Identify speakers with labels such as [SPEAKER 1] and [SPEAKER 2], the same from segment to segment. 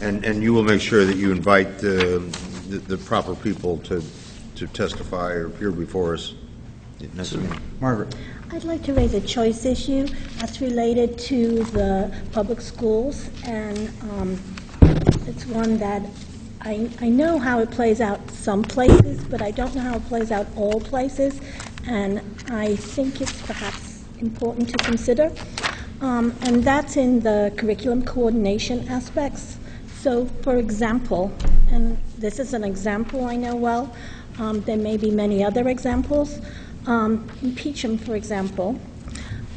[SPEAKER 1] And you will make sure that you invite the proper people to testify or appear before us. Margaret.
[SPEAKER 2] I'd like to raise a choice issue that's related to the public schools, and it's one that I know how it plays out some places, but I don't know how it plays out all places, and I think it's perhaps important to consider. And that's in the curriculum coordination aspects. So, for example, and this is an example I know well, there may be many other examples. In Peacham, for example,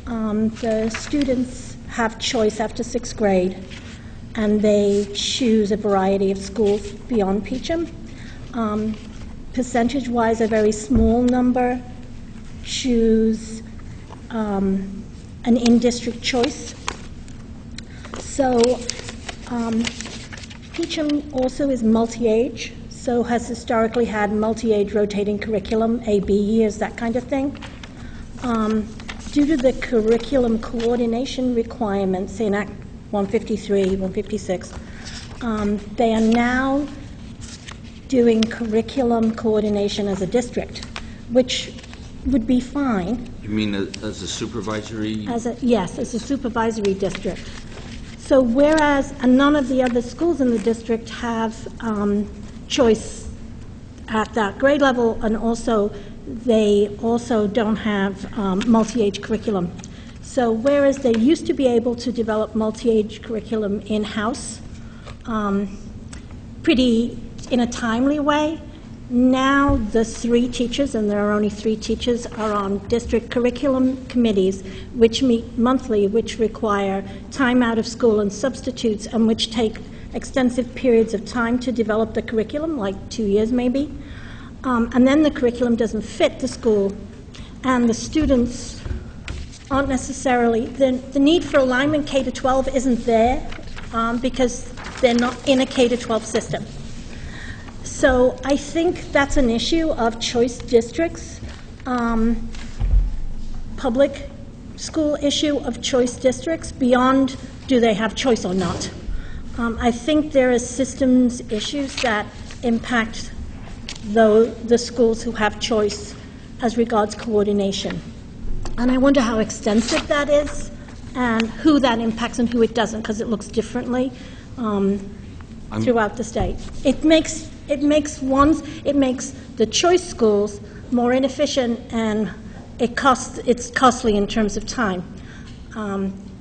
[SPEAKER 2] the students have choice after 6th grade, and they choose a variety of schools beyond Peacham. Percentage-wise, a very small number choose an in-district choice. So Peacham also is multi-age, so has historically had multi-age rotating curriculum, A-B years, that kind of thing. Due to the curriculum coordination requirements in Act 153, 156, they are now doing curriculum coordination as a district, which would be fine.
[SPEAKER 3] You mean as a supervisory?
[SPEAKER 2] Yes, as a supervisory district. So whereas none of the other schools in the district have choice at that grade level, and also they also don't have multi-age curriculum. So whereas they used to be able to develop multi-age curriculum in-house pretty in a timely way, now the 3 teachers, and there are only 3 teachers, are on district curriculum committees which meet monthly, which require time out of school and substitutes, and which take extensive periods of time to develop the curriculum, like 2 years maybe. And then the curriculum doesn't fit the school, and the students aren't necessarily, the need for alignment K-12 isn't there because they're not in a K-12 system. So I think that's an issue of choice districts, public school issue of choice districts beyond do they have choice or not. I think there are systems issues that impact the schools who have choice as regards coordination. And I wonder how extensive that is and who that impacts and who it doesn't, because it looks differently throughout the state. It makes the choice schools more inefficient, and it's costly in terms of time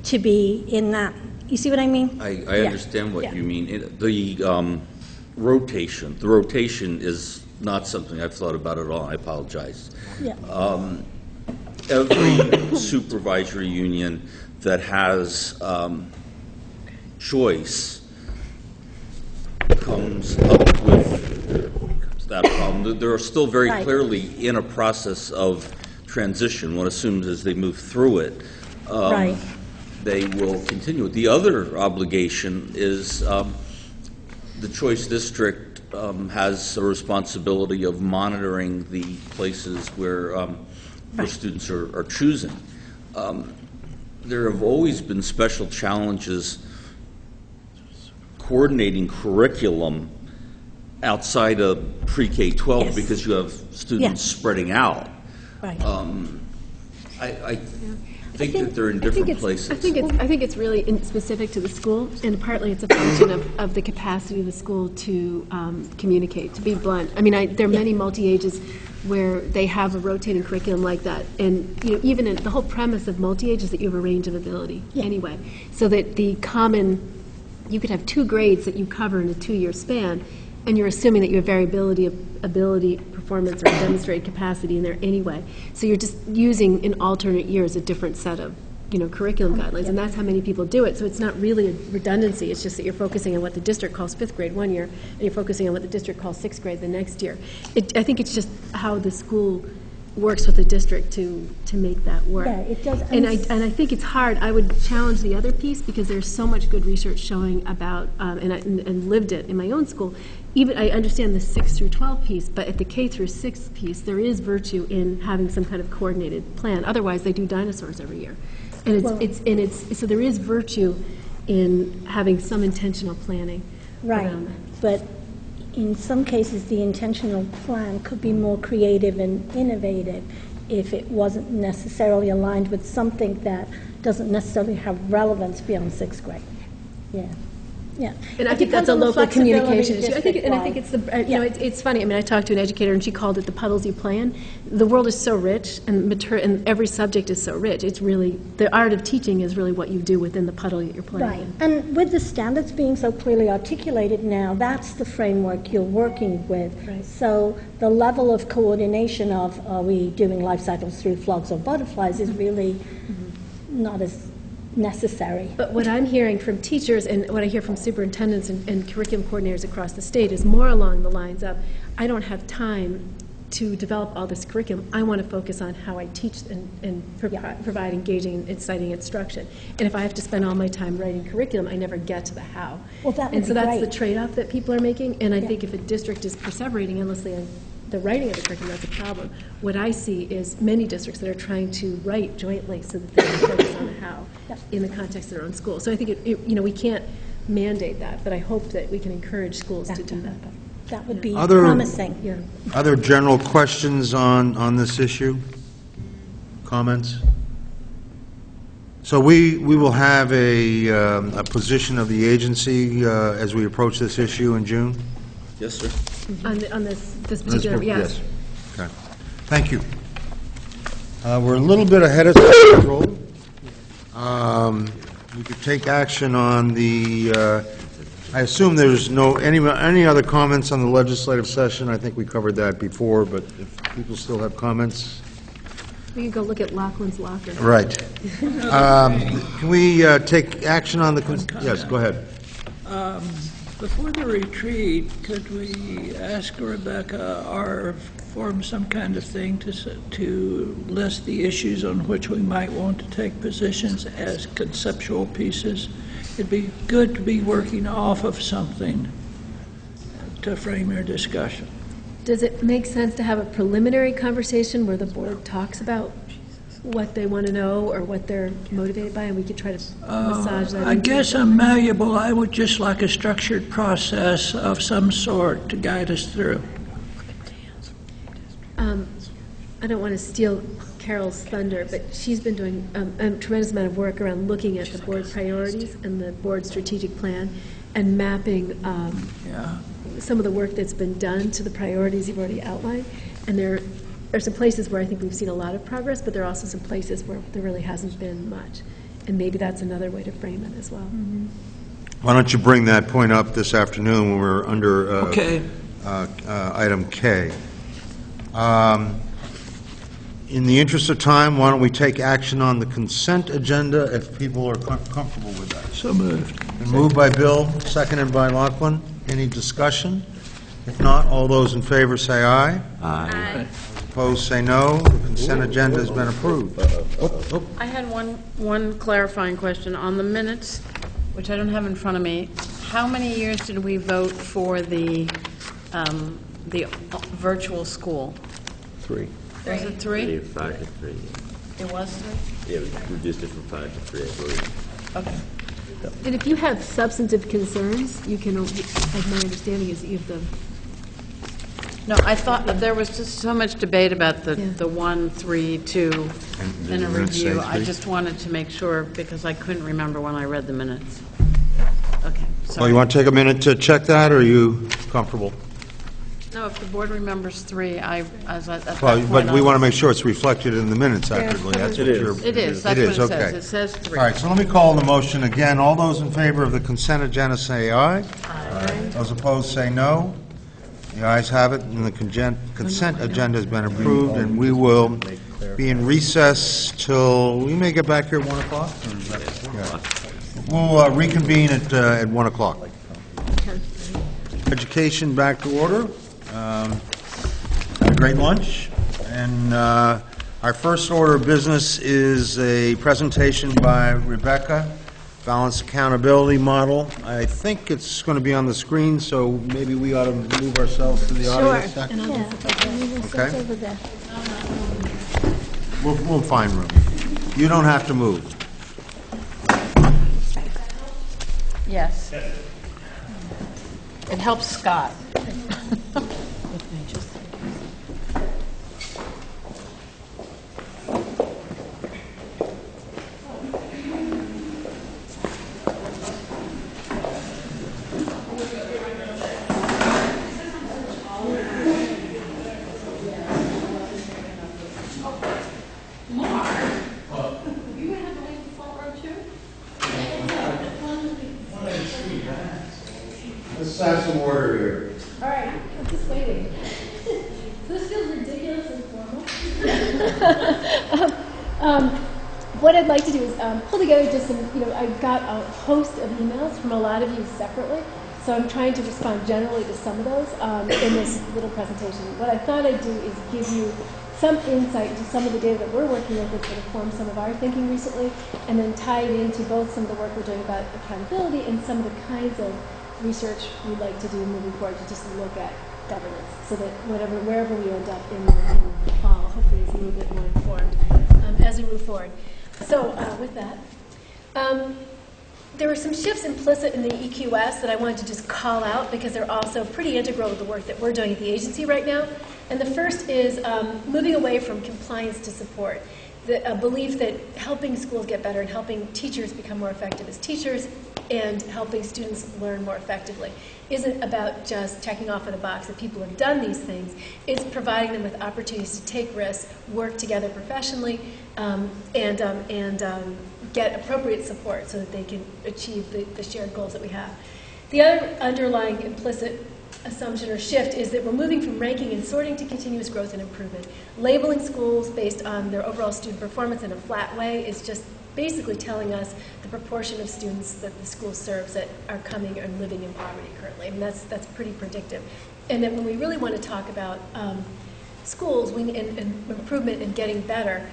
[SPEAKER 2] to be in that. You see what I mean?
[SPEAKER 3] I understand what you mean. The rotation is not something I've thought about at all. I apologize.
[SPEAKER 2] Yeah.
[SPEAKER 3] Every supervisory union that has choice comes up with that problem. They're still very clearly in a process of transition. One assumes as they move through it, they will continue. The other obligation is the choice district has a responsibility of monitoring the places where students are choosing. There have always been special challenges coordinating curriculum outside of pre-K-12 because you have students spreading out. Right. I think that they're in different places.
[SPEAKER 4] I think it's really specific to the school, and partly it's a function of the capacity of the school to communicate, to be blunt. I mean, there are many multi-ages where they have a rotating curriculum like that, and even the whole premise of multi-age is that you have a range of ability anyway, so that you could have 2 grades that you cover in a 2-year span, and you're assuming that you have variability of ability, performance, or demonstrated capacity in there anyway. So you're just using in alternate years a different set of curriculum guidelines, and that's how many people do it. So it's not really a redundancy. It's just that you're focusing on what the district calls 5th grade one year, and you're focusing on what the district calls 6th grade the next year. I think it's just how the school works with the district to make that work. Yeah, it does. And I think it's hard. I would challenge the other piece, because there's so much good research showing about, and lived it in my own school. Even I understand the 6 through 12 piece, but at the K through 6 piece, there is virtue in having some kind of coordinated plan. Otherwise, they do dinosaurs every year, and so there is virtue in having some intentional planning.
[SPEAKER 2] Right,
[SPEAKER 4] around that.
[SPEAKER 2] but in some cases, the intentional plan could be more creative and innovative if it wasn't necessarily aligned with something that doesn't necessarily have relevance beyond sixth grade. Yeah, yeah.
[SPEAKER 4] And I
[SPEAKER 2] It
[SPEAKER 4] think that's
[SPEAKER 2] depends
[SPEAKER 4] a
[SPEAKER 2] on the
[SPEAKER 4] local communication
[SPEAKER 2] flexibility
[SPEAKER 4] issue. I think it's the,
[SPEAKER 2] district-wide.
[SPEAKER 4] it's funny, I mean, I talked to an educator, and she called it the puddles you play in. The world is so rich, and and every subject is so rich. It's really, the art of teaching is really what you do within the puddle that you're playing
[SPEAKER 2] Right,
[SPEAKER 4] in.
[SPEAKER 2] and with the standards being so clearly articulated now, that's the framework you're working with.
[SPEAKER 4] Right.
[SPEAKER 2] So the level of coordination of, are we doing life cycles through frogs or butterflies is really not as necessary.
[SPEAKER 4] But what I'm hearing from teachers and what I hear from superintendents and curriculum coordinators across the state is more along the lines of, I don't have time to develop all this curriculum. I want to focus on how I teach and provide engaging and exciting instruction. And if I have to spend all my time writing curriculum, I never get to the how.
[SPEAKER 2] Well, that would
[SPEAKER 4] And so
[SPEAKER 2] be
[SPEAKER 4] that's the
[SPEAKER 2] great.
[SPEAKER 4] trade-off that people are making. And I
[SPEAKER 2] Yeah.
[SPEAKER 4] think if a district is perseverating endlessly on the writing of the curriculum, that's a problem. What I see is many districts that are trying to write jointly so that they can focus on the how
[SPEAKER 2] Yep.
[SPEAKER 4] in the context of their own school. So I think, we can't mandate that, but I hope that we can encourage schools to do that.
[SPEAKER 2] That would be
[SPEAKER 1] Other-
[SPEAKER 2] promising.
[SPEAKER 4] Yeah.
[SPEAKER 1] Other general questions on this issue? Comments? So we will have a position of the agency as we approach this issue in June?
[SPEAKER 3] Yes, sir.
[SPEAKER 4] On this particular, yes.
[SPEAKER 1] Okay. Thank you. We're a little bit ahead of schedule. We could take action on the, I assume there's any other comments on the legislative session? I think we covered that before, but if people still have comments.
[SPEAKER 4] We can go look at Lachlan's locker.
[SPEAKER 1] Right. Can we take action on the, yes, go ahead.
[SPEAKER 5] Before the retreat, could we ask Rebecca or form some kind of thing to list the issues on which we might want to take positions as conceptual pieces? It'd be good to be working off of something to frame your discussion.
[SPEAKER 4] Does it make sense to have a preliminary conversation where the board talks about what they want to know or what they're motivated by, and we could try to massage that?
[SPEAKER 5] I
[SPEAKER 4] into-
[SPEAKER 5] guess I'm malleable. I would just like a structured process of some sort to guide us through.
[SPEAKER 4] I don't want to steal Carol's thunder, but she's been doing a tremendous amount of work around looking at the board priorities and the board strategic plan and mapping
[SPEAKER 5] Yeah.
[SPEAKER 4] some of the work that's been done to the priorities you've already outlined. And there are some places where I think we've seen a lot of progress, but there are also some places where there really hasn't been much. And maybe that's another way to frame it as well.
[SPEAKER 1] Why don't you bring that point up this afternoon when we're under
[SPEAKER 5] Okay.
[SPEAKER 1] item K. In the interest of time, why don't we take action on the consent agenda if people are comfortable with that?
[SPEAKER 5] So moved.
[SPEAKER 1] Been moved by Bill, seconded by Lachlan. Any discussion? If not, all those in favor say aye.
[SPEAKER 6] Aye.
[SPEAKER 1] Opposed, say no. The consent agenda has been approved.
[SPEAKER 6] I had one clarifying question. On the minutes, which I don't have in front of me, how many years did we vote for the virtual school?
[SPEAKER 7] 3.
[SPEAKER 6] Was it 3?
[SPEAKER 7] 5 to 3.
[SPEAKER 6] It was 3?
[SPEAKER 7] Yeah, we reduced it from 5 to 3, I believe.
[SPEAKER 6] Okay.
[SPEAKER 4] And if you have substantive concerns, you can, as my understanding is, you have the,
[SPEAKER 6] No, I thought that there was just so much debate about
[SPEAKER 4] Yeah.
[SPEAKER 6] the 1, 3, 2
[SPEAKER 1] And
[SPEAKER 6] in a
[SPEAKER 1] the minutes say
[SPEAKER 6] review. I
[SPEAKER 1] 3?
[SPEAKER 6] just wanted to make sure, because I couldn't remember when I read the minutes. Okay,
[SPEAKER 1] Well,
[SPEAKER 6] sorry.
[SPEAKER 1] you want to take a minute to check that, or are you comfortable?
[SPEAKER 6] No, if the board remembers 3, at that
[SPEAKER 1] Well,
[SPEAKER 6] point...
[SPEAKER 1] but we
[SPEAKER 6] I'll-
[SPEAKER 1] want to make sure it's reflected in the minutes accurately. That's what
[SPEAKER 7] It is.
[SPEAKER 1] you're-
[SPEAKER 6] It is, that's
[SPEAKER 1] It
[SPEAKER 6] what
[SPEAKER 1] is,
[SPEAKER 6] it says.
[SPEAKER 1] okay.
[SPEAKER 6] It says 3.
[SPEAKER 1] All right, so let me call the motion again. All those in favor of the consent agenda say aye. Aye. Those opposed say no. The ayes have it, and the consent agenda has been approved, and we will be in recess till, we may get back here at 1 o'clock? Or is that- yeah. We'll reconvene at 1 o'clock. Education back to order. Had a great lunch, and our first order of business is a presentation by Rebecca, Balanced Accountability Model. I think it's going to be on the screen, so maybe we ought to move ourselves to the audience section.
[SPEAKER 2] Yeah, it's
[SPEAKER 1] Okay.
[SPEAKER 2] over there.
[SPEAKER 1] We'll find room. You don't have to move.
[SPEAKER 6] Yes. It helps Scott.
[SPEAKER 1] Let's have some order here.
[SPEAKER 4] All right, I'm just waiting. This feels ridiculous and formal. What I'd like to do is pull together just some, I've got a host of emails from a lot of you separately, so I'm trying to respond generally to some of those in this little presentation. What I thought I'd do is give you some insight into some of the data that we're working with that's informed some of our thinking recently, and then tie it into both some of the work we're doing about accountability and some of the kinds of research we'd like to do moving forward to just look at governance, so that wherever we end up in the fall, hopefully is a little bit more informed as we move forward. So with that, there were some shifts implicit in the EQS that I wanted to just call out because they're also pretty integral to the work that we're doing at the agency right now. And the first is moving away from compliance to support. A belief that helping schools get better and helping teachers become more effective as teachers and helping students learn more effectively isn't about just checking off in a box that people have done these things. It's providing them with opportunities to take risks, work together professionally, and get appropriate support so that they can achieve the shared goals that we have. The other underlying implicit assumption or shift is that we're moving from ranking and sorting to continuous growth and improvement. Labeling schools based on their overall student performance in a flat way is just basically telling us the proportion of students that the school serves that are coming and living in poverty currently. And that's pretty predictive. And then when we really want to talk about schools and improvement and getting better,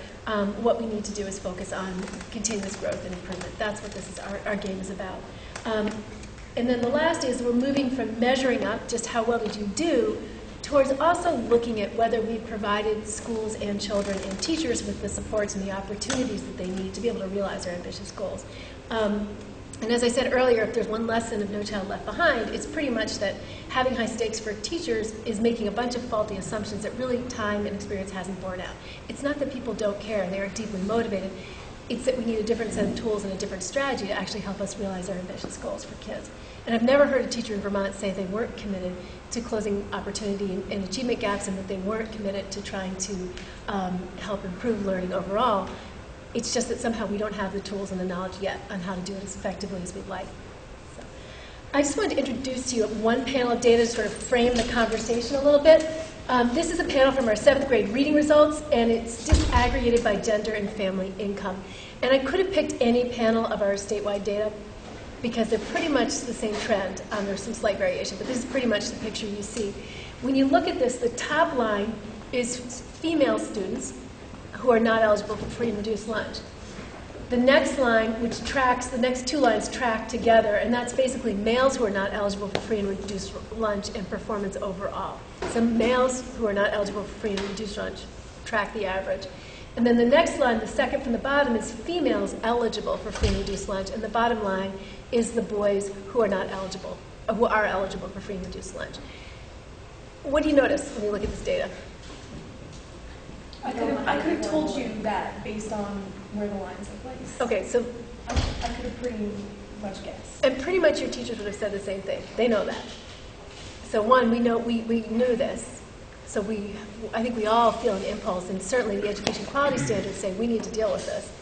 [SPEAKER 4] what we need to do is focus on continuous growth and improvement. That's what this is, our game is about. And then the last is we're moving from measuring up, just how well did you do, towards also looking at whether we've provided schools and children and teachers with the supports and the opportunities that they need to be able to realize their ambitious goals. And as I said earlier, if there's one lesson of No Child Left Behind, it's pretty much that having high stakes for teachers is making a bunch of faulty assumptions that really time and experience hasn't borne out. It's not that people don't care and they are deeply motivated. It's that we need a different set of tools and a different strategy to actually help us realize our ambitious goals for kids. And I've never heard a teacher in Vermont say they weren't committed to closing opportunity and achievement gaps and that they weren't committed to trying to help improve learning overall. It's just that somehow we don't have the tools and the knowledge yet on how to do it as effectively as we'd like. So, I just wanted to introduce to you one panel of data to sort of frame the conversation a little bit. This is a panel from our 7th grade reading results, and it's disaggregated by gender and family income. And I could have picked any panel of our statewide data because they're pretty much the same trend. There's some slight variation, but this is pretty much the picture you see. When you look at this, the top line is female students who are not eligible for free and reduced lunch. The next line, which tracks, the next two lines track together, and that's basically males who are not eligible for free and reduced lunch and performance overall. So males who are not eligible for free and reduced lunch track the average. And then the next line, the second from the bottom, is females eligible for free and reduced lunch, and the bottom line is the boys who are not eligible, who are eligible for free and reduced lunch. What do you notice when you look at this data?
[SPEAKER 8] I could have told you that based on where the lines are placed.
[SPEAKER 4] Okay, so
[SPEAKER 8] I could have pretty much guessed.
[SPEAKER 4] and pretty much your teachers would have said the same thing. They know that. So one, we knew this. So I think we all feel an impulse, and certainly the education quality standards say we need to deal with this.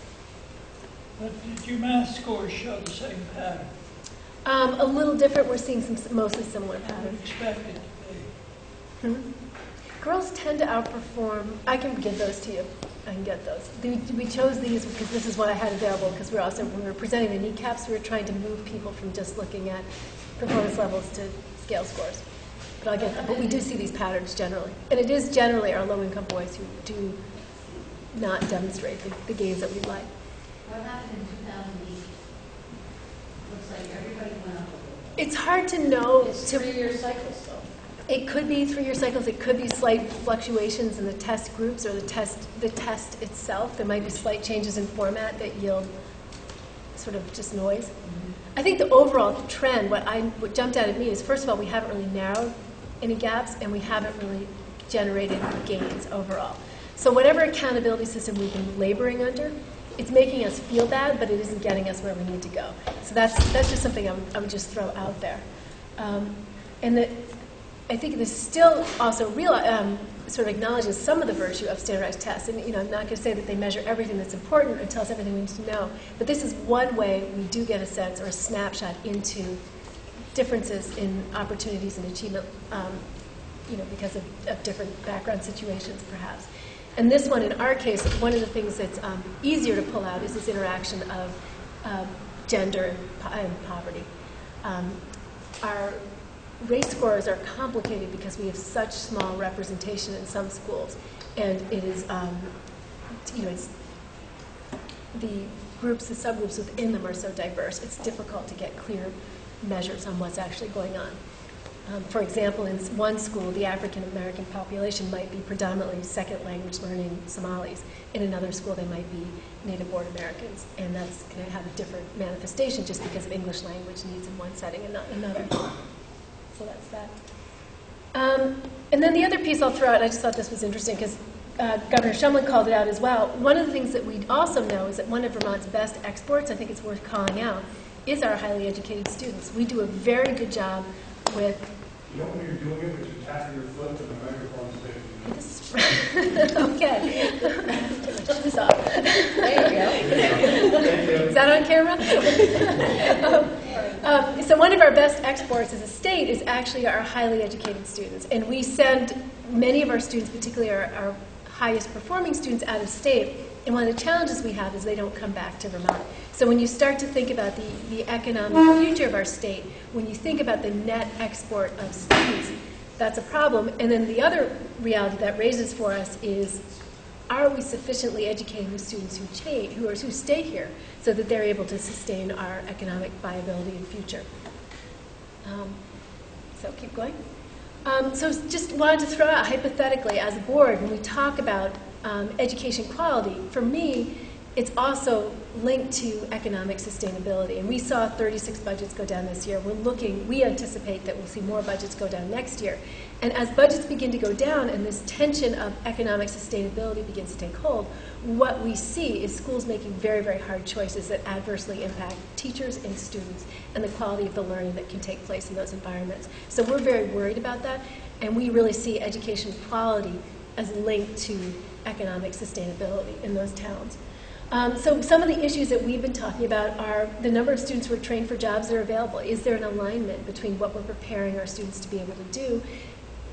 [SPEAKER 5] But did your math scores show the same pattern?
[SPEAKER 4] A little different. We're seeing some mostly similar
[SPEAKER 5] I would
[SPEAKER 4] patterns.
[SPEAKER 5] expect it to be.
[SPEAKER 4] Girls tend to outperform. I can give those to you. I can get those. We chose these because this is what I had available, because when we were presenting the kneecaps, we were trying to move people from just looking at performance levels to scale scores. But we do see these patterns generally. And it is generally our low-income boys who do not demonstrate the gains that we'd like.
[SPEAKER 9] What happened in 2008? Looks like everybody went up.
[SPEAKER 4] It's hard to know.
[SPEAKER 9] It's 3-year cycles, though.
[SPEAKER 4] It could be 3-year cycles. It could be slight fluctuations in the test groups or the test itself. There might be slight changes in format that yield sort of just noise. I think the overall trend, what jumped out at me is, first of all, we haven't really narrowed any gaps, and we haven't really generated gains overall. So whatever accountability system we've been laboring under, it's making us feel bad, but it isn't getting us where we need to go. So that's just something I would just throw out there. I think this still also sort of acknowledges some of the virtue of standardized tests. And I'm not going to say that they measure everything that's important or tell us everything we need to know, but this is one way we do get a sense or a snapshot into differences in opportunities and achievement, because of different background situations, perhaps. And this one, in our case, one of the things that's easier to pull out is this interaction of gender and poverty. Our race scores are complicated because we have such small representation in some schools, and it is, it's the groups, the subgroups within them are so diverse. It's difficult to get clear measures on what's actually going on. For example, in one school, the African American population might be predominantly second language learning Somalis. In another school, they might be Native born Americans, and that's going to have a different manifestation just because of English language needs in one setting and not in another. So that's that. And then the other piece I'll throw out, I just thought this was interesting because Governor Shumlin called it out as well. One of the things that we also know is that one of Vermont's best exports, I think it's worth calling out, is our highly educated students. We do a very good job with...
[SPEAKER 10] You know when you're doing it, but you're tapping your foot to the microphone station.
[SPEAKER 4] This is okay. Get my shoes off. There you go. Is that on camera? So one of our best exports as a state is actually our highly educated students. And we send many of our students, particularly our highest performing students, out of state. And one of the challenges we have is they don't come back to Vermont. So when you start to think about the economic future of our state, when you think about the net export of students, that's a problem. And then the other reality that raises for us is, are we sufficiently educating the students who stay here so that they're able to sustain our economic viability in future? So keep going. So just wanted to throw out hypothetically, as a board, when we talk about education quality, for me, it's also linked to economic sustainability. And we saw 36 budgets go down this year. We anticipate that we'll see more budgets go down next year. And as budgets begin to go down and this tension of economic sustainability begins to take hold, what we see is schools making very, very hard choices that adversely impact teachers and students and the quality of the learning that can take place in those environments. So we're very worried about that, and we really see education quality as linked to economic sustainability in those towns. So some of the issues that we've been talking about are the number of students who are trained for jobs that are available. Is there an alignment between what we're preparing our students to be able to do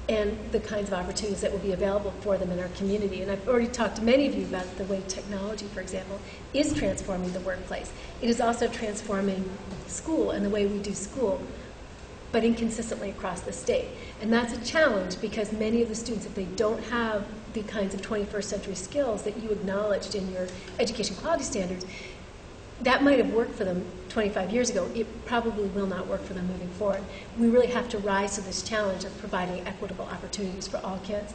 [SPEAKER 4] and the kinds of opportunities that will be available for them in our community? And I've already talked to many of you about the way technology, for example, is transforming the workplace. It is also transforming school and the way we do school, but inconsistently across the state. And that's a challenge because many of the students, if they don't have the kinds of 21st century skills that you acknowledged in your education quality standards, that might have worked for them 25 years ago. It probably will not work for them moving forward. We really have to rise to this challenge of providing equitable opportunities for all kids.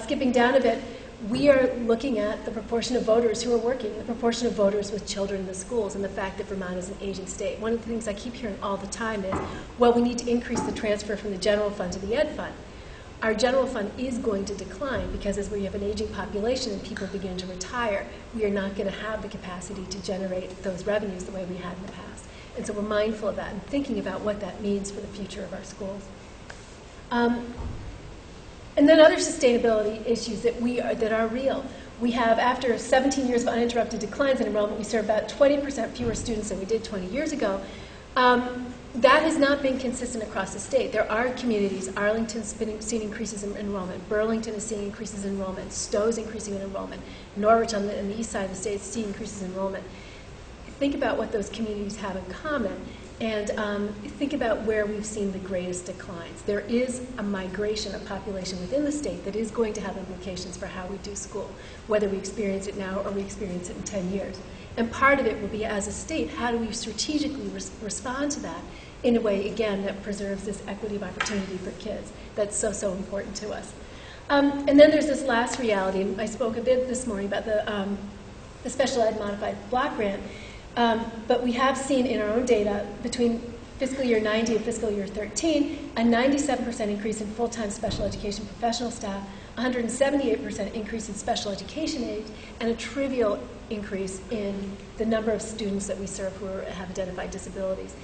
[SPEAKER 4] Skipping down a bit, we are looking at the proportion of voters who are working, the proportion of voters with children in the schools, and the fact that Vermont is an aging state. One of the things I keep hearing all the time is, well, we need to increase the transfer from the general fund to the ed fund. Our general fund is going to decline because as we have an aging population and people begin to retire, we are not going to have the capacity to generate those revenues the way we had in the past. And so we're mindful of that and thinking about what that means for the future of our schools. And then other sustainability issues that are real. We have, after 17 years of uninterrupted declines in enrollment, we serve about 20% fewer students than we did 20 years ago. That has not been consistent across the state. There are communities, Arlington's seeing increases in enrollment, Burlington is seeing increases in enrollment, Stowe's increasing in enrollment, Norwich on the east side of the state is seeing increases in enrollment. Think about what those communities have in common, and think about where we've seen the greatest declines. There is a migration of population within the state that is going to have implications for how we do school, whether we experience it now or we experience it in 10 years. And part of it will be, as a state, how do we strategically respond to that in a way, again, that preserves this equity of opportunity for kids that's so, so important to us. And then there's this last reality, and I spoke a bit this morning about the special ed modified block grant. But we have seen in our own data between fiscal year 90 and fiscal year 13, a 97% increase in full-time special education professional staff, 178% increase in special education aides, and a trivial increase in the number of students that we serve who have identified disabilities.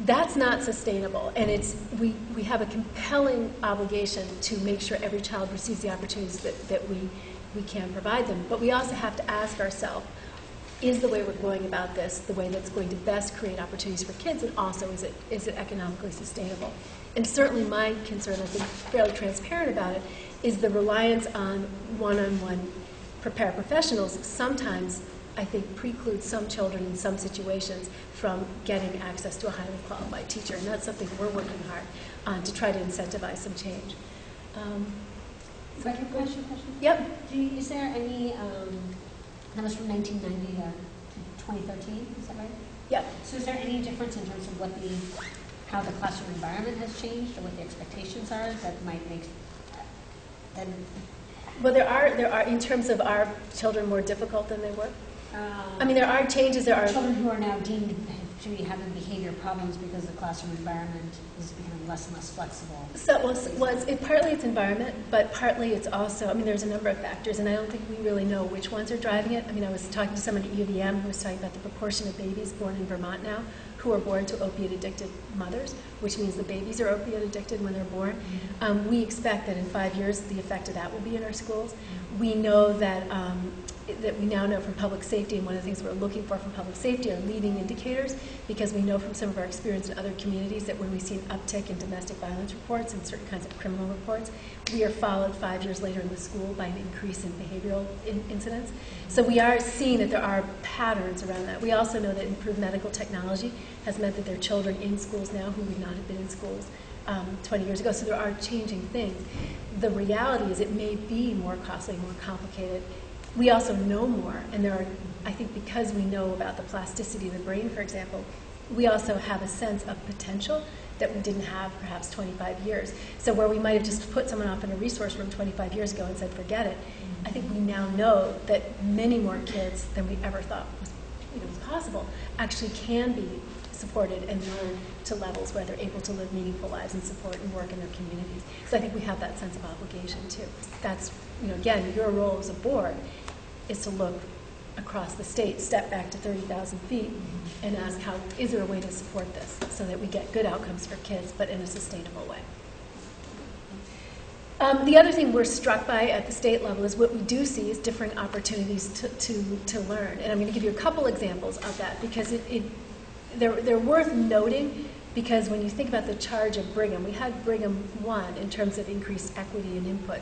[SPEAKER 4] That's not sustainable, and we have a compelling obligation to make sure every child receives the opportunities that we can provide them. But we also have to ask ourselves, is the way we're going about this the way that's going to best create opportunities for kids, and also is it economically sustainable? And certainly my concern, I've been fairly transparent about it, is the reliance on one-on-one paraprofessionals sometimes, I think, precludes some children in some situations from getting access to a highly qualified teacher, and that's something we're working hard on to try to incentivize some change.
[SPEAKER 9] Second question?
[SPEAKER 4] Yep.
[SPEAKER 9] Is there any, that was from 1990 to 2013, is that right?
[SPEAKER 4] Yep.
[SPEAKER 9] So is there any difference in terms of how the classroom environment has changed, or what the expectations are that might make,
[SPEAKER 4] Well, there are, in terms of our children more difficult than they were? I mean, there are changes, there are...
[SPEAKER 9] Children who are now deemed to be having behavior problems because the classroom environment is becoming less and less flexible.
[SPEAKER 4] So partly it's environment, but partly it's also, I mean, there's a number of factors, and I don't think we really know which ones are driving it. I mean, I was talking to someone at UVM who was talking about the proportion of babies born in Vermont now who are born to opiate-addicted mothers, which means the babies are opiate-addicted when they're born. We expect that in 5 years, the effect of that will be in our schools. We know that we now know from public safety, and one of the things we're looking for from public safety are leading indicators, because we know from some of our experience in other communities that when we see an uptick in domestic violence reports and certain kinds of criminal reports, we are followed 5 years later in the school by an increase in behavioral incidents. So we are seeing that there are patterns around that. We also know that improved medical technology has meant that there are children in schools now who would not have been in schools 20 years ago. So there are changing things. The reality is it may be more costly, more complicated. We also know more, and there are, I think because we know about the plasticity of the brain, for example, we also have a sense of potential that we didn't have perhaps 25 years. So where we might have just put someone off in a resource room 25 years ago and said, forget it, I think we now know that many more kids than we ever thought was possible actually can be supported and learn to levels where they're able to live meaningful lives and support and work in their communities. So I think we have that sense of obligation too. That's, again, your role as a board is to look across the state, step back to 30,000 feet, and ask is there a way to support this so that we get good outcomes for kids, but in a sustainable way. The other thing we're struck by at the state level is what we do see is differing opportunities to learn. And I'm going to give you a couple examples of that because they're worth noting, because when you think about the charge of Brigham, we had Brigham 1 in terms of increased equity and input.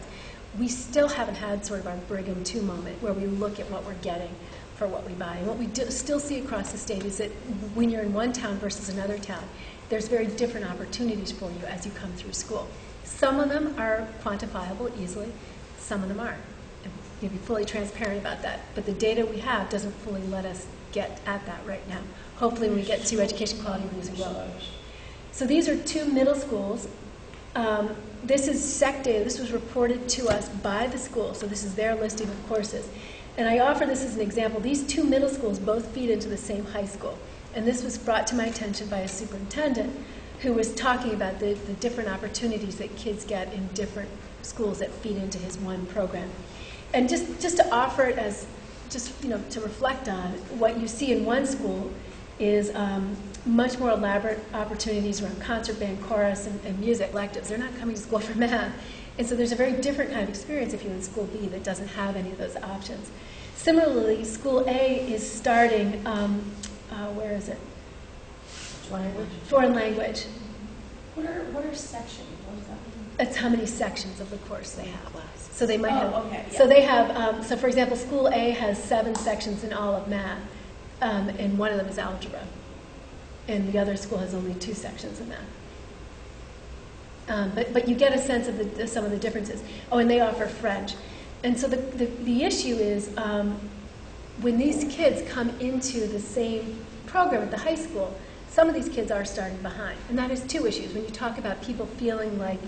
[SPEAKER 4] We still haven't had sort of our Brigham 2 moment where we look at what we're getting for what we buy. And what we still see across the state is that when you're in one town versus another town, there's very different opportunities for you as you come through school. Some of them are quantifiable easily, some of them aren't. And you'll be fully transparent about that. But the data we have doesn't fully let us get at that right now. Hopefully when we get to education quality reviews, we will. So these are 2 middle schools. This is SEC data. This was reported to us by the school, so this is their listing of courses. And I offer this as an example. These 2 middle schools both feed into the same high school. And this was brought to my attention by a superintendent who was talking about the different opportunities that kids get in different schools that feed into his one program. And just to offer it as, to reflect on, what you see in one school is much more elaborate opportunities around concert band, chorus, and music electives. They're not coming to school for math. And so there's a very different kind of experience if you're in school B that doesn't have any of those options. Similarly, school A is starting, where is it?
[SPEAKER 8] Language.
[SPEAKER 4] Foreign language.
[SPEAKER 8] What are sections? What does that mean?
[SPEAKER 4] It's how many sections of the course they have. So they might have.
[SPEAKER 8] Okay, yeah.
[SPEAKER 4] So they have. So for example, school A has 7 sections in all of math, and one of them is algebra, and the other school has only 2 sections in math. But you get a sense of some of the differences. Oh, and they offer French, and so the issue is when these kids come into the same program at the high school, some of these kids are starting behind, and that is 2 issues. When you talk about people feeling like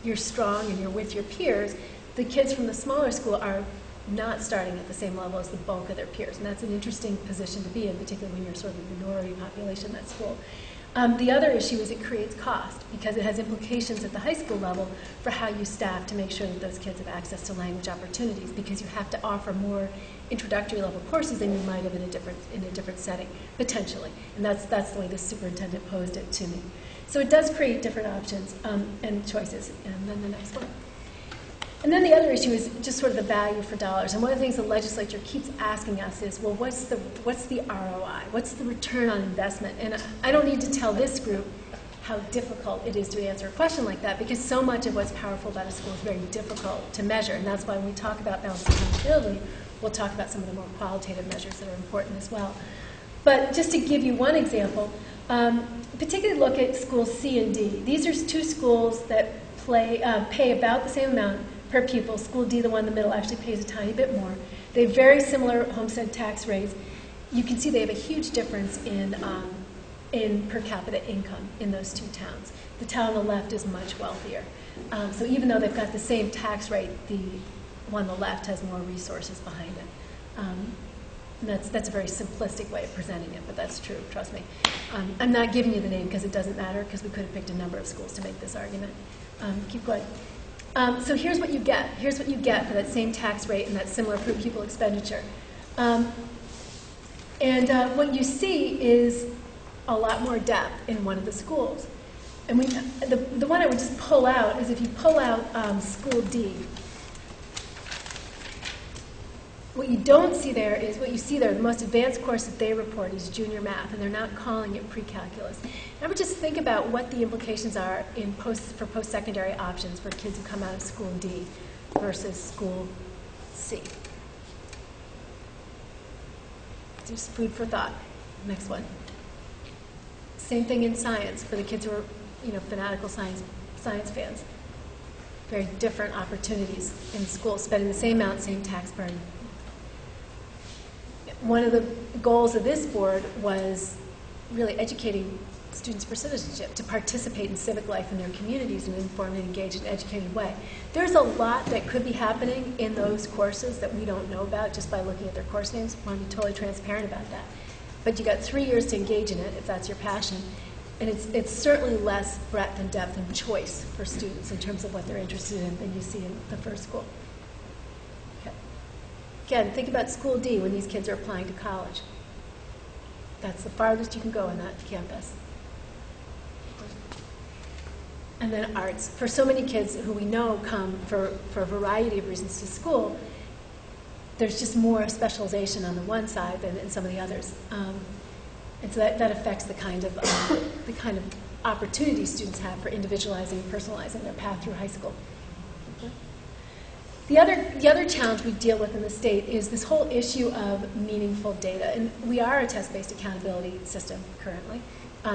[SPEAKER 4] you're strong and you're with your peers, the kids from the smaller school are not starting at the same level as the bulk of their peers. And that's an interesting position to be in, particularly when you're sort of a minority population at school. The other issue is it creates cost, because it has implications at the high school level for how you staff to make sure that those kids have access to language opportunities, because you have to offer more introductory level courses than you might have in a different setting, potentially. And that's the way the superintendent posed it to me. So it does create different options and choices. And then the next one. And then the other issue is just sort of the value for dollars. And one of the things the legislature keeps asking us is, well, what's the ROI? What's the return on investment? And I don't need to tell this group how difficult it is to answer a question like that, because so much of what's powerful about a school is very difficult to measure. And that's why when we talk about balanced accountability, we'll talk about some of the more qualitative measures that are important as well. But just to give you one example, particularly look at schools C and D. These are two schools that pay about the same amount per pupil. School D, the one in the middle, actually pays a tiny bit more. They have very similar homestead tax rates. You can see they have a huge difference in per capita income in those two towns. The town on the left is much wealthier. So even though they've got the same tax rate, the one on the left has more resources behind it. And that's a very simplistic way of presenting it, but that's true, trust me. I'm not giving you the name because it doesn't matter, because we could have picked a number of schools to make this argument. Keep going. So here's what you get. Here's what you get for that same tax rate and that similar per pupil expenditure. What you see is a lot more depth in one of the schools. And the one I would just pull out is if you pull out School D. What you don't see there is what you see there. The most advanced course that they report is junior math, and they're not calling it pre-calculus. I would just think about what the implications are for post-secondary options for kids who come out of School D versus School C. Just food for thought. Next one. Same thing in science for the kids who are, fanatical science fans. Very different opportunities in school, spending the same amount, same tax burden. One of the goals of this board was really educating students for citizenship, to participate in civic life in their communities in an informed and engaged and educated way. There's a lot that could be happening in those courses that we don't know about just by looking at their course names. I want to be totally transparent about that. But you got 3 years to engage in it, if that's your passion. And it's certainly less breadth and depth and choice for students in terms of what they're interested in than you see in the first school. Okay. Again, think about School D when these kids are applying to college. That's the farthest you can go on that campus. And then arts. For so many kids who we know come for a variety of reasons to school, there's just more specialization on the one side than in some of the others. And so that affects the kind of opportunities students have for individualizing and personalizing their path through high school. The other challenge we deal with in the state is this whole issue of meaningful data. And we are a test-based accountability system currently,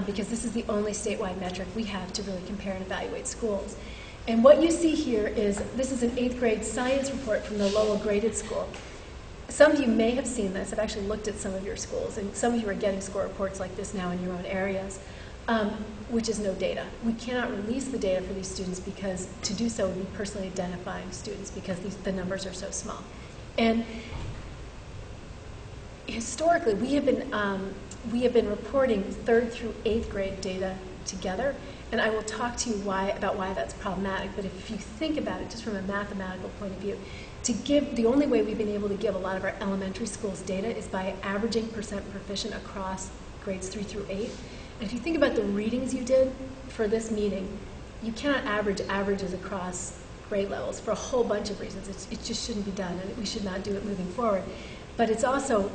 [SPEAKER 4] because this is the only statewide metric we have to really compare and evaluate schools. And what you see here is, this is an 8th grade science report from the Lowell graded school. Some of you may have seen this. I've actually looked at some of your schools, and some of you are getting score reports like this now in your own areas, which is no data. We cannot release the data for these students because to do so would be personally identifying students because the numbers are so small. And historically, we have been reporting 3rd through 8th grade data together, and I will talk to you about why that's problematic. But if you think about it just from a mathematical point of view, the only way we've been able to give a lot of our elementary schools data is by averaging percent proficient across grades 3 through 8. And if you think about the readings you did for this meeting, you cannot average averages across grade levels for a whole bunch of reasons. It just shouldn't be done, and we should not do it moving forward. But it's also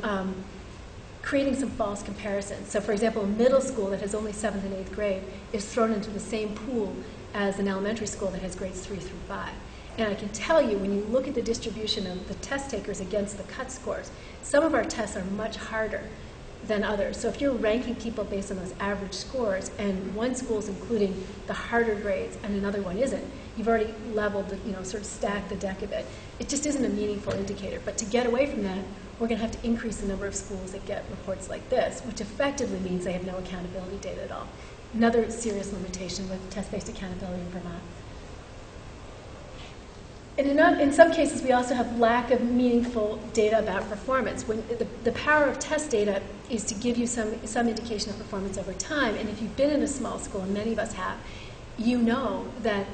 [SPEAKER 4] creating some false comparisons. So for example, a middle school that has only 7th and 8th grade is thrown into the same pool as an elementary school that has grades 3 through 5. And I can tell you, when you look at the distribution of the test takers against the cut scores, some of our tests are much harder than others. So if you're ranking people based on those average scores, and one school's including the harder grades and another one isn't, you've already leveled, sort of stacked the deck a bit. It just isn't a meaningful indicator. But to get away from that, we're going to have to increase the number of schools that get reports like this, which effectively means they have no accountability data at all. Another serious limitation with test-based accountability in Vermont. And in some cases, we also have lack of meaningful data about performance. When the power of test data is to give you some indication of performance over time. And if you've been in a small school, and many of us have, you know that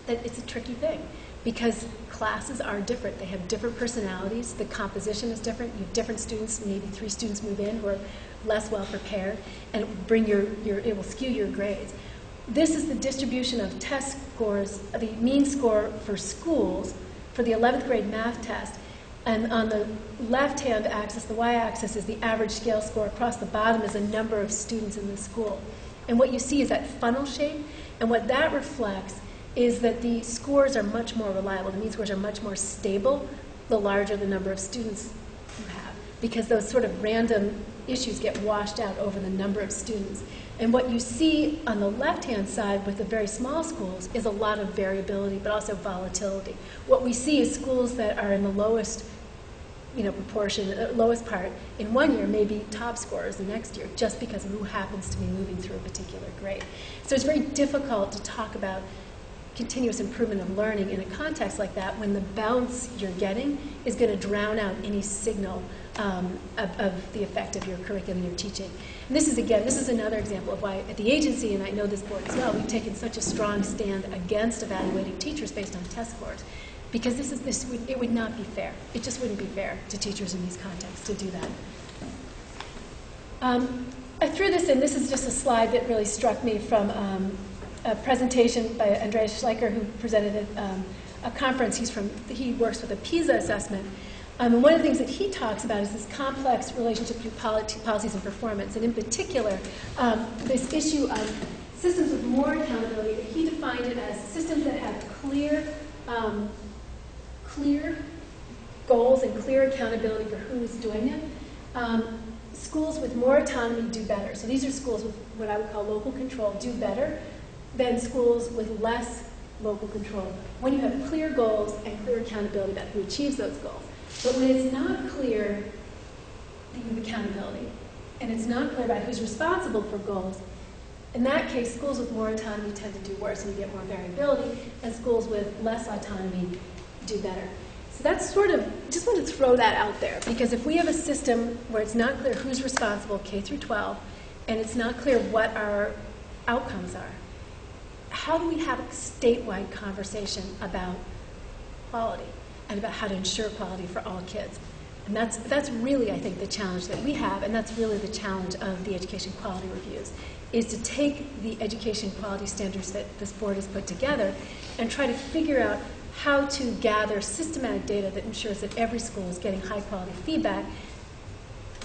[SPEAKER 4] that it's a tricky thing, because classes are different. They have different personalities. The composition is different. You have different students. Maybe 3 students move in who are less well prepared, and it will skew your grades. This is the distribution of test scores, the mean score for schools for the 11th grade math test. And on the left-hand axis, the y-axis, is the average scale score. Across the bottom is the number of students in the school. And what you see is that funnel shape, and what that reflects is that the scores are much more reliable. The mean scores are much more stable the larger the number of students you have, because those sort of random issues get washed out over the number of students. And what you see on the left-hand side with the very small schools is a lot of variability, but also volatility. What we see is schools that are in the lowest proportion, lowest part, in one year may be top scorers the next year, just because of who happens to be moving through a particular grade. So it's very difficult to talk about continuous improvement of learning in a context like that when the bounce you're getting is going to drown out any signal of the effect of your curriculum, your teaching. And this is another example of why at the agency, and I know this board as well, we've taken such a strong stand against evaluating teachers based on test scores, because it would not be fair. It just wouldn't be fair to teachers in these contexts to do that. I threw this in. This is just a slide that really struck me from a presentation by Andreas Schleicher, who presented at a conference. He works with a PISA assessment. And one of the things that he talks about is this complex relationship between policies and performance, and in particular, this issue of systems with more accountability. He defined it as systems that have clear goals and clear accountability for who's doing it. Schools with more autonomy do better. So these are schools with what I would call local control do better than schools with less local control, when you have clear goals and clear accountability about who achieves those goals. But when it's not clear that you have accountability, and it's not clear about who's responsible for goals, in that case, schools with more autonomy tend to do worse and you get more variability, and schools with less autonomy do better. So that's just want to throw that out there, because if we have a system where it's not clear who's responsible, K through 12, and it's not clear what our outcomes are, how do we have a statewide conversation about quality and about how to ensure quality for all kids? And that's really, I think, the challenge that we have, and that's really the challenge of the education quality reviews, is to take the education quality standards that this board has put together and try to figure out how to gather systematic data that ensures that every school is getting high quality feedback,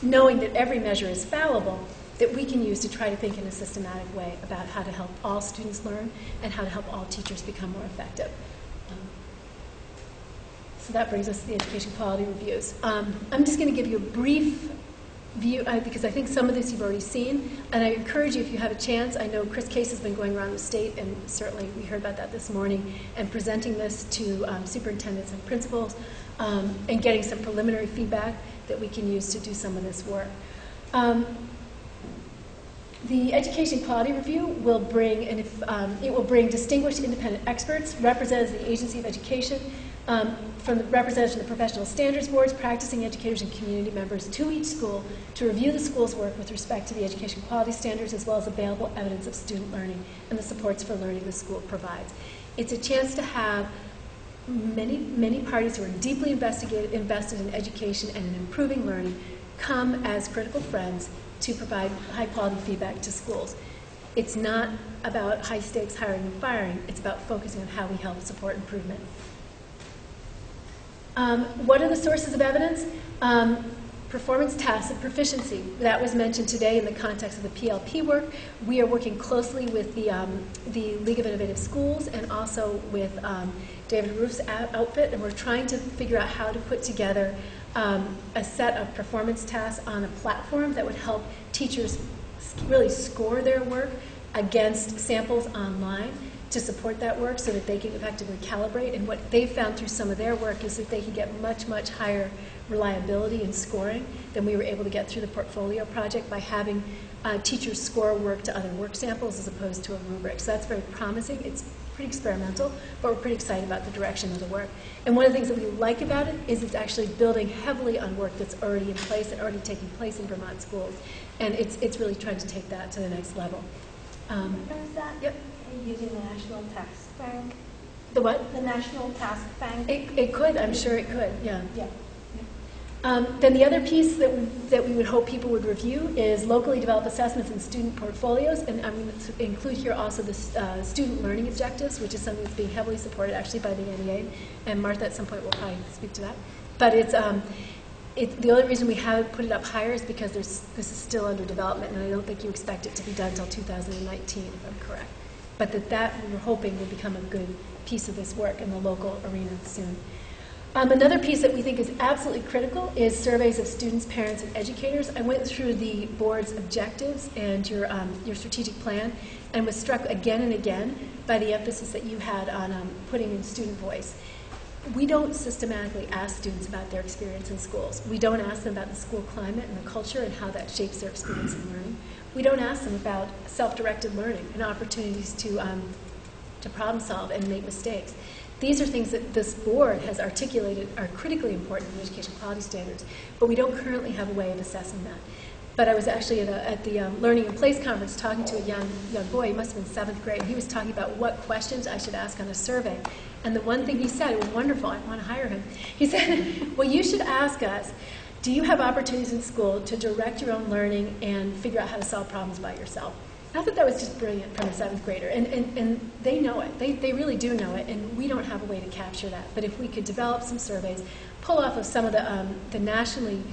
[SPEAKER 4] knowing that every measure is fallible, that we can use to try to think in a systematic way about how to help all students learn and how to help all teachers become more effective. So that brings us to the education quality reviews. I'm just going to give you a brief view, because I think some of this you've already seen, and I encourage you, if you have a chance, I know Chris Case has been going around the state, and certainly we heard about that this morning, and presenting this to superintendents and principals, and getting some preliminary feedback that we can use to do some of this work. The Education Quality Review will bring, it will bring distinguished independent experts, representatives of the Agency of Education, from the representatives of the professional standards boards, practicing educators, and community members to each school to review the school's work with respect to the education quality standards, as well as available evidence of student learning and the supports for learning the school provides. It's a chance to have many parties who are deeply invested in education and in improving learning come as critical friends to provide high-quality feedback to schools. It's not about high-stakes hiring and firing. It's about focusing on how we help support improvement. What are the sources of evidence? Performance tests and proficiency. That was mentioned today in the context of the PLP work. We are working closely with the League of Innovative Schools and also with David Roof's outfit, and we're trying to figure out how to put together a set of performance tasks on a platform that would help teachers really score their work against samples online to support that work so that they can effectively calibrate. And what they've found through some of their work is that they can get much higher reliability in scoring than we were able to get through the portfolio project by having teachers score work to other work samples as opposed to a rubric. So that's very promising. It's pretty experimental, but we're pretty excited about the direction of the work. And one of the things that we like about it is it's actually building heavily on work that's already in place and already taking place in Vermont schools. And it's really trying to take that to the next level.
[SPEAKER 2] Is that
[SPEAKER 4] Yep.
[SPEAKER 2] using the National Tax Bank?
[SPEAKER 4] The what?
[SPEAKER 2] The National Task Bank?
[SPEAKER 4] It could, I'm sure it could, yeah.
[SPEAKER 2] Yeah.
[SPEAKER 4] Then the other piece that we would hope people would review is locally developed assessments and student portfolios, and I'm going to include here also the student learning objectives, which is something that's being heavily supported actually by the NEA, and Martha at some point will probably speak to that. But it's the only reason we haven't put it up higher is because this is still under development, and I don't think you expect it to be done until 2019, if I'm correct. But that we're hoping will become a good piece of this work in the local arena soon. Another piece that we think is absolutely critical is surveys of students, parents, and educators. I went through the board's objectives and your strategic plan and was struck again and again by the emphasis that you had on putting in student voice. We don't systematically ask students about their experience in schools. We don't ask them about the school climate and the culture and how that shapes their experience in learning. We don't ask them about self-directed learning and opportunities to problem solve and make mistakes. These are things that this board has articulated are critically important in education quality standards, but we don't currently have a way of assessing that. But I was actually at the Learning in Place conference talking to a young boy, he must have been 7th grade, and he was talking about what questions I should ask on a survey. And the one thing he said, it was wonderful, I want to hire him. He said, well, you should ask us, do you have opportunities in school to direct your own learning and figure out how to solve problems by yourself? I thought that was just brilliant from a 7th grader, and they know it. They really do know it, and we don't have a way to capture that. But if we could develop some surveys, pull off of some of the nationally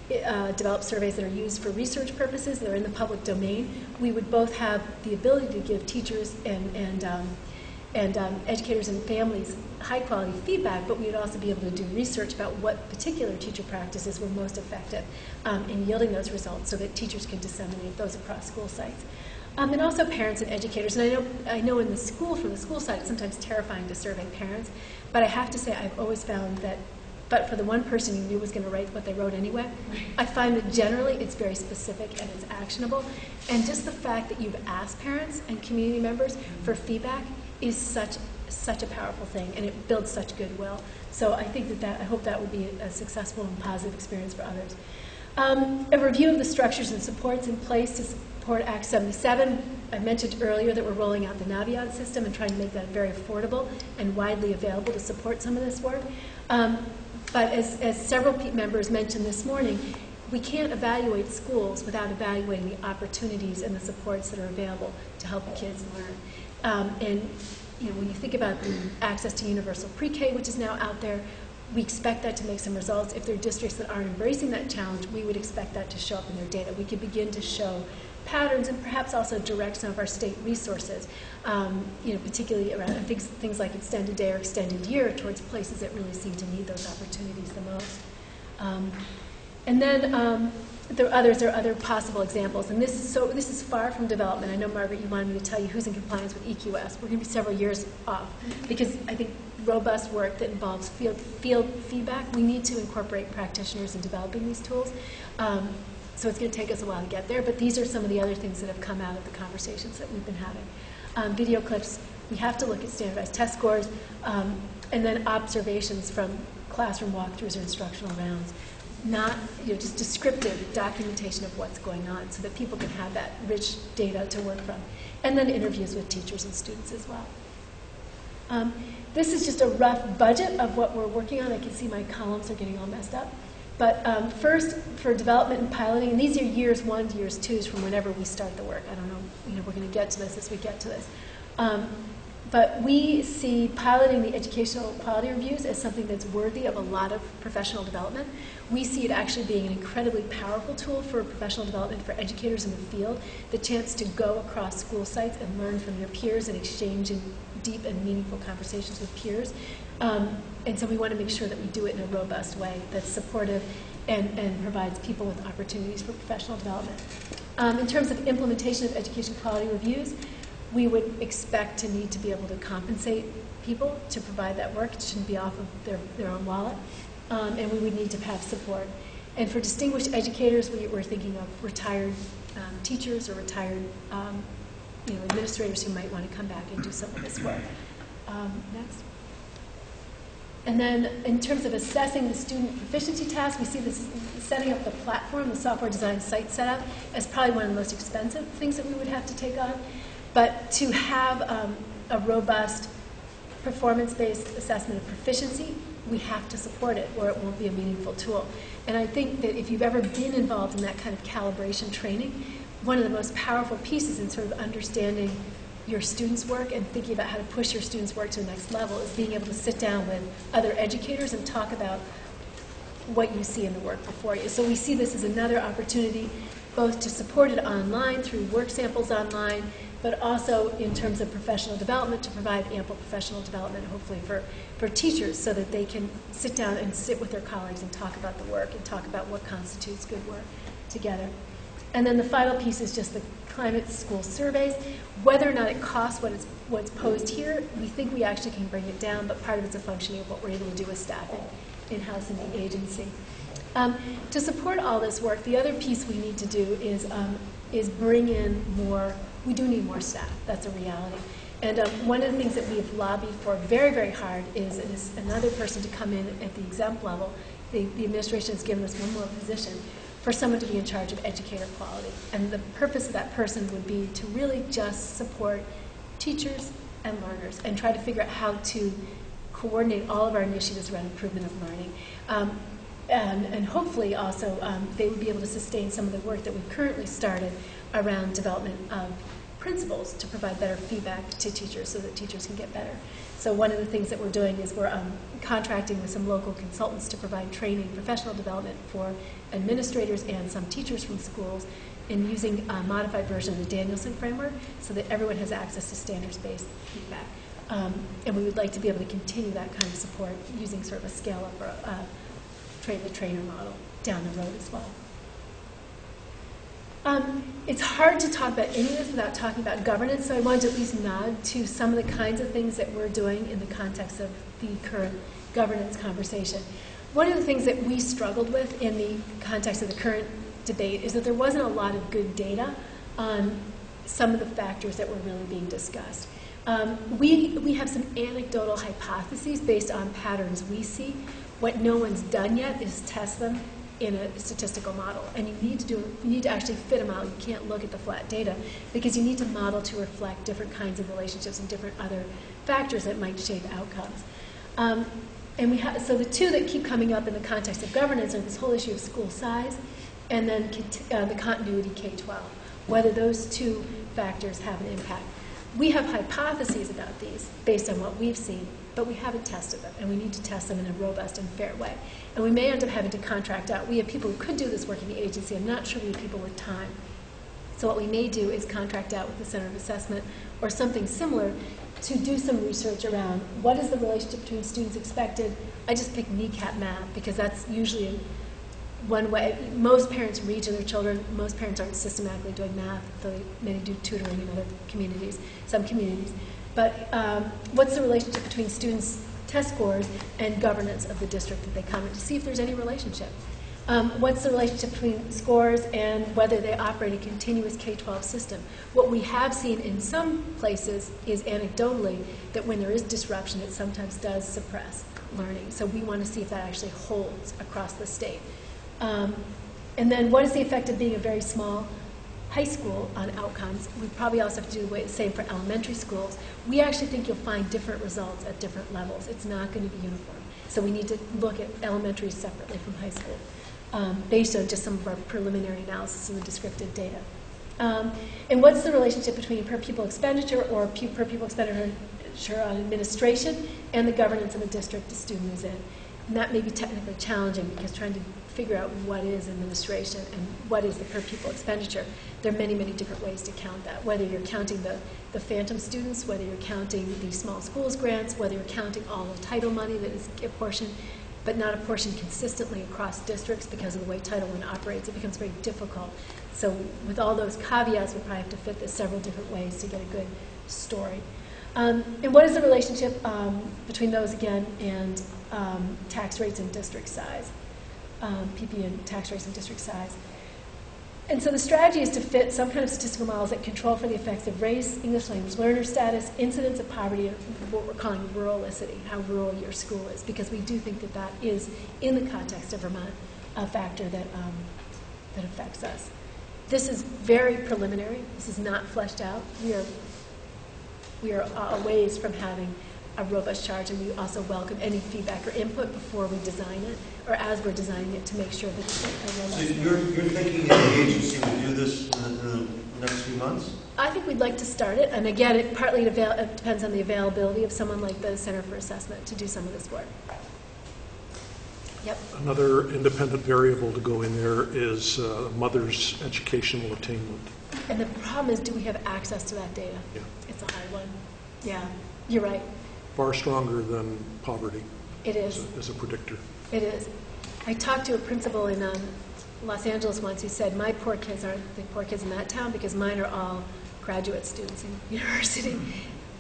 [SPEAKER 4] developed surveys that are used for research purposes, that are in the public domain, we would both have the ability to give teachers and educators and families high-quality feedback, but we would also be able to do research about what particular teacher practices were most effective in yielding those results so that teachers can disseminate those across school sites. And also parents and educators. And I know in the school, from the school side, it's sometimes terrifying to survey parents, but I have to say I've always found that, but for the one person you knew was going to write what they wrote anyway, I find that generally it's very specific and it's actionable. And just the fact that you've asked parents and community members for feedback is such a powerful thing, and it builds such goodwill. So I think I hope that will be a successful and positive experience for others. A review of the structures and supports in place to support Act 77. I mentioned earlier that we're rolling out the Naviance system and trying to make that very affordable and widely available to support some of this work. But as several members mentioned this morning, we can't evaluate schools without evaluating the opportunities and the supports that are available to help the kids learn. And when you think about the access to universal pre-K, which is now out there, we expect that to make some results. If there are districts that aren't embracing that challenge, we would expect that to show up in their data. We could begin to show patterns and perhaps also direct some of our state resources, particularly around things like extended day or extended year towards places that really seem to need those opportunities the most. And then there are other possible examples, and this is far from development. I know, Margaret, you wanted me to tell you who's in compliance with EQS. We're going to be several years off because I think robust work that involves field feedback, we need to incorporate practitioners in developing these tools. So it's going to take us a while to get there, but these are some of the other things that have come out of the conversations that we've been having. Video clips, we have to look at standardized test scores, and then observations from classroom walkthroughs or instructional rounds. Not just descriptive documentation of what's going on so that people can have that rich data to work from. And then interviews with teachers and students as well. This is just a rough budget of what we're working on. I can see my columns are getting all messed up. But first, for development and piloting, and these are years 1 to years 2 from whenever we start the work. I don't know, we're going to get to this as we get to this. But we see piloting the educational quality reviews as something that's worthy of a lot of professional development. We see it actually being an incredibly powerful tool for professional development for educators in the field, the chance to go across school sites and learn from their peers and exchange in deep and meaningful conversations with peers. And so we want to make sure that we do it in a robust way that's supportive and provides people with opportunities for professional development. In terms of implementation of education quality reviews, we would expect to need to be able to compensate people to provide that work. It shouldn't be off of their own wallet. And we would need to have support. And for distinguished educators, we're thinking of retired teachers or retired administrators who might want to come back and do some of this work. Next. And then in terms of assessing the student proficiency task, we see this setting up the platform, the software design site setup, as probably one of the most expensive things that we would have to take on. But to have a robust performance-based assessment of proficiency, we have to support it or it won't be a meaningful tool. And I think that if you've ever been involved in that kind of calibration training, one of the most powerful pieces in sort of understanding your students' work and thinking about how to push your students' work to the next level is being able to sit down with other educators and talk about what you see in the work before you. So we see this as another opportunity both to support it online through work samples online, but also in terms of professional development to provide ample professional development hopefully for teachers so that they can sit down and sit with their colleagues and talk about the work and talk about what constitutes good work together. And then the final piece is just the climate school surveys. Whether or not it costs what's posed here, we think we actually can bring it down, but part of it's a function of what we're able to do with staffing in-house in the agency. To support all this work, the other piece we need to do is bring in more, we do need more staff, that's a reality. And one of the things that we have lobbied for very, very hard is another person to come in at the exempt level. The administration has given us one more position for someone to be in charge of educator quality. And the purpose of that person would be to really just support teachers and learners and try to figure out how to coordinate all of our initiatives around improvement of learning. And hopefully also they would be able to sustain some of the work that we've currently started around development of principals to provide better feedback to teachers so that teachers can get better. So one of the things that we're doing is we're contracting with some local consultants to provide training, professional development for administrators and some teachers from schools in using a modified version of the Danielson framework so that everyone has access to standards-based feedback. And we would like to be able to continue that kind of support using sort of a scale-up or a train-the-trainer model down the road as well. It's hard to talk about any of this without talking about governance, so I wanted to at least nod to some of the kinds of things that we're doing in the context of the current governance conversation. One of the things that we struggled with in the context of the current debate is that there wasn't a lot of good data on some of the factors that were really being discussed. We have some anecdotal hypotheses based on patterns we see. What no one's done yet is test them in a statistical model, and you need to actually fit them out. You can't look at the flat data because you need to model to reflect different kinds of relationships and different other factors that might shape outcomes. And so the two that keep coming up in the context of governance are this whole issue of school size and then the continuity K-12, whether those two factors have an impact. We have hypotheses about these based on what we've seen, but we haven't tested them, and we need to test them in a robust and fair way. And we may end up having to contract out. We have people who could do this work in the agency. I'm not sure we have people with time. So what we may do is contract out with the Center of Assessment or something similar to do some research around what is the relationship between students expected. I just picked kneecap math because that's usually one way. Most parents read to their children. Most parents aren't systematically doing math, though they maybe do tutoring in other communities, some communities. But what's the relationship between students' test scores and governance of the district that they come in to see if there's any relationship? What's the relationship between scores and whether they operate a continuous K-12 system? What we have seen in some places is anecdotally that when there is disruption, it sometimes does suppress learning. So we want to see if that actually holds across the state. And then what is the effect of being a very small high school on outcomes? We probably also have to do the same for elementary schools. We actually think you'll find different results at different levels. It's not going to be uniform. So we need to look at elementary separately from high school based on just some of our preliminary analysis of the descriptive data. And what's the relationship between per pupil expenditure or per pupil expenditure on administration and the governance of a district a student is in? And that may be technically challenging because trying to figure out what is administration and what is the per pupil expenditure, there are many, many different ways to count that, whether you're counting the phantom students, whether you're counting the small schools grants, whether you're counting all the title money that is apportioned, but not apportioned consistently across districts because of the way Title I operates. It becomes very difficult. So with all those caveats, we probably have to fit this several different ways to get a good story. And what is the relationship between those, again, and tax rates and district size? PP and tax rates and district size. And so the strategy is to fit some kind of statistical models that control for the effects of race, English language learner status, incidence of poverty, and what we're calling ruralicity, how rural your school is, because we do think that that is, in the context of Vermont, a factor that, that affects us. This is very preliminary. This is not fleshed out. We are a ways from having a robust charge, and we also welcome any feedback or input before we design it, or as we're designing it, to make sure that it's a robust.
[SPEAKER 1] So you're thinking that the agency would do this in the next few months?
[SPEAKER 4] I think we'd like to start it, and again, it partly it depends on the availability of someone like the Center for Assessment to do some of this work. Yep.
[SPEAKER 11] Another independent variable to go in there is mother's educational attainment.
[SPEAKER 4] And the problem is, do we have access to that data?
[SPEAKER 11] Yeah.
[SPEAKER 4] It's a hard one. Yeah, you're right.
[SPEAKER 11] Far stronger than poverty.
[SPEAKER 4] It is.
[SPEAKER 11] As a predictor.
[SPEAKER 4] It is. I talked to a principal in Los Angeles once who said, my poor kids aren't the poor kids in that town because mine are all graduate students in university,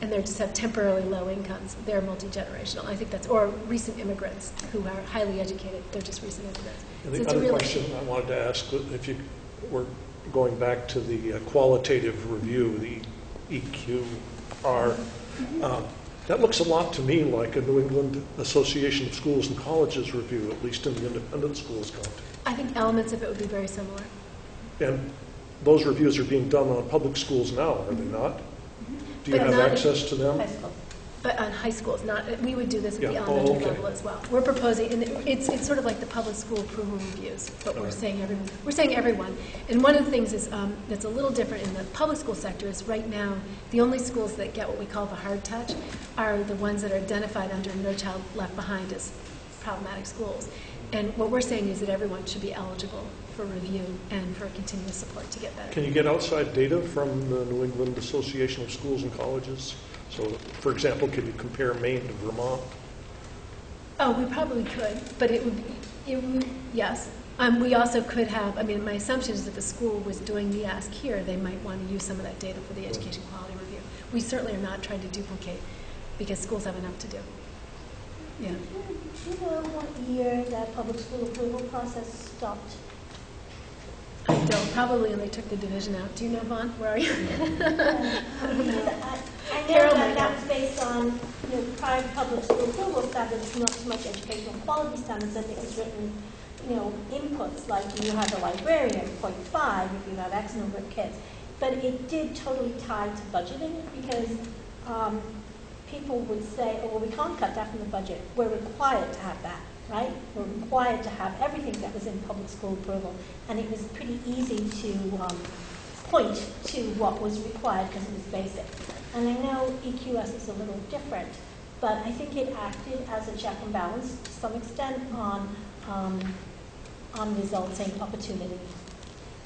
[SPEAKER 4] and they just have temporarily low incomes. They're multi-generational. I think that's, or recent immigrants who are highly educated. They're just recent immigrants.
[SPEAKER 11] And the other question I wanted to ask, if you were going back to the qualitative review, the EQR, that looks a lot to me like a New England Association of Schools and Colleges review, at least in the independent schools context.
[SPEAKER 4] I think elements of it would be very similar.
[SPEAKER 11] And those reviews are being done on public schools now, are they not? Do you
[SPEAKER 4] But
[SPEAKER 11] have
[SPEAKER 4] not
[SPEAKER 11] access to them?
[SPEAKER 2] High school.
[SPEAKER 4] But on high schools, we would do this at the
[SPEAKER 11] Yeah.
[SPEAKER 4] elementary
[SPEAKER 11] okay.
[SPEAKER 4] level as well. We're proposing, and it's sort of like the public school approval reviews, but we're saying everyone. We're saying everyone. And one of the things is that's a little different in the public school sector is right now the only schools that get what we call the hard touch are the ones that are identified under No Child Left Behind as problematic schools. And what we're saying is that everyone should be eligible for review and for continuous support to get better.
[SPEAKER 11] Can you get outside data from the New England Association of Schools and Colleges? So, for example, could you compare Maine to Vermont?
[SPEAKER 4] Oh, we probably could, but it would, yes. We also could have, I mean, my assumption is if the school was doing the ask here, they might want to use some of that data for the education quality review. We certainly are not trying to duplicate, because schools have enough to do. Yeah.
[SPEAKER 2] Do you know what year that public school approval process stopped?
[SPEAKER 4] I don't, probably when they took the division out. Do you know, Vaughn? Where are you?
[SPEAKER 2] I know
[SPEAKER 4] Carol
[SPEAKER 2] that
[SPEAKER 4] might
[SPEAKER 2] that
[SPEAKER 4] know.
[SPEAKER 2] was based on, prior to public school approval standards, not so much educational quality standards, and it was written, inputs, like you have a librarian, 0.5 if you have X number of kids. But it did totally tie to budgeting, because people would say, oh, well, we can't cut that from the budget. We're required to have that, right? We're required to have everything that was in public school approval. And it was pretty easy to point to what was required because it was basic. And I know EQS is a little different, but I think it acted as a check and balance to some extent on resulting opportunity.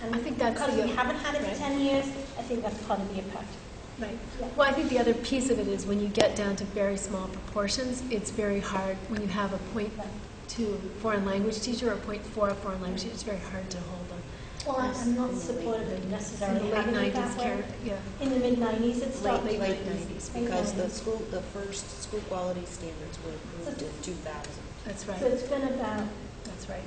[SPEAKER 2] And
[SPEAKER 4] I think that's
[SPEAKER 2] because
[SPEAKER 4] the-
[SPEAKER 2] we haven't had it for
[SPEAKER 4] right.
[SPEAKER 2] 10 years, I think that's part of the impact.
[SPEAKER 4] Right.
[SPEAKER 2] Yeah.
[SPEAKER 4] Well, I think the other piece of it is when you get down to very small proportions, it's very hard when you have a 0.2 foreign language teacher or 0.4 foreign language teacher. It's very hard to hold them.
[SPEAKER 2] Well, I'm not supportive of
[SPEAKER 4] In the
[SPEAKER 2] necessarily
[SPEAKER 4] late
[SPEAKER 2] having it
[SPEAKER 4] 90s,
[SPEAKER 2] that way.
[SPEAKER 4] Karen, yeah.
[SPEAKER 2] In the mid-90s, it stopped.
[SPEAKER 12] Late 90s, because the
[SPEAKER 2] 90s.
[SPEAKER 12] the first school quality standards were approved in 2000.
[SPEAKER 4] That's right.
[SPEAKER 2] So it's been about
[SPEAKER 4] That's right.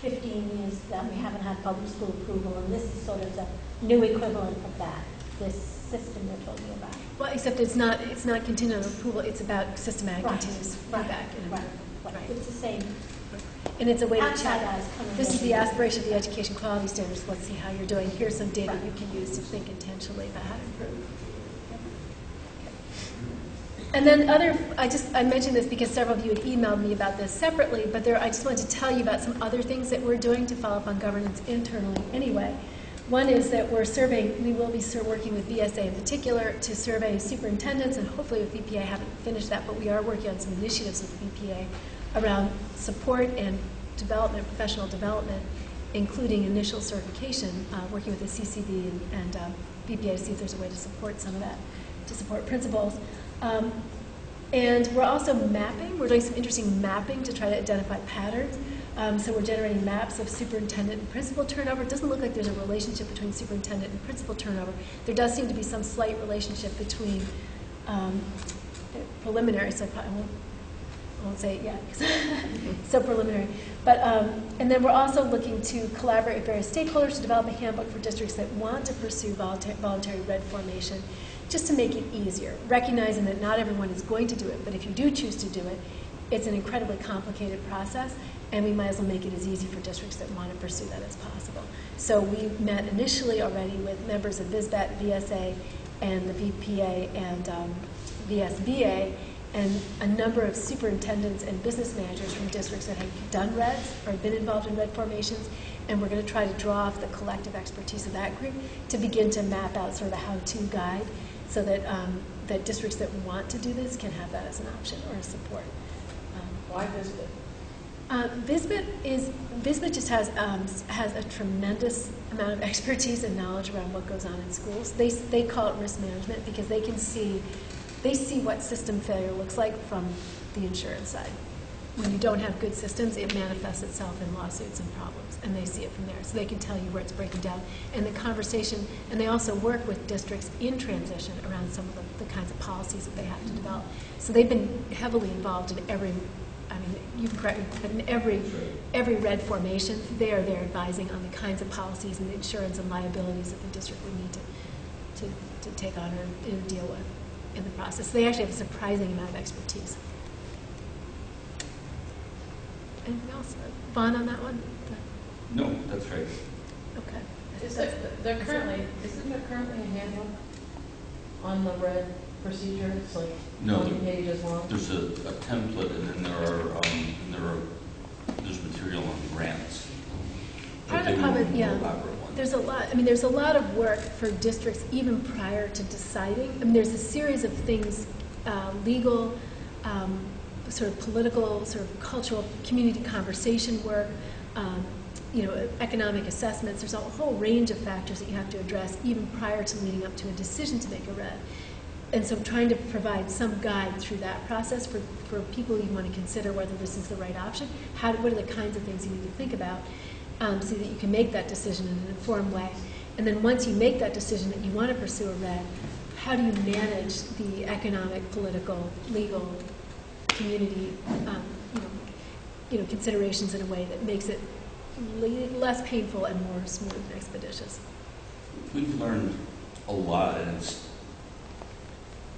[SPEAKER 2] 15 years that we haven't had public school approval, and this is sort of the new equivalent of that, this system they're talking about.
[SPEAKER 4] Well, except it's not contingent on approval. It's about systematic
[SPEAKER 2] Right.
[SPEAKER 4] continuous
[SPEAKER 2] Right.
[SPEAKER 4] feedback. And
[SPEAKER 2] Right. It's the same.
[SPEAKER 4] And it's a way to
[SPEAKER 2] Outside
[SPEAKER 4] check.
[SPEAKER 2] eyes coming
[SPEAKER 4] This is
[SPEAKER 2] in.
[SPEAKER 4] the aspiration of the education quality standards. Let's see how you're doing. Here's some data you can use to think intentionally about how to improve. And then I mentioned this because several of you had emailed me about this separately, but I just wanted to tell you about some other things that we're doing to follow up on governance internally anyway. One is that we will be working with BSA in particular to survey superintendents, and hopefully with VPA, I haven't finished that, but we are working on some initiatives with VPA around support and development, professional development, including initial certification, working with the CCD and VPA to see if there's a way to support some of that, to support principals. And we're also mapping. We're doing some interesting mapping to try to identify patterns. So we're generating maps of superintendent and principal turnover. It doesn't look like there's a relationship between superintendent and principal turnover. There does seem to be some slight relationship between preliminary, so I won't won't say it yet, because it's so preliminary. But, and then we're also looking to collaborate with various stakeholders to develop a handbook for districts that want to pursue voluntary red formation, just to make it easier, recognizing that not everyone is going to do it, but if you do choose to do it, it's an incredibly complicated process, and we might as well make it as easy for districts that want to pursue that as possible. So we met initially already with members of VSBAT, VSA, and the VPA and VSBA, and a number of superintendents and business managers from districts that have done REDs or been involved in RED formations, and we're going to try to draw off the collective expertise of that group to begin to map out sort of a how-to guide so that, that districts that want to do this can have that as an option or a support.
[SPEAKER 6] Why VSBAT?
[SPEAKER 4] VSBAT just has a tremendous amount of expertise and knowledge around what goes on in schools. They call it risk management because they see what system failure looks like from the insurance side. When you don't have good systems, it manifests itself in lawsuits and problems, and they see it from there. So they can tell you where it's breaking down. And the conversation, and they also work with districts in transition around some of the kinds of policies that they have to develop. So they've been heavily involved in every, I mean, you can correct me, but in every RED formation, they are there advising on the kinds of policies and the insurance and liabilities that the district would need to take on or deal with in the process. So they actually have a surprising amount of expertise. Anything else? Vaughn on that one?
[SPEAKER 3] No, that's right.
[SPEAKER 4] Okay.
[SPEAKER 6] Isn't there currently a handbook on the RED procedure? It's like 20 pages long.
[SPEAKER 3] There's a template, and then there's material on grants.
[SPEAKER 4] Part of the problem, yeah, there's a lot. I mean, there's a lot of work for districts even prior to deciding. I mean, there's a series of things, legal, sort of political, sort of cultural, community conversation work, you know, economic assessments. There's a whole range of factors that you have to address even prior to leading up to a decision to make a RED. And so trying to provide some guide through that process for people you want to consider whether this is the right option, what are the kinds of things you need to think about so that you can make that decision in an informed way. And then once you make that decision that you want to pursue a RED, how do you manage the economic, political, legal, community you know, considerations in a way that makes it less painful and more smooth and expeditious.
[SPEAKER 3] We've learned a lot, and it's,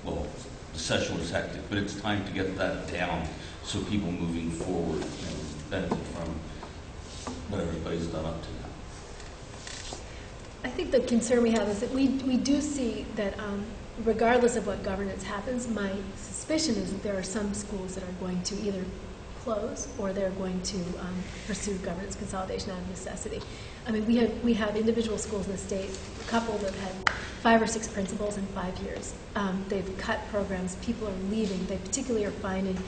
[SPEAKER 3] well, the session was hectic, but it's time to get that down so people moving forward can benefit from what everybody's done up to now.
[SPEAKER 4] I think the concern we have is that we do see that regardless of what governance happens, my suspicion is that there are some schools that are going to either close or they're going to pursue governance consolidation out of necessity. I mean, we have individual schools in the state, a couple that have had 5 or 6 principals in 5 years. They've cut programs. People are leaving. They particularly are finding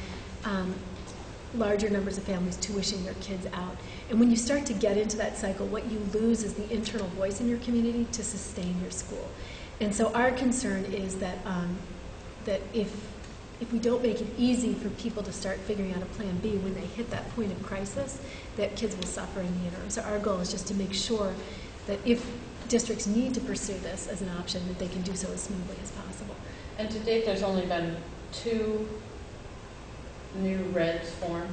[SPEAKER 4] larger numbers of families tuitioning their kids out. And when you start to get into that cycle, what you lose is the internal voice in your community to sustain your school. And so our concern is that that if we don't make it easy for people to start figuring out a plan B when they hit that point of crisis, that kids will suffer in the interim. So our goal is just to make sure that if districts need to pursue this as an option, that they can do so as smoothly as possible.
[SPEAKER 6] And to date, there's only been 2 new REDs formed?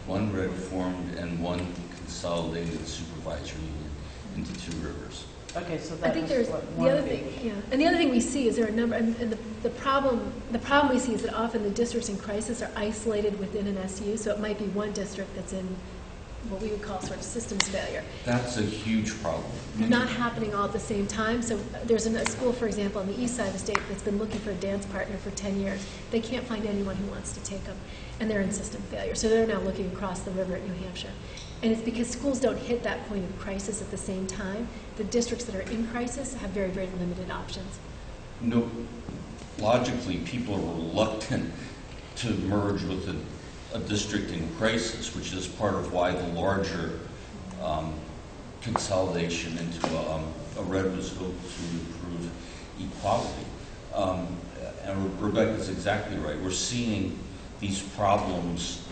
[SPEAKER 3] 1 RED formed and 1 consolidated supervisory union into 2 rivers.
[SPEAKER 6] Okay, so that
[SPEAKER 4] I think there's
[SPEAKER 6] what,
[SPEAKER 4] the other thing, yeah. And the other thing we see is there are a number, and the problem we see is that often the districts in crisis are isolated within an SU, so it might be one district that's in what we would call sort of systems failure.
[SPEAKER 3] That's a huge problem.
[SPEAKER 4] Not happening all at the same time. So there's a school, for example, on the east side of the state that's been looking for a dance partner for 10 years. They can't find anyone who wants to take them, and they're in system failure. So they're now looking across the river at New Hampshire. And it's because schools don't hit that point of crisis at the same time. The districts that are in crisis have very, very limited options.
[SPEAKER 3] No, logically, people are reluctant to merge with a district in crisis, which is part of why the larger consolidation into a RED was hoped to improve equality. And Rebecca's exactly right. We're seeing these problems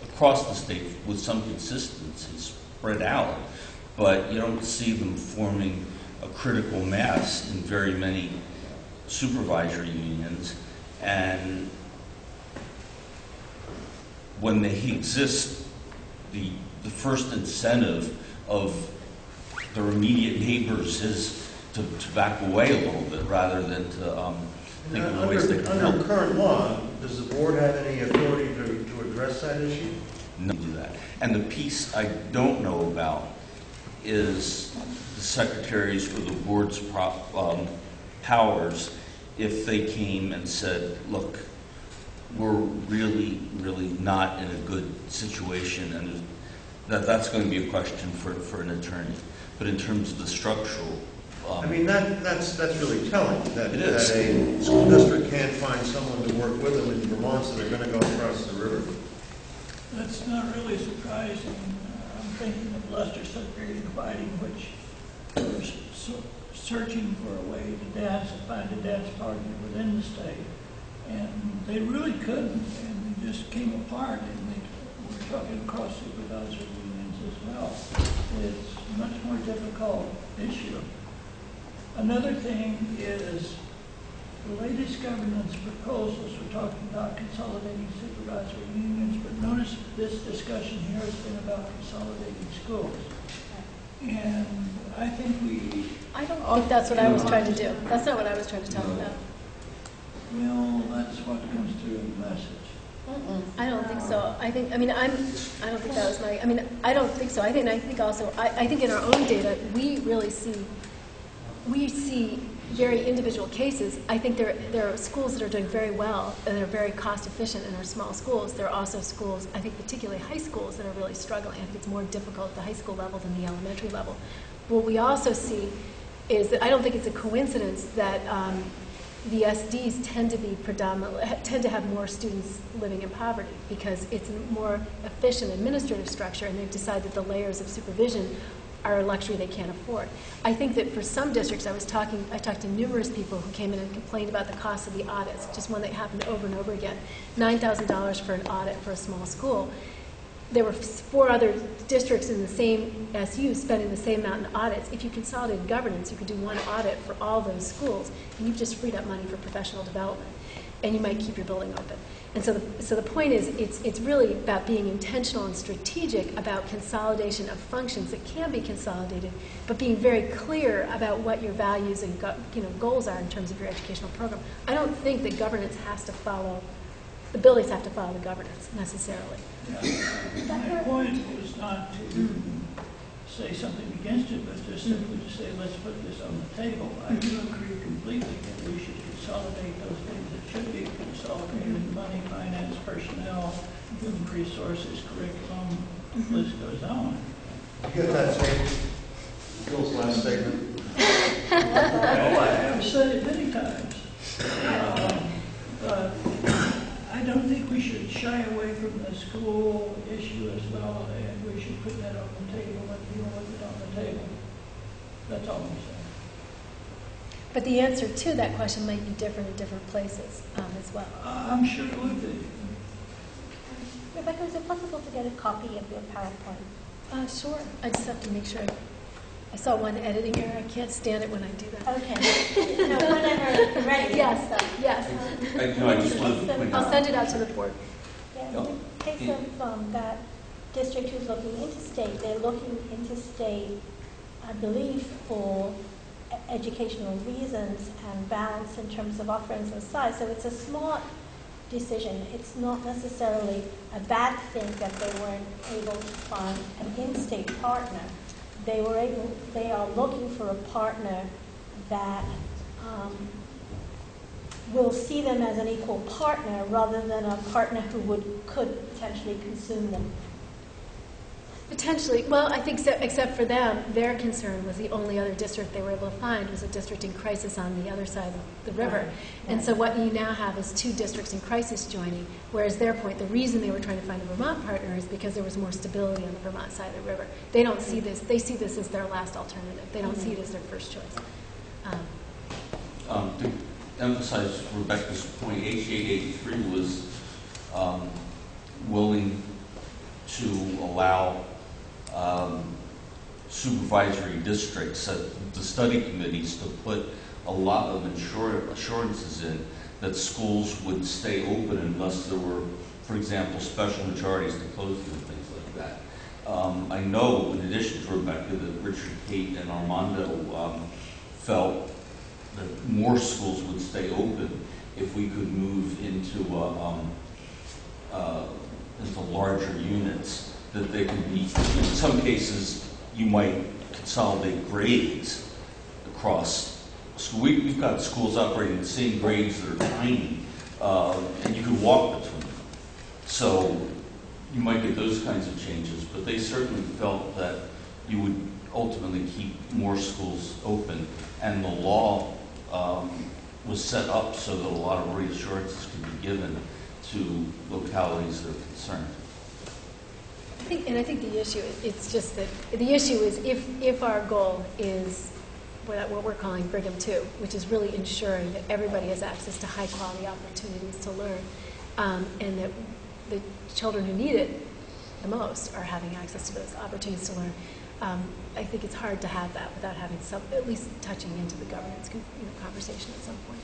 [SPEAKER 3] across the state with some consistency spread out, but you don't see them forming a critical mass in very many supervisory unions. And when they exist, the first incentive of their immediate neighbors is to back away a little bit rather than to think of ways they can
[SPEAKER 1] Under
[SPEAKER 3] help.
[SPEAKER 1] current law, does the board have any authority to address that issue?
[SPEAKER 3] No, do that. And the piece I don't know about is the secretaries or the board's powers if they came and said, look, we're really, really not in a good situation, and that's going to be a question for an attorney. But in terms of the structural,
[SPEAKER 1] I mean, that's really telling, that
[SPEAKER 3] It is.
[SPEAKER 1] a school district can't find someone to work with them in Vermont, so they're going to go across the river.
[SPEAKER 5] That's not really surprising. I'm thinking of Leicester Superior Quality, which was searching for a way to dance and find a dance partner within the state. And they really couldn't, and they just came apart, and they were talking across supervisory unions as well. It's a much more difficult issue. Another thing is the latest governance proposals. We're talking about consolidating supervisory unions, but notice this discussion here has been about consolidating schools. And I think
[SPEAKER 4] I don't think that's what I was trying to do. That's not what I was trying to talk about.
[SPEAKER 5] Well, that's what comes through in the message.
[SPEAKER 4] I don't think so. I don't think that was I don't think so. I think also, I think in our own data, we see very individual cases. I think there are schools that are doing very well and they're very cost efficient and are small schools. There are also schools, I think particularly high schools, that are really struggling. I think it's more difficult at the high school level than the elementary level. What we also see is that I don't think it's a coincidence that the SDs tend to have more students living in poverty because it's a more efficient administrative structure, and they've decided the layers of supervision are a luxury they can't afford. I think that for some districts, I talked to numerous people who came in and complained about the cost of the audits, just one that happened over and over again. $9,000 for an audit for a small school. There were 4 other districts in the same SU spending the same amount in audits. If you consolidated governance, you could do one audit for all those schools, and you've just freed up money for professional development, and you might keep your building open. And so the point is, it's really about being intentional and strategic about consolidation of functions that can be consolidated, but being very clear about what your values and goals are in terms of your educational program. I don't think that governance has to follow, the buildings have to follow the governance necessarily.
[SPEAKER 5] My point was not to say something against it, but just simply to say, let's put this on the table. I do agree completely that we should consolidate those things that should be consolidated: money, finance, personnel, human resources, curriculum, the list goes on.
[SPEAKER 1] You get that statement? Bill's last statement?
[SPEAKER 5] Oh, I have said it many times. But I don't think we should shy away from the school issue as well, and we should put that on the table and deal with it on the table. That's all I'm saying.
[SPEAKER 4] But the answer to that question might be different in different places as well.
[SPEAKER 5] I'm sure it would be.
[SPEAKER 2] Rebecca, is it possible to get a copy of your PowerPoint?
[SPEAKER 4] Sure. I just have to make sure. I saw one editing error. I can't stand it when I do that.
[SPEAKER 2] Okay. No, whenever you're ready.
[SPEAKER 4] Yes, yes.
[SPEAKER 3] I just wanted to point
[SPEAKER 4] I'll
[SPEAKER 3] out.
[SPEAKER 4] send it out to the board.
[SPEAKER 2] Yeah, in the case of that district who's looking interstate, they're looking interstate, I believe, for educational reasons and balance in terms of offerings and size. So it's a smart decision. It's not necessarily a bad thing that they weren't able to find an in-state partner. They are looking for a partner that will see them as an equal partner rather than a partner who could potentially consume them.
[SPEAKER 4] Potentially. Well, I think so, except for them, their concern was the only other district they were able to find was a district in crisis on the other side of the river. Right. And so what you now have is 2 districts in crisis joining, whereas their point, the reason they were trying to find a Vermont partner is because there was more stability on the Vermont side of the river. They don't see this. They see this as their last alternative. They don't see it as their first choice.
[SPEAKER 3] To emphasize Rebecca's point, HA83 was willing to allow supervisory districts, the study committees, to put a lot of assurances in that schools would stay open unless there were for example, special majorities to close and things like that. I know, in addition to Rebecca, that Richard, Kate, and Armando felt that more schools would stay open if we could move into larger units, that they could be, in some cases, you might consolidate grades across school. We've got schools operating the same grades that are tiny, and you could walk between them. So you might get those kinds of changes, but they certainly felt that you would ultimately keep more schools open, and the law was set up so that a lot of reassurances could be given to localities that are concerned.
[SPEAKER 4] I think the issue, it's just that, the issue is if our goal is what we're calling Brigham 2, which is really ensuring that everybody has access to high-quality opportunities to learn, and that the children who need it the most are having access to those opportunities to learn. I think it's hard to have that without having at least touching into the governance conversation at some point.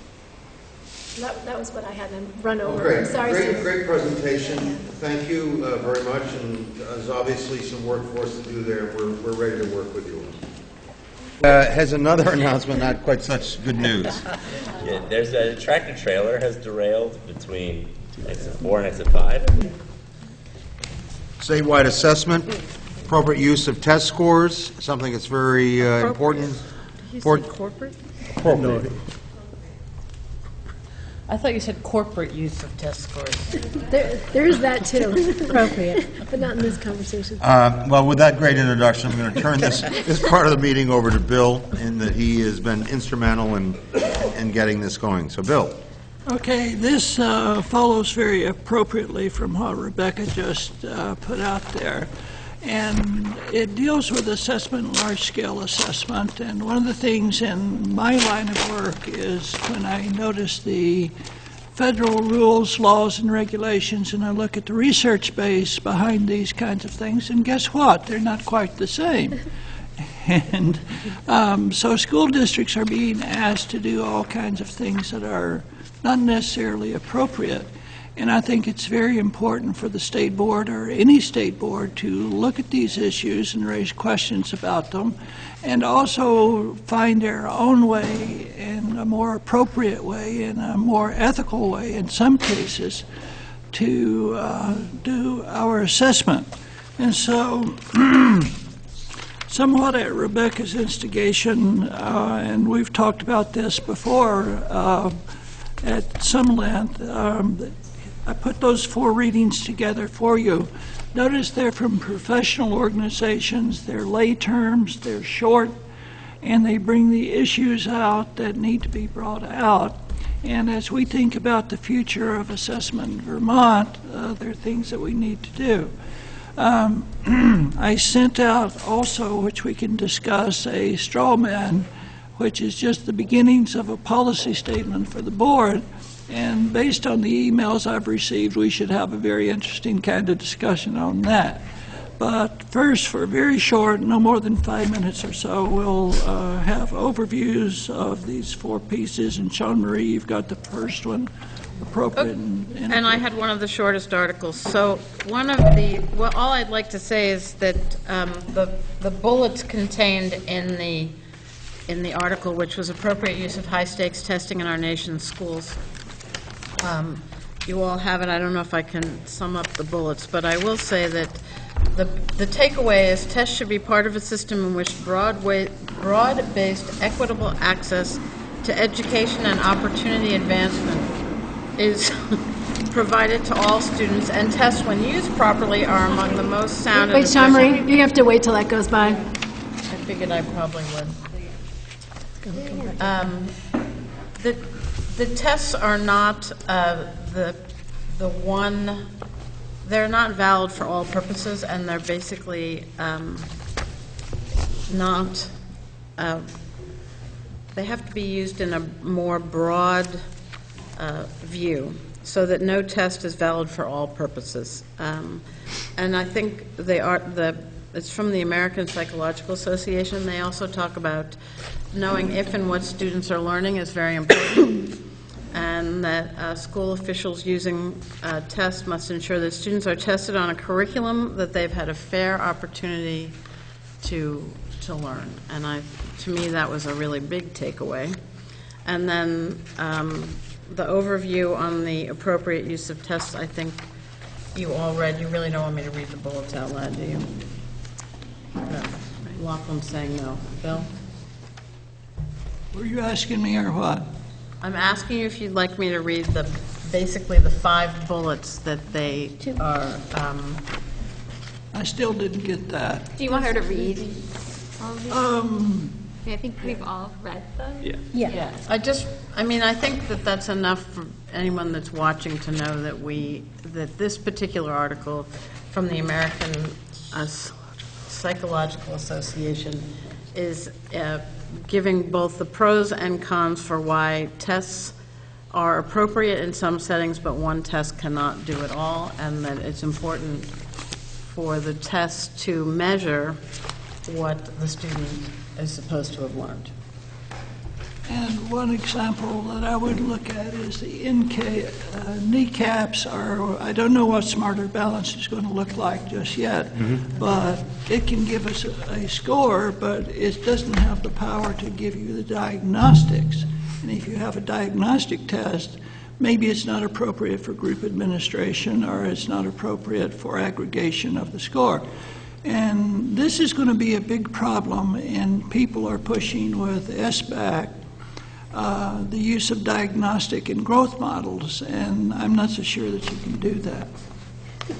[SPEAKER 4] That was what I had to run over.
[SPEAKER 1] Great.
[SPEAKER 4] I'm sorry,
[SPEAKER 1] Great presentation. Thank you very much. And there's obviously some work for us to do there. We're ready to work with you. Has another announcement, not quite such good news.
[SPEAKER 7] Yeah, there's a tractor trailer has derailed between exit 4 and exit 5.
[SPEAKER 1] Statewide assessment, appropriate use of test scores, something that's very important.
[SPEAKER 6] Did you say corporate?
[SPEAKER 1] Appropriate.
[SPEAKER 6] I thought you said corporate use of test scores.
[SPEAKER 4] there is that too, appropriate, but not in this conversation.
[SPEAKER 1] Well, with that great introduction, I'm going to turn this part of the meeting over to Bill, in that he has been instrumental in getting this going. So, Bill.
[SPEAKER 5] Okay, this follows very appropriately from what Rebecca just put out there. And it deals with assessment, large-scale assessment. And one of the things in my line of work is when I notice the federal rules, laws, and regulations, and I look at the research base behind these kinds of things, and guess what? They're not quite the same. And so school districts are being asked to do all kinds of things that are not necessarily appropriate. And I think it's very important for the state board or any state board to look at these issues and raise questions about them, and also find their own way in a more appropriate way, in a more ethical way in some cases, to do our assessment. And so somewhat at Rebecca's instigation, and we've talked about this before at some length, I put those 4 readings together for you. Notice they're from professional organizations, they're lay terms, they're short, and they bring the issues out that need to be brought out. And as we think about the future of assessment in Vermont, there are things that we need to do. I sent out also, which we can discuss, a straw man, which is just the beginnings of a policy statement for the board. And based on the emails I've received, we should have a very interesting kind of discussion on that. But first, for very short, no more than 5 minutes or so, we'll have overviews of these 4 pieces. And Sean Marie, you've got the first one, appropriate.
[SPEAKER 6] And I had one of the shortest articles. So one of well, all I'd like to say is that the bullets contained in the article, which was appropriate use of high-stakes testing in our nation's schools. You all have it. I don't know if I can sum up the bullets, but I will say that the takeaway is tests should be part of a system in which broad-based, equitable access to education and opportunity advancement is provided to all students, and tests, when used properly, are among the most sound.
[SPEAKER 4] Wait, Sean Marie, you have to wait till that goes by.
[SPEAKER 6] I figured I probably would. The tests are not they're not valid for all purposes, and they're basically not, they have to be used in a more broad view, so that no test is valid for all purposes. And I think it's from the American Psychological Association. They also talk about knowing if and what students are learning is very important. And and that school officials using tests must ensure that students are tested on a curriculum that they've had a fair opportunity to learn. And to me, that was a really big takeaway. And then the overview on the appropriate use of tests, I think you all read. You really don't want me to read the bullets out loud, do you? No. Lachlan's saying no. Bill?
[SPEAKER 5] Were you asking me or what?
[SPEAKER 6] I'm asking you if you'd like me to read basically the 5 bullets that they are.
[SPEAKER 5] I still didn't get that.
[SPEAKER 13] Do you want her to read all of these? I think we've all read them.
[SPEAKER 6] Yeah. I think that's enough for anyone that's watching to know that this particular article from the American Psychological Association is giving both the pros and cons for why tests are appropriate in some settings, but one test cannot do it all, and that it's important for the test to measure what the student is supposed to have learned.
[SPEAKER 5] And one example that I would look at is the kneecaps are, I don't know what Smarter Balance is going to look like just yet, but it can give us a score, but it doesn't have the power to give you the diagnostics. And if you have a diagnostic test, maybe it's not appropriate for group administration, or it's not appropriate for aggregation of the score. And this is going to be a big problem, and people are pushing with SBAC the use of diagnostic and growth models, and I'm not so sure that you can do that.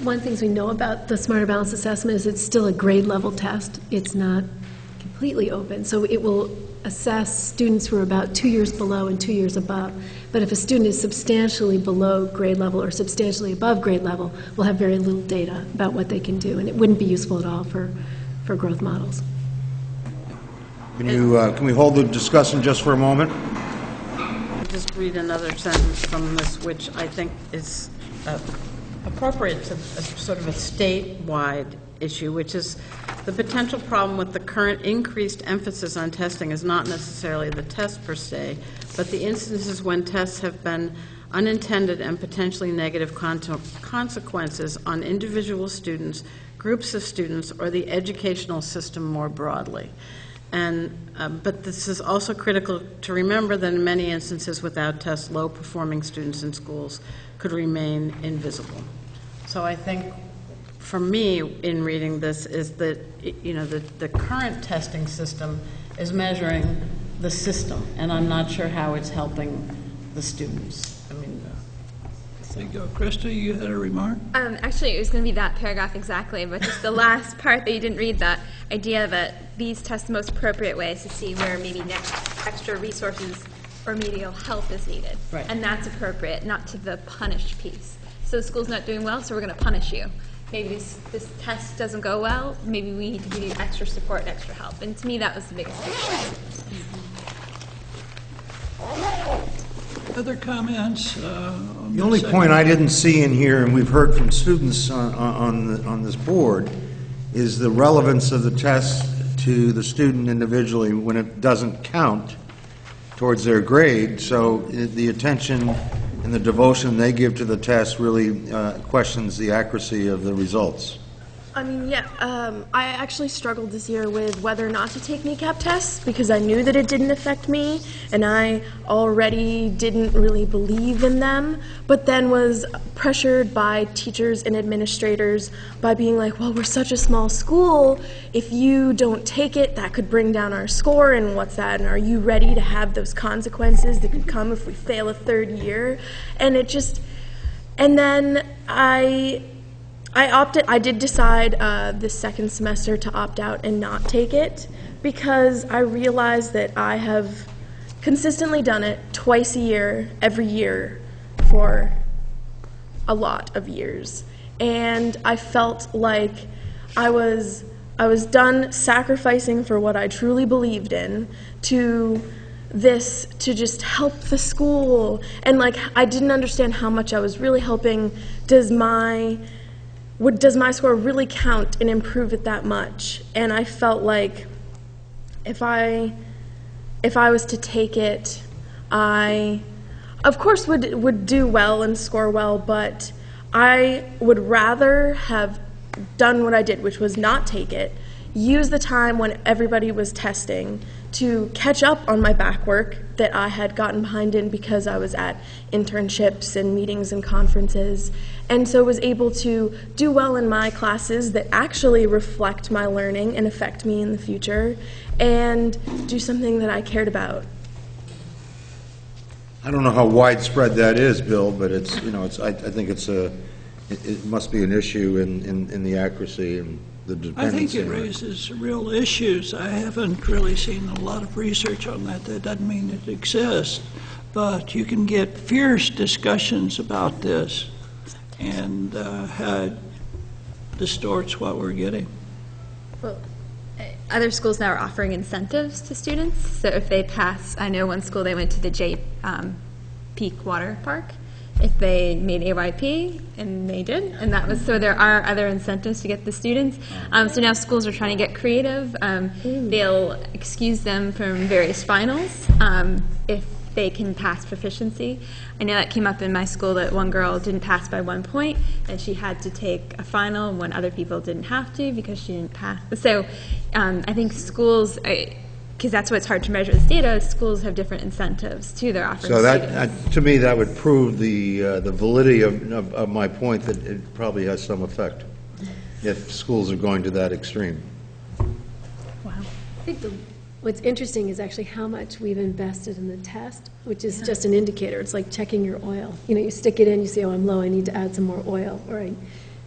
[SPEAKER 4] One of the things we know about the Smarter Balance assessment is it's still a grade level test. It's not completely open, so it will assess students who are about 2 years below and 2 years above. But if a student is substantially below grade level or substantially above grade level, we'll have very little data about what they can do, and it wouldn't be useful at all for growth models.
[SPEAKER 1] Can we hold the discussion just for a moment?
[SPEAKER 6] I'll just read another sentence from this, which I think is appropriate to sort of a statewide issue, which is the potential problem with the current increased emphasis on testing is not necessarily the test per se, but the instances when tests have been unintended and potentially negative consequences on individual students, groups of students, or the educational system more broadly. And but this is also critical to remember that in many instances without tests, low-performing students in schools could remain invisible. So I think for me in reading this is that, the current testing system is measuring the system, and I'm not sure how it's helping the students.
[SPEAKER 5] There you go. Krista, you had a remark?
[SPEAKER 13] Actually, it was going to be that paragraph exactly, but just the last part that you didn't read, that idea that these test the most appropriate ways to see where maybe next extra resources or remedial help is needed.
[SPEAKER 6] Right.
[SPEAKER 13] And that's appropriate, not to the punish piece. So the school's not doing well, so we're going to punish you. Maybe this test doesn't go well, maybe we need to give you extra support and extra help. And to me, that was the biggest difference.
[SPEAKER 5] Other comments?
[SPEAKER 1] The only point I didn't see in here, and we've heard from students on this board, is the relevance of the test to the student individually when it doesn't count towards their grade. So the attention and the devotion they give to the test really questions the accuracy of the results.
[SPEAKER 8] I mean, yeah, I actually struggled this year with whether or not to take kneecap tests because I knew that it didn't affect me, and I already didn't really believe in them, but then was pressured by teachers and administrators by being like, well, we're such a small school, if you don't take it, that could bring down our score, and what's that, and are you ready to have those consequences that could come if we fail a third year? And it just, and then I did decide this second semester to opt out and not take it because I realized that I have consistently done it twice a year, every year, for a lot of years. And I felt like I was done sacrificing for what I truly believed in to just help the school. And like, I didn't understand how much I was really helping. Does my score really count and improve it that much? And I felt like if I was to take it, I of course, would do well and score well, but I would rather have done what I did, which was not take it, use the time when everybody was testing to catch up on my back work that I had gotten behind in because I was at internships and meetings and conferences, and so was able to do well in my classes that actually reflect my learning and affect me in the future, and do something that I cared about.
[SPEAKER 1] I don't know how widespread that is, Bill, but it's, I think it must be an issue in the accuracy and the dependency.
[SPEAKER 5] I think it raises real issues. I haven't really seen a lot of research on that. That doesn't mean it exists, but you can get fierce discussions about this, and it distorts what we're getting.
[SPEAKER 13] Well, other schools now are offering incentives to students. So if they pass, I know one school, they went to the Peak Water Park. If they made AYP, and they did, and that was, so there are other incentives to get the students. So now schools are trying to get creative. They'll excuse them from various finals if they can pass proficiency. I know that came up in my school that one girl didn't pass by 1 point, and she had to take a final when other people didn't have to because she didn't pass. So I think schools, because that's what's hard to measure this data, schools have different incentives too. They're offering
[SPEAKER 1] So
[SPEAKER 13] students.
[SPEAKER 1] that, to me, that would prove the validity of my point that it probably has some effect if schools are going to that extreme.
[SPEAKER 4] Wow. I think what's interesting is actually how much we've invested in the test, which is just an indicator. It's like checking your oil. You stick it in, you say, oh, I'm low, I need to add some more oil, or I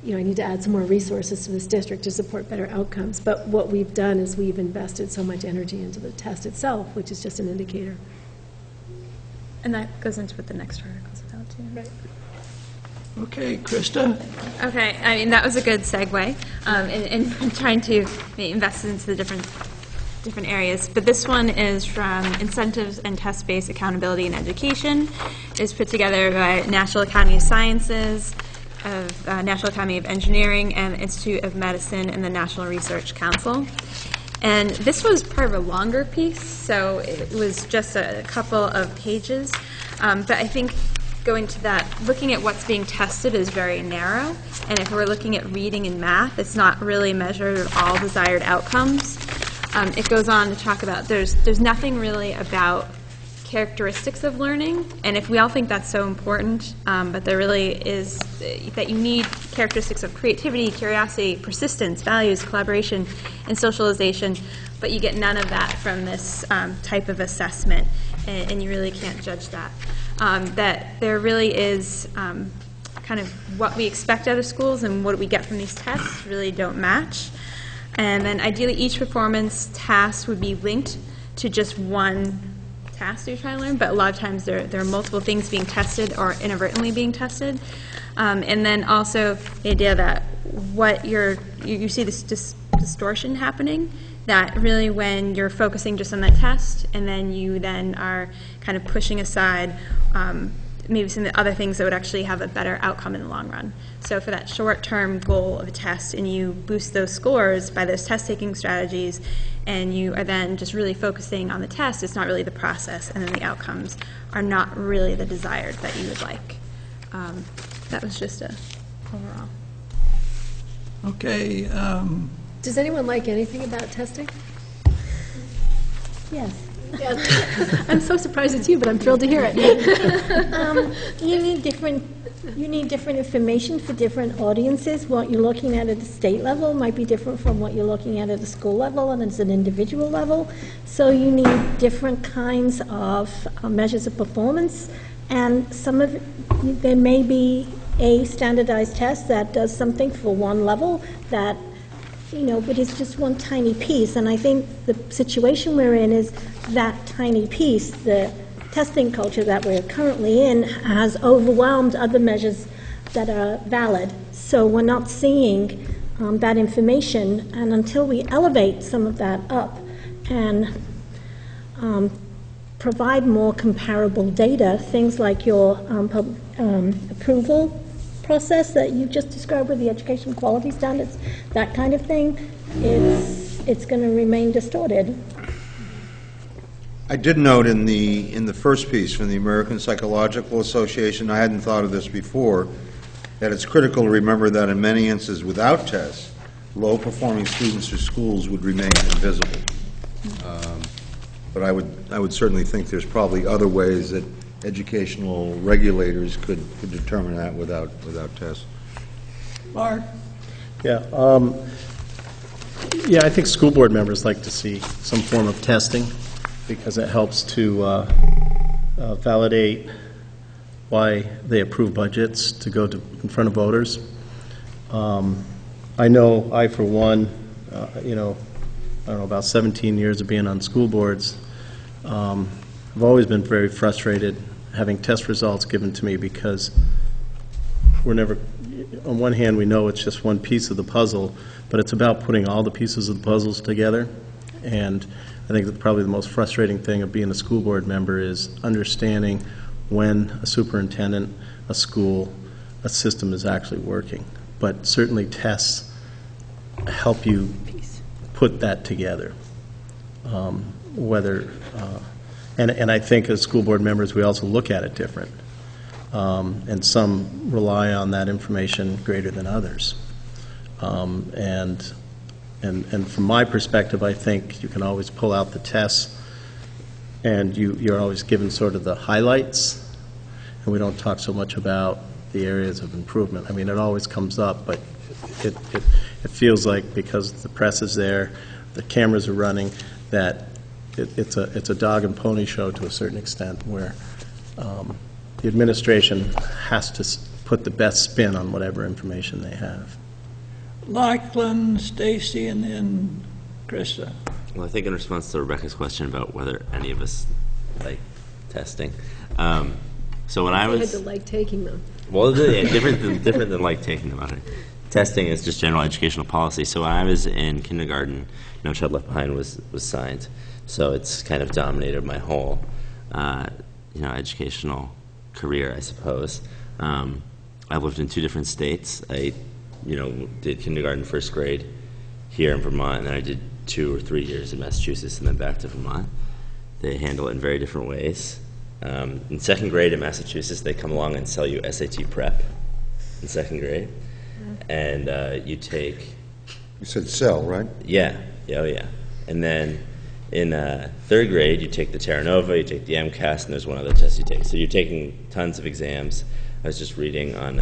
[SPEAKER 4] need to add some more resources to this district to support better outcomes. But what we've done is we've invested so much energy into the test itself, which is just an indicator.
[SPEAKER 13] And that goes into what the next article is about too.
[SPEAKER 4] Right.
[SPEAKER 5] Okay, Krista?
[SPEAKER 13] Okay, I mean, that was a good segue in trying to invest into the different areas. But this one is from Incentives and Test-Based Accountability in Education. It's put together by National Academy of Sciences, of National Academy of Engineering, and Institute of Medicine, and the National Research Council. And this was part of a longer piece, so it was just a couple of pages. But I think going to that, looking at what's being tested is very narrow. And if we're looking at reading and math, it's not really measured of all desired outcomes. It goes on to talk about there's nothing really about characteristics of learning, and if we all think that's so important, but there really is that you need characteristics of creativity, curiosity, persistence, values, collaboration, and socialization, but you get none of that from this type of assessment, and you really can't judge that. That there really is kind of what we expect out of schools and what we get from these tests really don't match. And then ideally each performance task would be linked to just one task you're trying to learn, but a lot of times there are multiple things being tested or inadvertently being tested. And then also the idea that you see this distortion happening, that really when you're focusing just on that test and then you then are kind of pushing aside maybe some of the other things that would actually have a better outcome in the long run. So for that short-term goal of a test, and you boost those scores by those test-taking strategies, and you are then just really focusing on the test, it's not really the process, and then the outcomes are not really the desired that you would like. That was just a overall.
[SPEAKER 5] Okay.
[SPEAKER 4] Does anyone like anything about testing?
[SPEAKER 2] Yes.
[SPEAKER 4] I'm so surprised it's you, but I'm thrilled to hear it.
[SPEAKER 2] You need different information for different audiences. What you're looking at the state level might be different from what you're looking at the school level and it's an individual level. So you need different kinds of measures of performance, and there may be a standardized test that does something for one level that but it's just one tiny piece. And I think the situation we're in is that tiny piece, the testing culture that we're currently in, has overwhelmed other measures that are valid. So we're not seeing that information, and until we elevate some of that up and provide more comparable data, things like your approval process that you just described with the education quality standards, that kind of thing, it's going to remain distorted.
[SPEAKER 1] I did note in the first piece from the American Psychological Association, I hadn't thought of this before, that it's critical to remember that in many instances without tests, low-performing students or schools would remain invisible. But I would certainly think there's probably other ways that educational regulators could determine that without tests.
[SPEAKER 5] Mark?
[SPEAKER 14] Yeah, I think school board members like to see some form of testing because it helps to validate why they approve budgets to go in front of voters. I know I, for one, I don't know, about 17 years of being on school boards, I've always been very frustrated having test results given to me because we're never, on one hand, we know it's just one piece of the puzzle, but it's about putting all the pieces of the puzzles together. And I think that probably the most frustrating thing of being a school board member is understanding when a superintendent, a school, a system is actually working. But certainly tests help you put that together. And I think as school board members, we also look at it different. And some rely on that information greater than others. And from my perspective, I think you can always pull out the tests, and you're always given sort of the highlights, and we don't talk so much about the areas of improvement. I mean, it always comes up, but it feels like because the press is there, the cameras are running, that it's a dog and pony show to a certain extent, where the administration has to put the best spin on whatever information they have.
[SPEAKER 5] Lachlan, Stacy, and then Krista.
[SPEAKER 7] Well, I think in response to Rebecca's question about whether any of us like testing, so when I was...
[SPEAKER 4] I had to like taking them.
[SPEAKER 7] Well, yeah, different than like taking them out. Testing is just general educational policy. So when I was in kindergarten, No Child Left Behind was signed. So it's kind of dominated my whole, educational career, I suppose. I've lived in 2 different states. I, did kindergarten, first grade here in Vermont, and then I did 2 or 3 years in Massachusetts, and then back to Vermont. They handle it in very different ways. In second grade in Massachusetts, they come along and sell you SAT prep in second grade, and you take...
[SPEAKER 1] You said sell, right?
[SPEAKER 7] Yeah, oh yeah. And then in third grade, you take the Terra Nova, you take the MCAS, and there's one other test you take. So you're taking tons of exams. I was just reading on,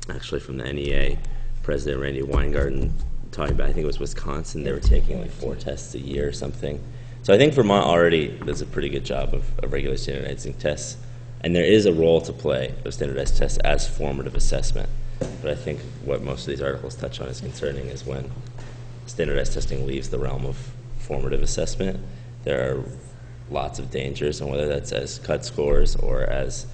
[SPEAKER 7] actually from the NEA, President Randy Weingarten talking about, I think it was Wisconsin, they were taking like 4 tests a year or something. So I think Vermont already does a pretty good job of regularly standardizing tests. And there is a role to play of standardized tests as formative assessment. But I think what most of these articles touch on is concerning is when standardized testing leaves the realm of formative assessment. There are lots of dangers, and whether that's as cut scores or as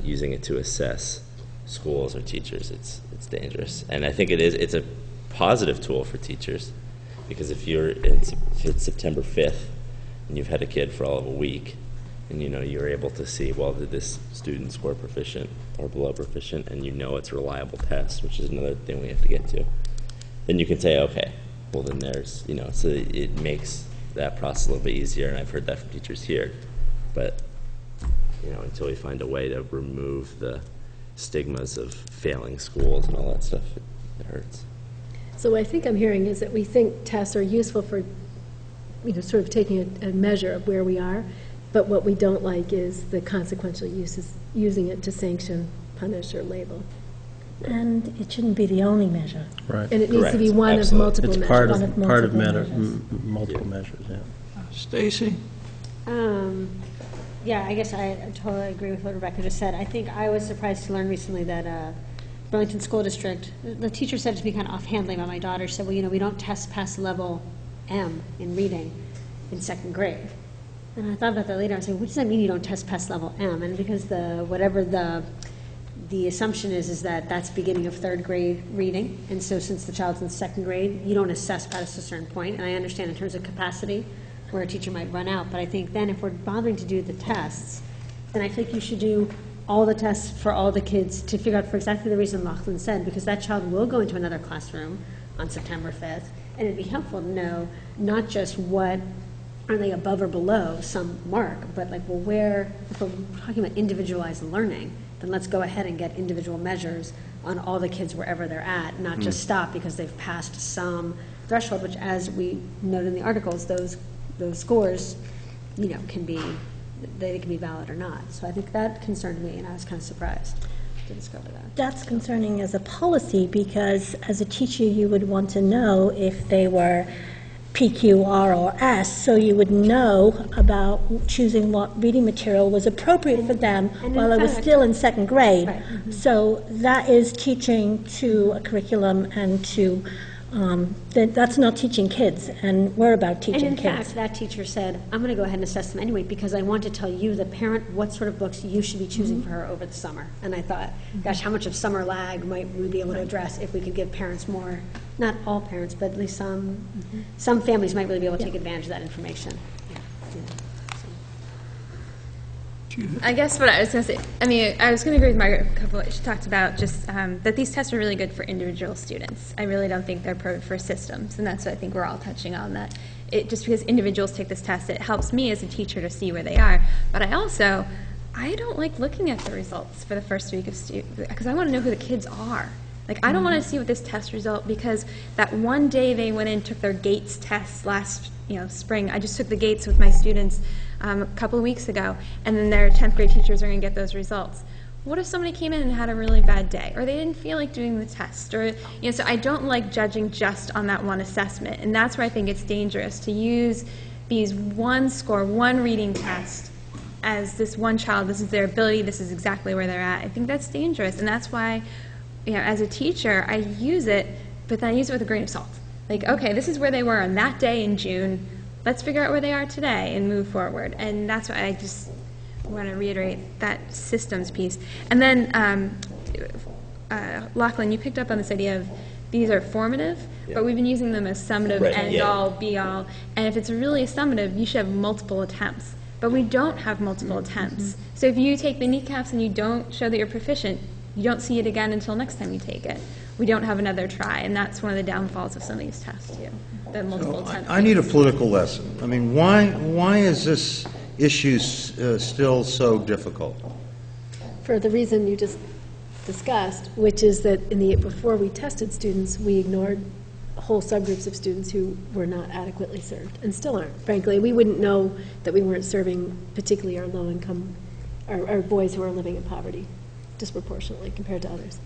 [SPEAKER 7] using it to assess schools or teachers, it's dangerous. And I think it's a positive tool for teachers, because if it's September 5th and you've had a kid for all of a week, and you're able to see, well, did this student score proficient or below proficient, and it's a reliable test, which is another thing we have to get to, then you can say, okay, well then there's, so it makes that process a little bit easier, and I've heard that from teachers here. But, until we find a way to remove the stigmas of failing schools and all that stuff, it hurts.
[SPEAKER 4] So what I think I'm hearing is that we think tests are useful for, sort of taking a measure of where we are, but what we don't like is the consequential uses, using it to sanction, punish, or label.
[SPEAKER 2] And it shouldn't be the only measure.
[SPEAKER 14] Right.
[SPEAKER 4] And it needs to be one
[SPEAKER 7] Absolutely.
[SPEAKER 4] of multiple
[SPEAKER 14] It's
[SPEAKER 4] measures.
[SPEAKER 14] part of multiple measures, yeah.
[SPEAKER 5] Stacy?
[SPEAKER 9] Yeah, I guess I totally agree with what Rebecca just said. I think I was surprised to learn recently that Burlington School District, the teacher said to me kind of offhandedly about my daughter, said, well, we don't test past level M in reading in second grade. And I thought about that later. I was like, what does that mean you don't test past level M? And because whatever the assumption is that that's beginning of third grade reading. And so since the child's in second grade, you don't assess past a certain point. And I understand in terms of capacity where a teacher might run out. But I think then if we're bothering to do the tests, then I think you should do all the tests for all the kids to figure out for exactly the reason Lachlan said, because that child will go into another classroom on September 5th. And it'd be helpful to know not just what are they above or below some mark? But like, well, where, if we're talking about individualized learning, then let's go ahead and get individual measures on all the kids wherever they're at, not just stop because they've passed some threshold, which, as we noted in the articles, those scores, you know, can be valid or not. So I think that concerned me, and I was kind of surprised to discover that.
[SPEAKER 2] That's concerning as a policy, because as a teacher, you would want to know if they were PQ, R, or S, so you would know about choosing what reading material was appropriate for them while it was still in second grade.
[SPEAKER 9] Right.
[SPEAKER 2] So that is teaching to a curriculum and to, that's not teaching kids, and we're about teaching
[SPEAKER 9] And in
[SPEAKER 2] kids.
[SPEAKER 9] fact, that teacher said, I'm going to go ahead and assess them anyway, because I want to tell you, the parent, what sort of books you should be choosing for her over the summer. And I thought, gosh, how much of summer lag might we be able to address if we could give parents more, not all parents, but at least some families might really be able to take advantage of that information.
[SPEAKER 13] I guess what I was going to say, I mean, I was going to agree with Margaret, a couple, she talked about just that these tests are really good for individual students. I really don't think they're appropriate for systems, and that's what I think we're all touching on, that just because individuals take this test, it helps me as a teacher to see where they are. But I don't like looking at the results for the first week of students, because I want to know who the kids are. Like, I don't want to see what this test result, because that one day they went in and took their GATES test last spring. I just took the GATES with my students a couple of weeks ago, and then their 10th grade teachers are going to get those results. What if somebody came in and had a really bad day, or they didn't feel like doing the test, or so I don't like judging just on that one assessment, and that's where I think it's dangerous to use these one score, one reading test as this one child, this is their ability, this is exactly where they're at. I think that's dangerous, and that's why, as a teacher, I use it, but then I use it with a grain of salt. Like, okay, this is where they were on that day in June. Let's figure out where they are today and move forward. And that's why I just want to reiterate that systems piece. And then, Lachlan, you picked up on this idea of these are formative, but we've been using them as summative, end-all, be-all. And if it's really a summative, you should have multiple attempts. But we don't have multiple attempts. So if you take the kneecaps and you don't show that you're proficient, you don't see it again until next time you take it. We don't have another try, and that's one of the downfalls of some of these tests, too, the multiple attempts.
[SPEAKER 1] I need a political lesson. I mean, why is this issue still so difficult?
[SPEAKER 4] For the reason you just discussed, which is that before we tested students, we ignored whole subgroups of students who were not adequately served, and still aren't. Frankly, we wouldn't know that we weren't serving particularly our low-income, our boys who are living in poverty disproportionately compared to others.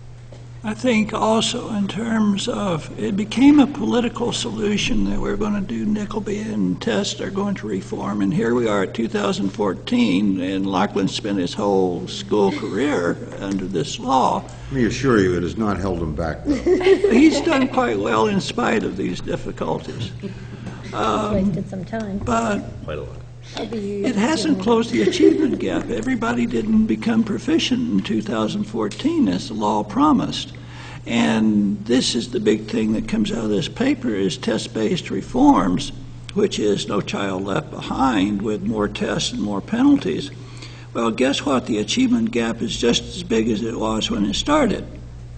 [SPEAKER 5] I think also in terms of, it became a political solution that we're going to do Nickleby and tests are going to reform, and here we are at 2014, and Lachlan spent his whole school career under this law.
[SPEAKER 1] Let me assure you, it has not held him back, though.
[SPEAKER 5] He's done quite well in spite of these difficulties.
[SPEAKER 2] Wasted some time.
[SPEAKER 5] But
[SPEAKER 7] Quite a lot.
[SPEAKER 5] it hasn't closed the achievement gap. Everybody didn't become proficient in 2014 as the law promised. And this is the big thing that comes out of this paper is test-based reforms, which is no child left behind with more tests and more penalties. Well, guess what? The achievement gap is just as big as it was when it started.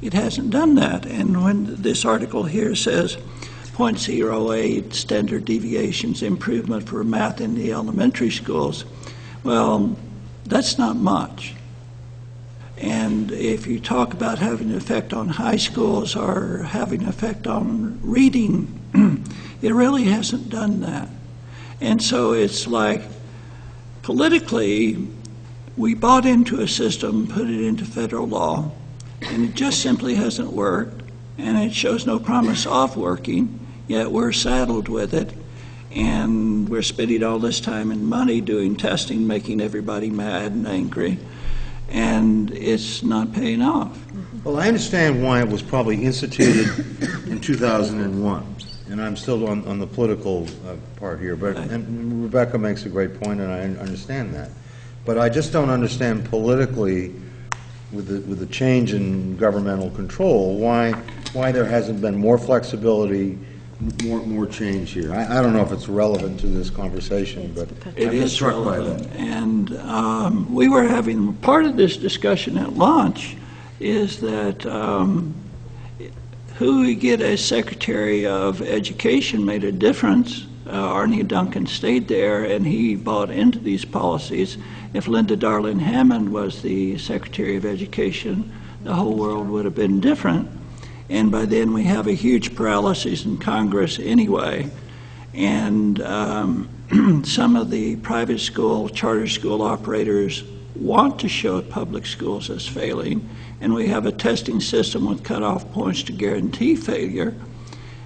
[SPEAKER 5] It hasn't done that. And when this article here says 0.08 standard deviations improvement for math in the elementary schools, well, that's not much. And if you talk about having an effect on high schools or having an effect on reading, it really hasn't done that. And so it's like, politically, we bought into a system, put it into federal law, and it just simply hasn't worked, and it shows no promise of working. Yet we're saddled with it, and we're spending all this time and money doing testing, making everybody mad and angry, and it's not paying off.
[SPEAKER 1] Well, I understand why it was probably instituted in 2001, and I'm still on the political part here, but and Rebecca makes a great point, and I understand that. But I just don't understand politically, with the change in governmental control, why there hasn't been more flexibility, more change here. I don't know if it's relevant to this conversation, but
[SPEAKER 5] it is relevant. And we were having part of this discussion at lunch is that who we get as Secretary of Education made a difference Arnie Duncan stayed there and he bought into these policies, if Linda Darling Hammond was the Secretary of Education, the whole world would have been different. And by then we have a huge paralysis in Congress anyway. And some of the private school, charter school operators want to show public schools as failing, and we have a testing system with cutoff points to guarantee failure.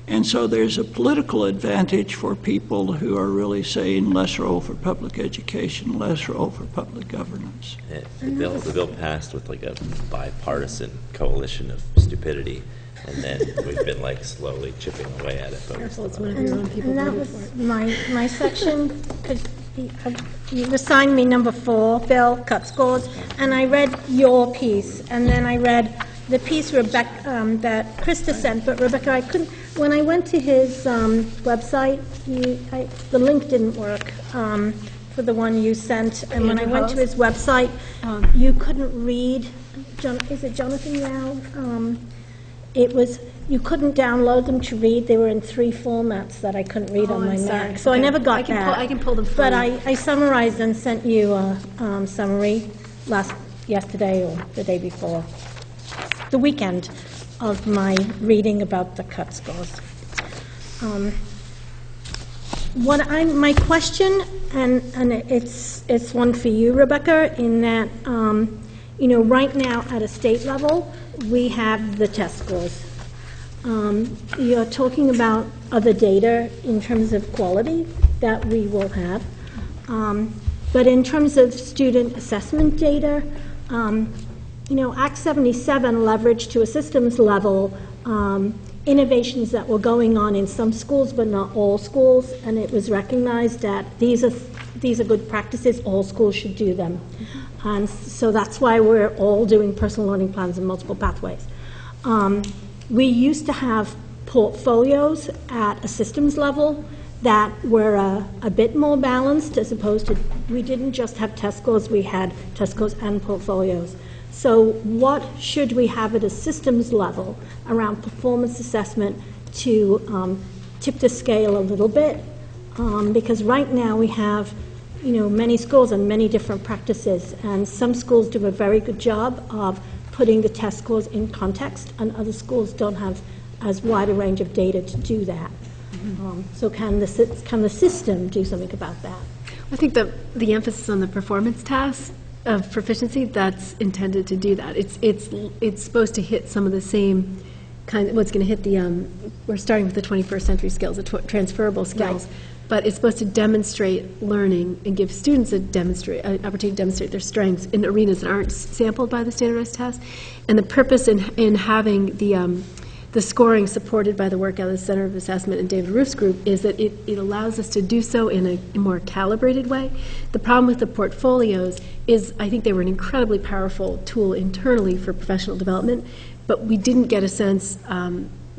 [SPEAKER 5] And so there's a political advantage for people who are really saying less role for public education, less role for public governance.
[SPEAKER 7] The bill passed with like a bipartisan coalition of stupidity, and then we've been like slowly chipping away at it.
[SPEAKER 4] Careful, it's one of your own people.
[SPEAKER 2] And that was my section, because you assigned me number 4, Bill, cut scores, and I read your piece, and then I read the piece Rebecca, that Krista sent, but Rebecca, I couldn't, when I went to his website, the link didn't work for the one you sent, and when I went to his website, you couldn't read, is it Jonathan Yao? It was, you couldn't download them to read. They were in 3 formats that I couldn't read on my Mac. So I never got that.
[SPEAKER 4] I can pull them for
[SPEAKER 2] But
[SPEAKER 4] you.
[SPEAKER 2] I summarized and sent you a summary yesterday or the day before, the weekend, of my reading about the cut scores. My question, and it's one for you, Rebecca, in that, right now at a state level, we have the test scores. You're talking about other data in terms of quality that we will have. But in terms of student assessment data, Act 77 leveraged to a systems level innovations that were going on in some schools but not all schools, and it was recognized that these are good practices, all schools should do them. And so that's why we're all doing personal learning plans and multiple pathways. We used to have portfolios at a systems level that were a bit more balanced, as opposed to, we didn't just have test scores, we had test scores and portfolios. So what should we have at a systems level around performance assessment to tip the scale a little bit? Because right now we have many schools and many different practices, and some schools do a very good job of putting the test scores in context, and other schools don't have as wide a range of data to do that. So can the system do something about that?
[SPEAKER 4] I think the emphasis on the performance tasks of proficiency, that's intended to do that. It's supposed to hit some of the same kind. What's going to hit the we're starting with the 21st century skills, the transferable skills. Right. But it's supposed to demonstrate learning and give students an opportunity to demonstrate their strengths in arenas that aren't sampled by the standardized test. And the purpose in having the scoring supported by the work out of the Center of Assessment and David Roof's group is that it allows us to do so in a more calibrated way. The problem with the portfolios is I think they were an incredibly powerful tool internally for professional development, but we didn't get a sense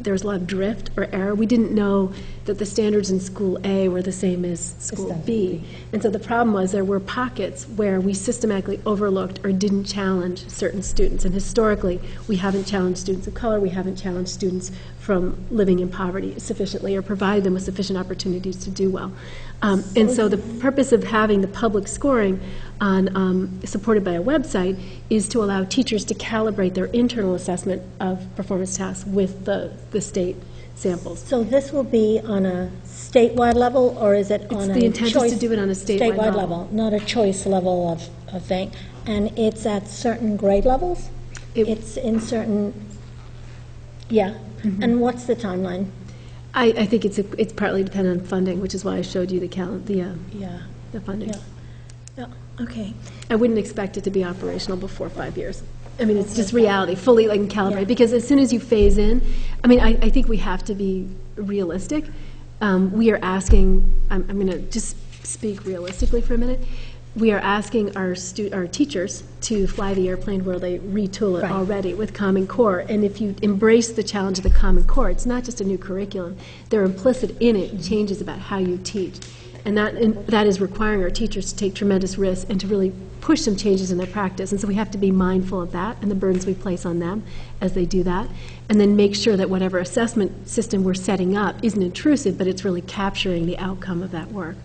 [SPEAKER 4] there was a lot of drift or error. We didn't know that the standards in School A were the same as School B. And so the problem was there were pockets where we systematically overlooked or didn't challenge certain students. And historically, we haven't challenged students of color, we haven't challenged students from living in poverty sufficiently or provided them with sufficient opportunities to do well. And so the purpose of having the public scoring on, supported by a website is to allow teachers to calibrate their internal assessment of performance tasks with the state samples.
[SPEAKER 2] So this will be on a statewide level, or is it on a
[SPEAKER 4] the intent is to do it on a statewide
[SPEAKER 2] level, not a choice level of thing? And it's at certain grade levels? It's in certain, yeah. Mm-hmm. And what's the timeline?
[SPEAKER 4] I think it's partly dependent on funding, which is why I showed you the funding.
[SPEAKER 2] Yeah. Okay.
[SPEAKER 4] I wouldn't expect it to be operational before 5 years. I mean, it's just reality, fully calibrate. Because as soon as you phase in, I mean, I think we have to be realistic. We are asking, I'm going to just speak realistically for a minute. We are asking our teachers to fly the airplane where they retool it already with Common Core. And if you embrace the challenge of the Common Core, it's not just a new curriculum. They're implicit in it changes about how you teach. And that is requiring our teachers to take tremendous risks and to really push some changes in their practice. And so we have to be mindful of that and the burdens we place on them as they do that. And then make sure that whatever assessment system we're setting up isn't intrusive, but it's really capturing the outcome of that work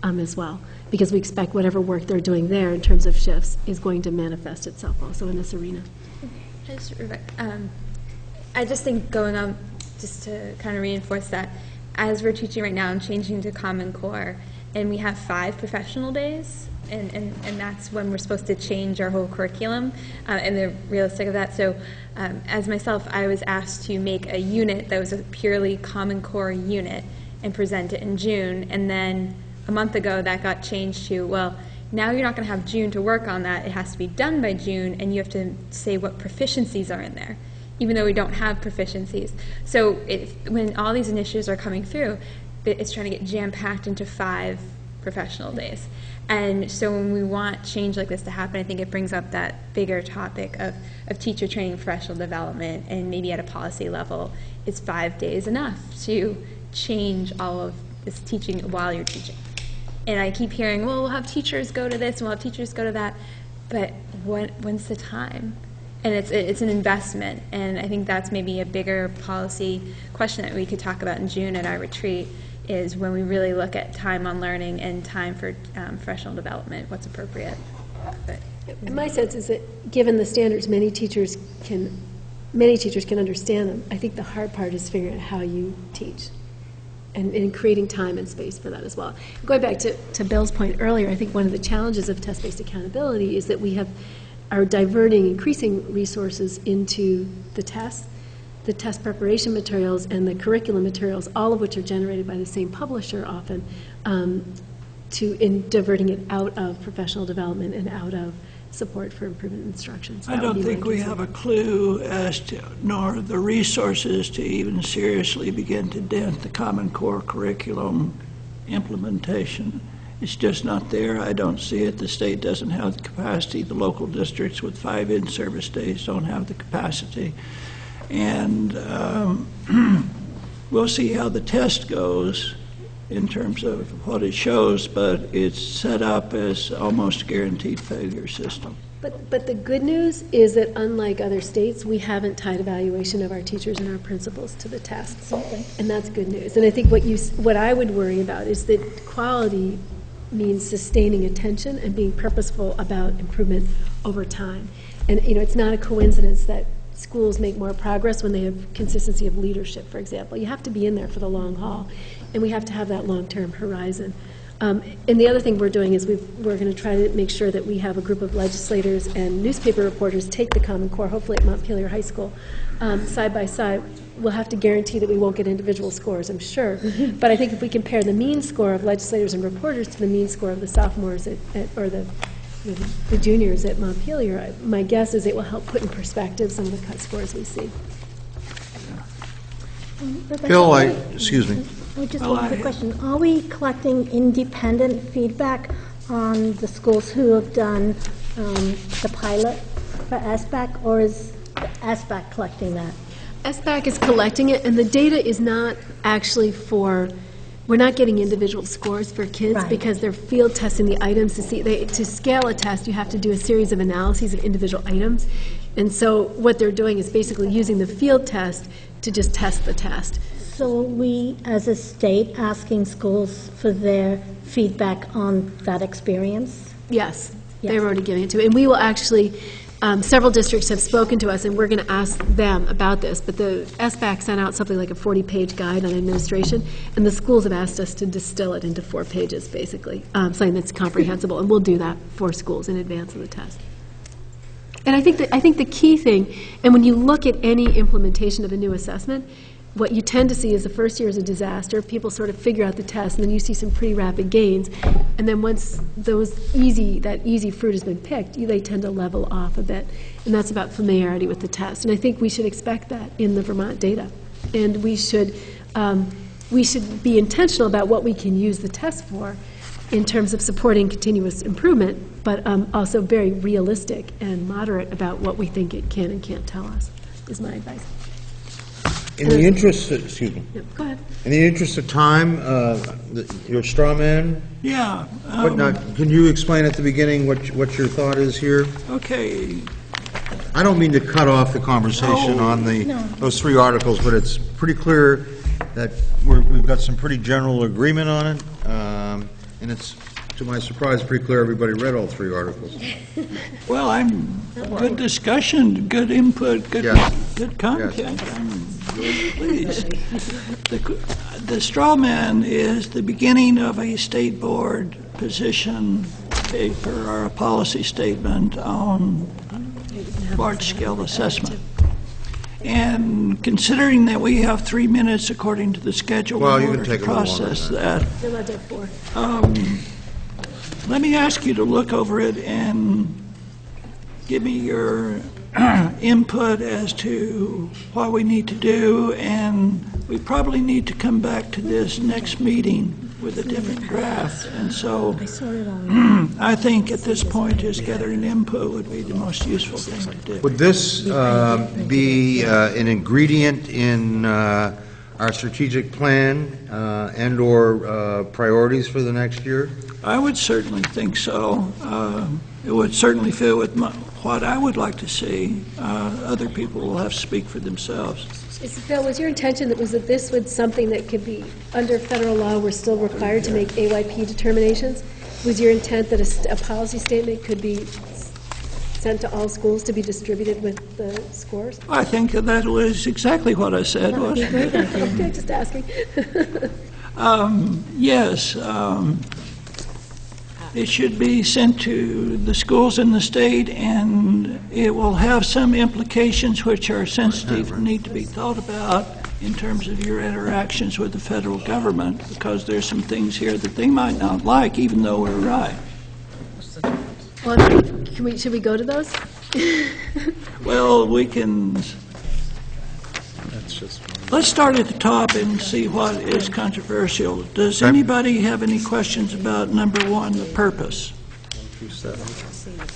[SPEAKER 4] as well. Because we expect whatever work they're doing there in terms of shifts is going to manifest itself also in this arena.
[SPEAKER 13] I just think going on, just to kind of reinforce that, as we're teaching right now, I'm changing to Common Core, and we have 5 professional days, and that's when we're supposed to change our whole curriculum, and they're realistic of that. So as myself, I was asked to make a unit that was a purely Common Core unit and present it in June, and then a month ago that got changed to, well, now you're not going to have June to work on that. It has to be done by June, and you have to say what proficiencies are in there, even though we don't have proficiencies. So when all these initiatives are coming through, it's trying to get jam-packed into 5 professional days. And so when we want change like this to happen, I think it brings up that bigger topic of teacher training and professional development, and maybe at a policy level, is 5 days enough to change all of this teaching while you're teaching? And I keep hearing, well, we'll have teachers go to this, and we'll have teachers go to that, but when's the time? And it's an investment, and I think that's maybe a bigger policy question that we could talk about in June at our retreat, is when we really look at time on learning and time for professional development, what's appropriate. But,
[SPEAKER 4] my sense is that given the standards, many teachers can understand them. I think the hard part is figuring out how you teach and creating time and space for that as well. Going back to Bill's point earlier, I think one of the challenges of test-based accountability is that we are diverting increasing resources into the test preparation materials, and the curriculum materials, all of which are generated by the same publisher often, in diverting it out of professional development and out of support for improvement instructions.
[SPEAKER 5] I don't think we have a clue as to, nor the resources to even seriously begin to dent the Common Core curriculum implementation. It's just not there. I don't see it. The state doesn't have the capacity. The local districts with 5 in-service days don't have the capacity. And we'll see how the test goes in terms of what it shows, but it's set up as almost a guaranteed failure system.
[SPEAKER 4] But the good news is that unlike other states, we haven't tied evaluation of our teachers and our principals to the tests. And that's good news. And I think what I would worry about is that quality means sustaining attention and being purposeful about improvement over time. And it's not a coincidence that schools make more progress when they have consistency of leadership, for example. You have to be in there for the long haul, and we have to have that long-term horizon. And the other thing we're doing is we're going to try to make sure that we have a group of legislators and newspaper reporters take the Common Core, hopefully at Montpelier High School, side by side. We'll have to guarantee that we won't get individual scores, I'm sure. But I think if we compare the mean score of legislators and reporters to the mean score of the sophomores or the juniors at Montpelier, my guess is it will help put in perspective some of the cut scores we see.
[SPEAKER 1] Bill, excuse me.
[SPEAKER 2] Just one quick question. Are we collecting independent feedback on the schools who have done the pilot for SBAC, or is SBAC collecting that?
[SPEAKER 4] SBAC is collecting it, and the data is not actually we're not getting individual scores for kids, right, because they're field testing the items to see. To scale a test, you have to do a series of analyses of individual items. And so what they're doing is basically using the field test to just test the test.
[SPEAKER 2] So are we, as a state, asking schools for their feedback on that experience?
[SPEAKER 4] Yes, they're already giving it to me. And we will actually, several districts have spoken to us, and we're going to ask them about this. But the SBAC sent out something like a 40-page guide on administration, and the schools have asked us to distill it into 4 pages, basically, something that's comprehensible. And we'll do that for schools in advance of the test. And I think the key thing, and when you look at any implementation of a new assessment, what you tend to see is the first year is a disaster. People sort of figure out the test, and then you see some pretty rapid gains. And then once that easy fruit has been picked, they tend to level off a bit. And that's about familiarity with the test. And I think we should expect that in the Vermont data. And we should be intentional about what we can use the test for in terms of supporting continuous improvement, but also very realistic and moderate about what we think it can and can't tell us, is my advice.
[SPEAKER 1] In the interest, excuse me,
[SPEAKER 4] Go ahead.
[SPEAKER 1] in the interest of time, your straw man,
[SPEAKER 5] Yeah.
[SPEAKER 1] can you explain at the beginning what your thought is here?
[SPEAKER 5] Okay,
[SPEAKER 1] I don't mean to cut off the conversation on those three articles, but it's pretty clear that we've got some pretty general agreement on it, and it's, to my surprise, pretty clear everybody read all three articles.
[SPEAKER 5] well, good discussion, good input, good
[SPEAKER 1] Yes.
[SPEAKER 5] good content. I'm really pleased. The straw man is the beginning of a state board position paper or a policy statement on large-scale assessment. And considering that we have 3 minutes according to the schedule
[SPEAKER 1] Well, you
[SPEAKER 5] in
[SPEAKER 1] can
[SPEAKER 5] order
[SPEAKER 1] take
[SPEAKER 5] to
[SPEAKER 1] a little longer
[SPEAKER 5] process
[SPEAKER 1] than
[SPEAKER 5] that,
[SPEAKER 4] They're allowed to have 4.
[SPEAKER 5] let me ask you to look over it and give me your input as to what we need to do, and we probably need to come back to this next meeting with a different draft. And so I think at this point, just gathering input would be the most useful thing to do.
[SPEAKER 1] Would this be an ingredient in our strategic plan and/or priorities for the next year?
[SPEAKER 5] I would certainly think so. It would certainly fit with what I would like to see. Other people will have to speak for themselves.
[SPEAKER 4] Bill, was your intention that this was something that could be, under federal law, we're still required to make AYP determinations? Was your intent that a policy statement could be sent to all schools to be distributed with the scores?
[SPEAKER 5] I think that was exactly what I said, wasn't it?
[SPEAKER 4] Okay, just asking.
[SPEAKER 5] Yes, it should be sent to the schools in the state, and it will have some implications which are sensitive and need to be thought about in terms of your interactions with the federal government, because there's some things here that they might not like, even though we're right.
[SPEAKER 4] Well, should we go to those?
[SPEAKER 5] Well, we can,
[SPEAKER 14] That's just
[SPEAKER 5] let's start at the top and see what is controversial. Does anybody have any questions about number 1, the purpose?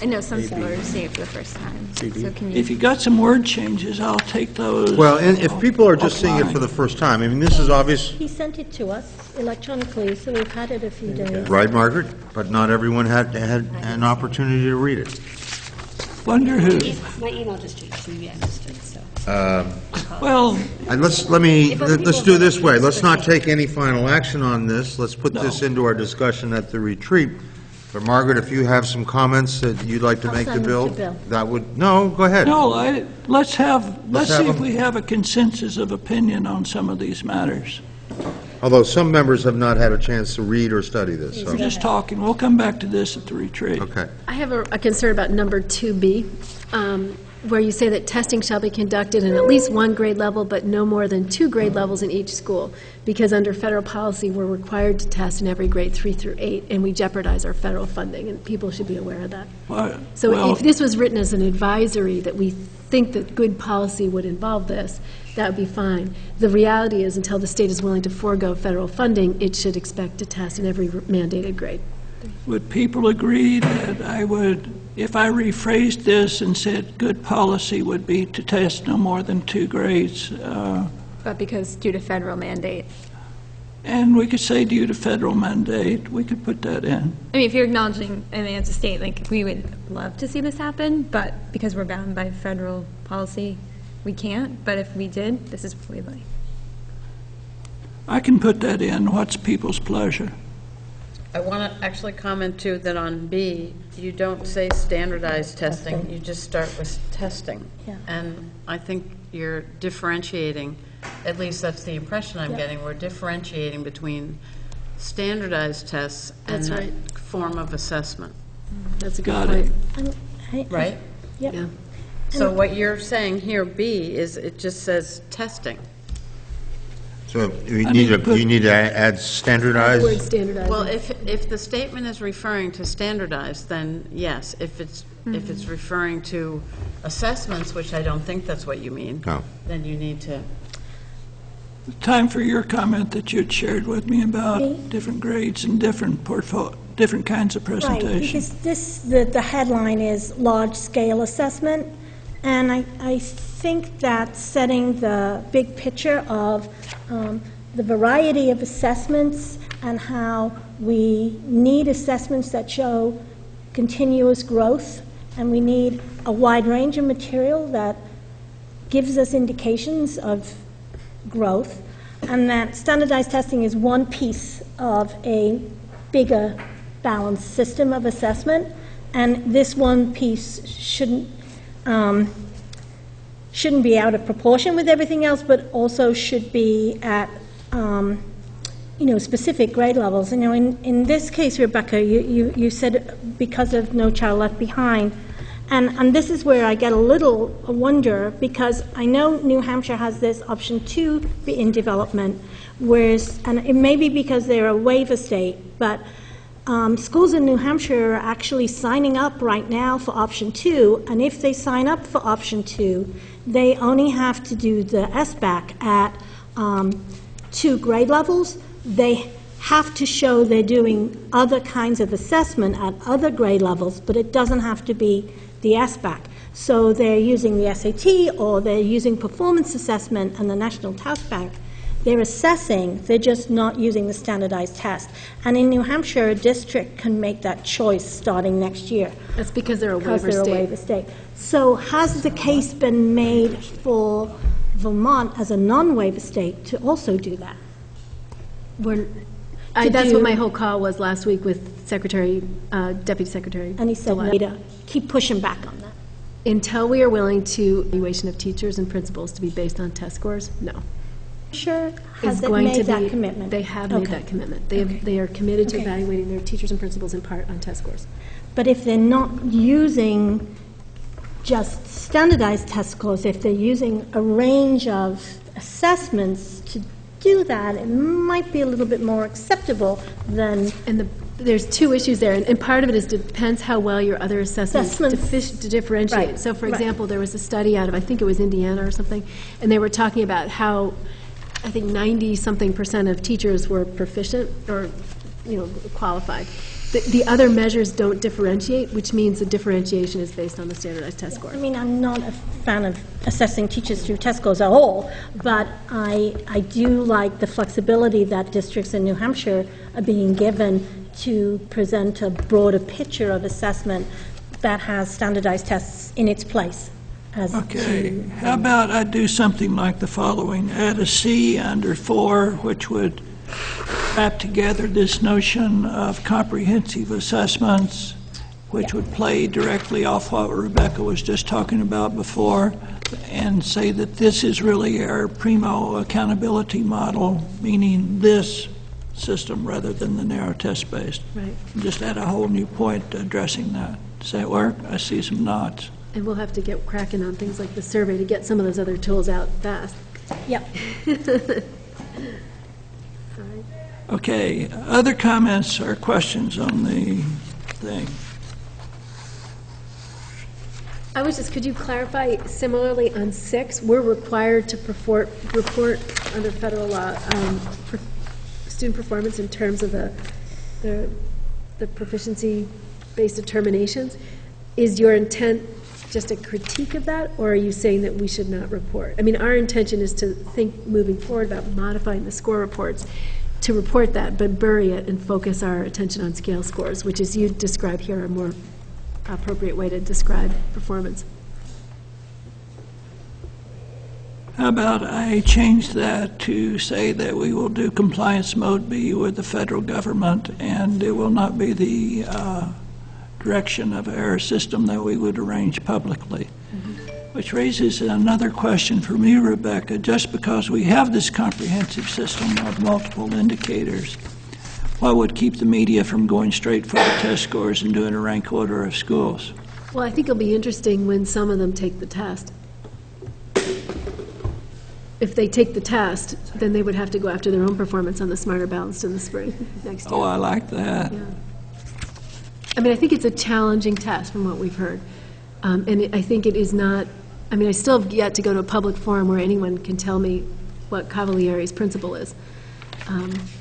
[SPEAKER 13] I know some people are seeing it for the first time. So can you?
[SPEAKER 5] If you got some word changes, I'll take those.
[SPEAKER 1] Well, and if people are just seeing it for the first time, I mean, this is obvious,
[SPEAKER 2] He sent it to us electronically, so we've had it a few days.
[SPEAKER 1] right, Margaret? But not everyone had an opportunity to read it.
[SPEAKER 5] Wonder who.
[SPEAKER 9] My email just changed, so maybe I missed it, so.
[SPEAKER 5] Well,
[SPEAKER 1] And let's do it this way. Let's not take any final action on this. Let's put this into our discussion at the retreat. But Margaret, if you have some comments that you'd like to
[SPEAKER 2] I'll
[SPEAKER 1] make to
[SPEAKER 2] send them
[SPEAKER 1] Bill,
[SPEAKER 2] to Bill.
[SPEAKER 1] that would, no, go ahead.
[SPEAKER 5] no, let's see
[SPEAKER 1] have
[SPEAKER 5] if
[SPEAKER 1] them.
[SPEAKER 5] we have a consensus of opinion on some of these matters.
[SPEAKER 1] Although some members have not had a chance to read or study this, so,
[SPEAKER 5] We're just talking. We'll come back to this at the retreat.
[SPEAKER 1] okay.
[SPEAKER 4] I have a concern about number 2B, where you say that testing shall be conducted in at least 1 grade level, but no more than 2 grade levels in each school, because under federal policy, we're required to test in every grade 3 through 8, and we jeopardize our federal funding, and people should be aware of that. So
[SPEAKER 5] Well,
[SPEAKER 4] if this was written as an advisory, that we think that good policy would involve this, that would be fine. The reality is, until the state is willing to forego federal funding, it should expect to test in every mandated grade.
[SPEAKER 5] would people agree that I would, if I rephrased this and said good policy would be to test no more than 2 grades,
[SPEAKER 13] But because due to federal mandate.
[SPEAKER 5] and we could say due to federal mandate, we could put that in.
[SPEAKER 13] I mean, if you're acknowledging, I mean, as a state, like, we would love to see this happen, but because we're bound by federal policy, we can't. But if we did, this is what we'd like.
[SPEAKER 5] I can put that in. What's people's pleasure?
[SPEAKER 6] I want to actually comment too that on B, you don't say standardized testing, you just start with testing.
[SPEAKER 2] Yeah.
[SPEAKER 6] And I think you're differentiating, at least that's the impression I'm getting, we're differentiating between standardized tests and
[SPEAKER 4] That's
[SPEAKER 6] that
[SPEAKER 4] right.
[SPEAKER 6] form of assessment,
[SPEAKER 4] That's a good
[SPEAKER 5] Got
[SPEAKER 4] point.
[SPEAKER 5] it.
[SPEAKER 6] right?
[SPEAKER 2] Yep.
[SPEAKER 4] Yeah.
[SPEAKER 6] So what you're saying here, B, is it just says testing.
[SPEAKER 1] So you
[SPEAKER 5] I
[SPEAKER 1] need
[SPEAKER 5] mean,
[SPEAKER 1] to, you need to add standardized?
[SPEAKER 4] Word standardized.
[SPEAKER 6] Well, if the statement is referring to standardized, then yes. If it's referring to assessments, which I don't think that's what you mean,
[SPEAKER 1] No.
[SPEAKER 6] then you need to.
[SPEAKER 5] Time for your comment that you'd shared with me about different grades and different different kinds of
[SPEAKER 2] Right,
[SPEAKER 5] presentations.
[SPEAKER 2] because the headline is large-scale assessment, And I think that setting the big picture of the variety of assessments and how we need assessments that show continuous growth, and we need a wide range of material that gives us indications of growth, and that standardized testing is one piece of a bigger balanced system of assessment, and this one piece shouldn't be out of proportion with everything else, but also should be at specific grade levels. In this case, Rebecca, you said because of No Child Left Behind, and this is where I get a little wonder, because I know New Hampshire has this option 2 in development, whereas, and it may be because they're a waiver state, but schools in New Hampshire are actually signing up right now for option 2, and if they sign up for option 2, they only have to do the SBAC at 2 grade levels. They have to show they're doing other kinds of assessment at other grade levels, but it doesn't have to be the SBAC. So they're using the SAT, or they're using performance assessment and the National Test Bank. They're assessing, they're just not using the standardized test. And in New Hampshire, a district can make that choice starting next year.
[SPEAKER 4] That's because they're a waiver
[SPEAKER 2] Because they're a waiver state. So has the case been made for Vermont as a non-waiver state to also do that?
[SPEAKER 4] That's what my whole call was last week with Deputy Secretary.
[SPEAKER 2] And he said later, keep pushing back on that.
[SPEAKER 4] Until we are willing to evaluation of teachers and principals to be based on test scores, no.
[SPEAKER 2] Sure, has
[SPEAKER 4] Is
[SPEAKER 2] it
[SPEAKER 4] going
[SPEAKER 2] made
[SPEAKER 4] to
[SPEAKER 2] that
[SPEAKER 4] be-
[SPEAKER 2] commitment?
[SPEAKER 4] They have made that commitment. They are committed to
[SPEAKER 2] Okay.
[SPEAKER 4] evaluating their teachers and principals in part on test scores.
[SPEAKER 2] But if they're not using just standardized test scores, if they're using a range of assessments to do that, it might be a little bit more acceptable than...
[SPEAKER 4] And there's 2 issues there, and part of it is depends how well your other assessments to differentiate.
[SPEAKER 2] Right,
[SPEAKER 4] So, for
[SPEAKER 2] right.
[SPEAKER 4] example, there was a study out of, I think it was Indiana or something, and they were talking about how, I think 90-something% of teachers were proficient or, qualified. The other measures don't differentiate, which means the differentiation is based on the standardized test score.
[SPEAKER 2] I mean, I'm not a fan of assessing teachers through test scores at all, but I do like the flexibility that districts in New Hampshire are being given to present a broader picture of assessment that has standardized tests in its place.
[SPEAKER 5] Okay, how about I do something like the following, add a C under 4, which would wrap together this notion of comprehensive assessments, which would play directly off what Rebecca was just talking about before, and say that this is really our primo accountability model, meaning this system rather than the narrow test-based.
[SPEAKER 4] Right.
[SPEAKER 5] Just add a whole new point addressing that. Does that work? I see some nods.
[SPEAKER 4] And we'll have to get cracking on things like the survey to get some of those other tools out fast.
[SPEAKER 2] Yep.
[SPEAKER 5] Okay, other comments or questions on the thing?
[SPEAKER 4] Could you clarify, similarly on 6, we're required to report under federal law for student performance in terms of the proficiency-based determinations. Is your intent just a critique of that, or are you saying that we should not report? I mean, our intention is to think moving forward about modifying the score reports to report that, but bury it and focus our attention on scale scores, which, as you describe here, are a more appropriate way to describe performance.
[SPEAKER 5] How about I change that to say that we will do compliance mode B with the federal government, and it will not be the direction of our system that we would arrange publicly. Which raises another question for me, Rebecca. Just because we have this comprehensive system of multiple indicators, what would keep the media from going straight for the test scores and doing a rank order of schools?
[SPEAKER 4] Well, I think it'll be interesting when some of them take the test. If they take the test, then they would have to go after their own performance on the Smarter Balanced in the spring next year.
[SPEAKER 5] Oh, I like that.
[SPEAKER 4] Yeah. I mean, I think it's a challenging test from what we've heard. And I think it is not, I mean, I still have yet to go to a public forum where anyone can tell me what Cavalieri's principle is.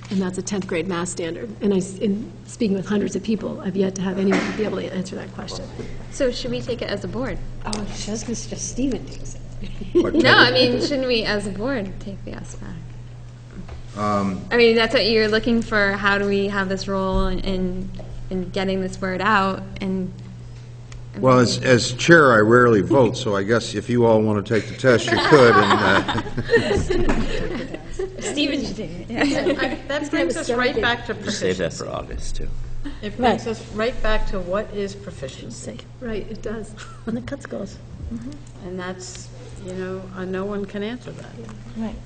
[SPEAKER 4] and that's a 10th grade math standard. And in speaking with hundreds of people, I've yet to have anyone be able to answer that question.
[SPEAKER 13] So should we take it as a board?
[SPEAKER 9] Oh, I was going to suggest Stephen takes it.
[SPEAKER 13] No, I mean, shouldn't we, as a board, take the SBAC? I mean, that's what you're looking for. How do we have this role in getting this word out? And
[SPEAKER 1] Well, as chair, I rarely vote, so I guess if you all want to take the test, you could. And
[SPEAKER 13] Stephen should take it. Yeah.
[SPEAKER 6] That brings us right back to
[SPEAKER 7] Just save that
[SPEAKER 6] proficiency.
[SPEAKER 7] for August, too.
[SPEAKER 6] It brings us right back to what is proficiency.
[SPEAKER 4] Right, it does.
[SPEAKER 2] On the cut scores.
[SPEAKER 6] And that's, no one can answer that.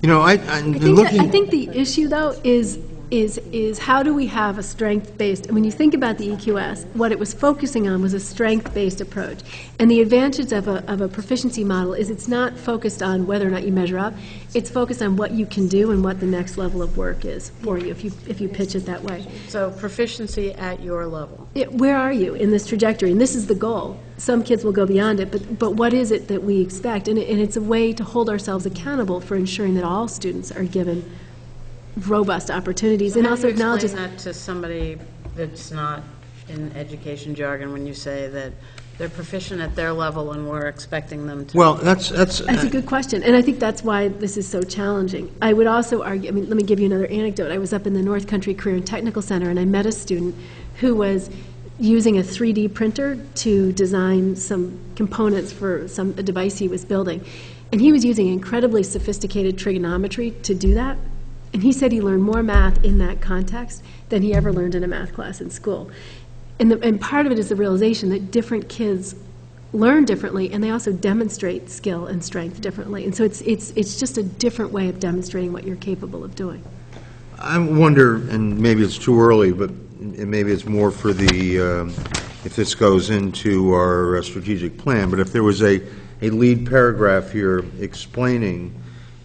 [SPEAKER 1] you know,
[SPEAKER 4] I think the issue, though, is how do we have a strength-based, and when you think about the EQS, what it was focusing on was a strength-based approach. And the advantage of a proficiency model is it's not focused on whether or not you measure up, it's focused on what you can do and what the next level of work is for you, if you pitch it that way.
[SPEAKER 6] So proficiency at your level.
[SPEAKER 4] Where are you in this trajectory? And this is the goal. Some kids will go beyond it, but what is it that we expect? And it's a way to hold ourselves accountable for ensuring that all students are given robust opportunities, and also acknowledges...
[SPEAKER 6] How do you explain that to somebody that's not in education jargon when you say that they're proficient at their level and we're expecting them to...
[SPEAKER 1] well, that's
[SPEAKER 4] That's a good question, and I think that's why this is so challenging. I would also argue, let me give you another anecdote. I was up in the North Country Career and Technical Center, and I met a student who was using a 3D printer to design some components for a device he was building. And he was using incredibly sophisticated trigonometry to do that. And he said he learned more math in that context than he ever learned in a math class in school. And part of it is the realization that different kids learn differently, and they also demonstrate skill and strength differently. And so it's just a different way of demonstrating what you're capable of doing.
[SPEAKER 1] I wonder, and maybe it's too early, but maybe it's more for the, if this goes into our strategic plan, but if there was a lead paragraph here explaining,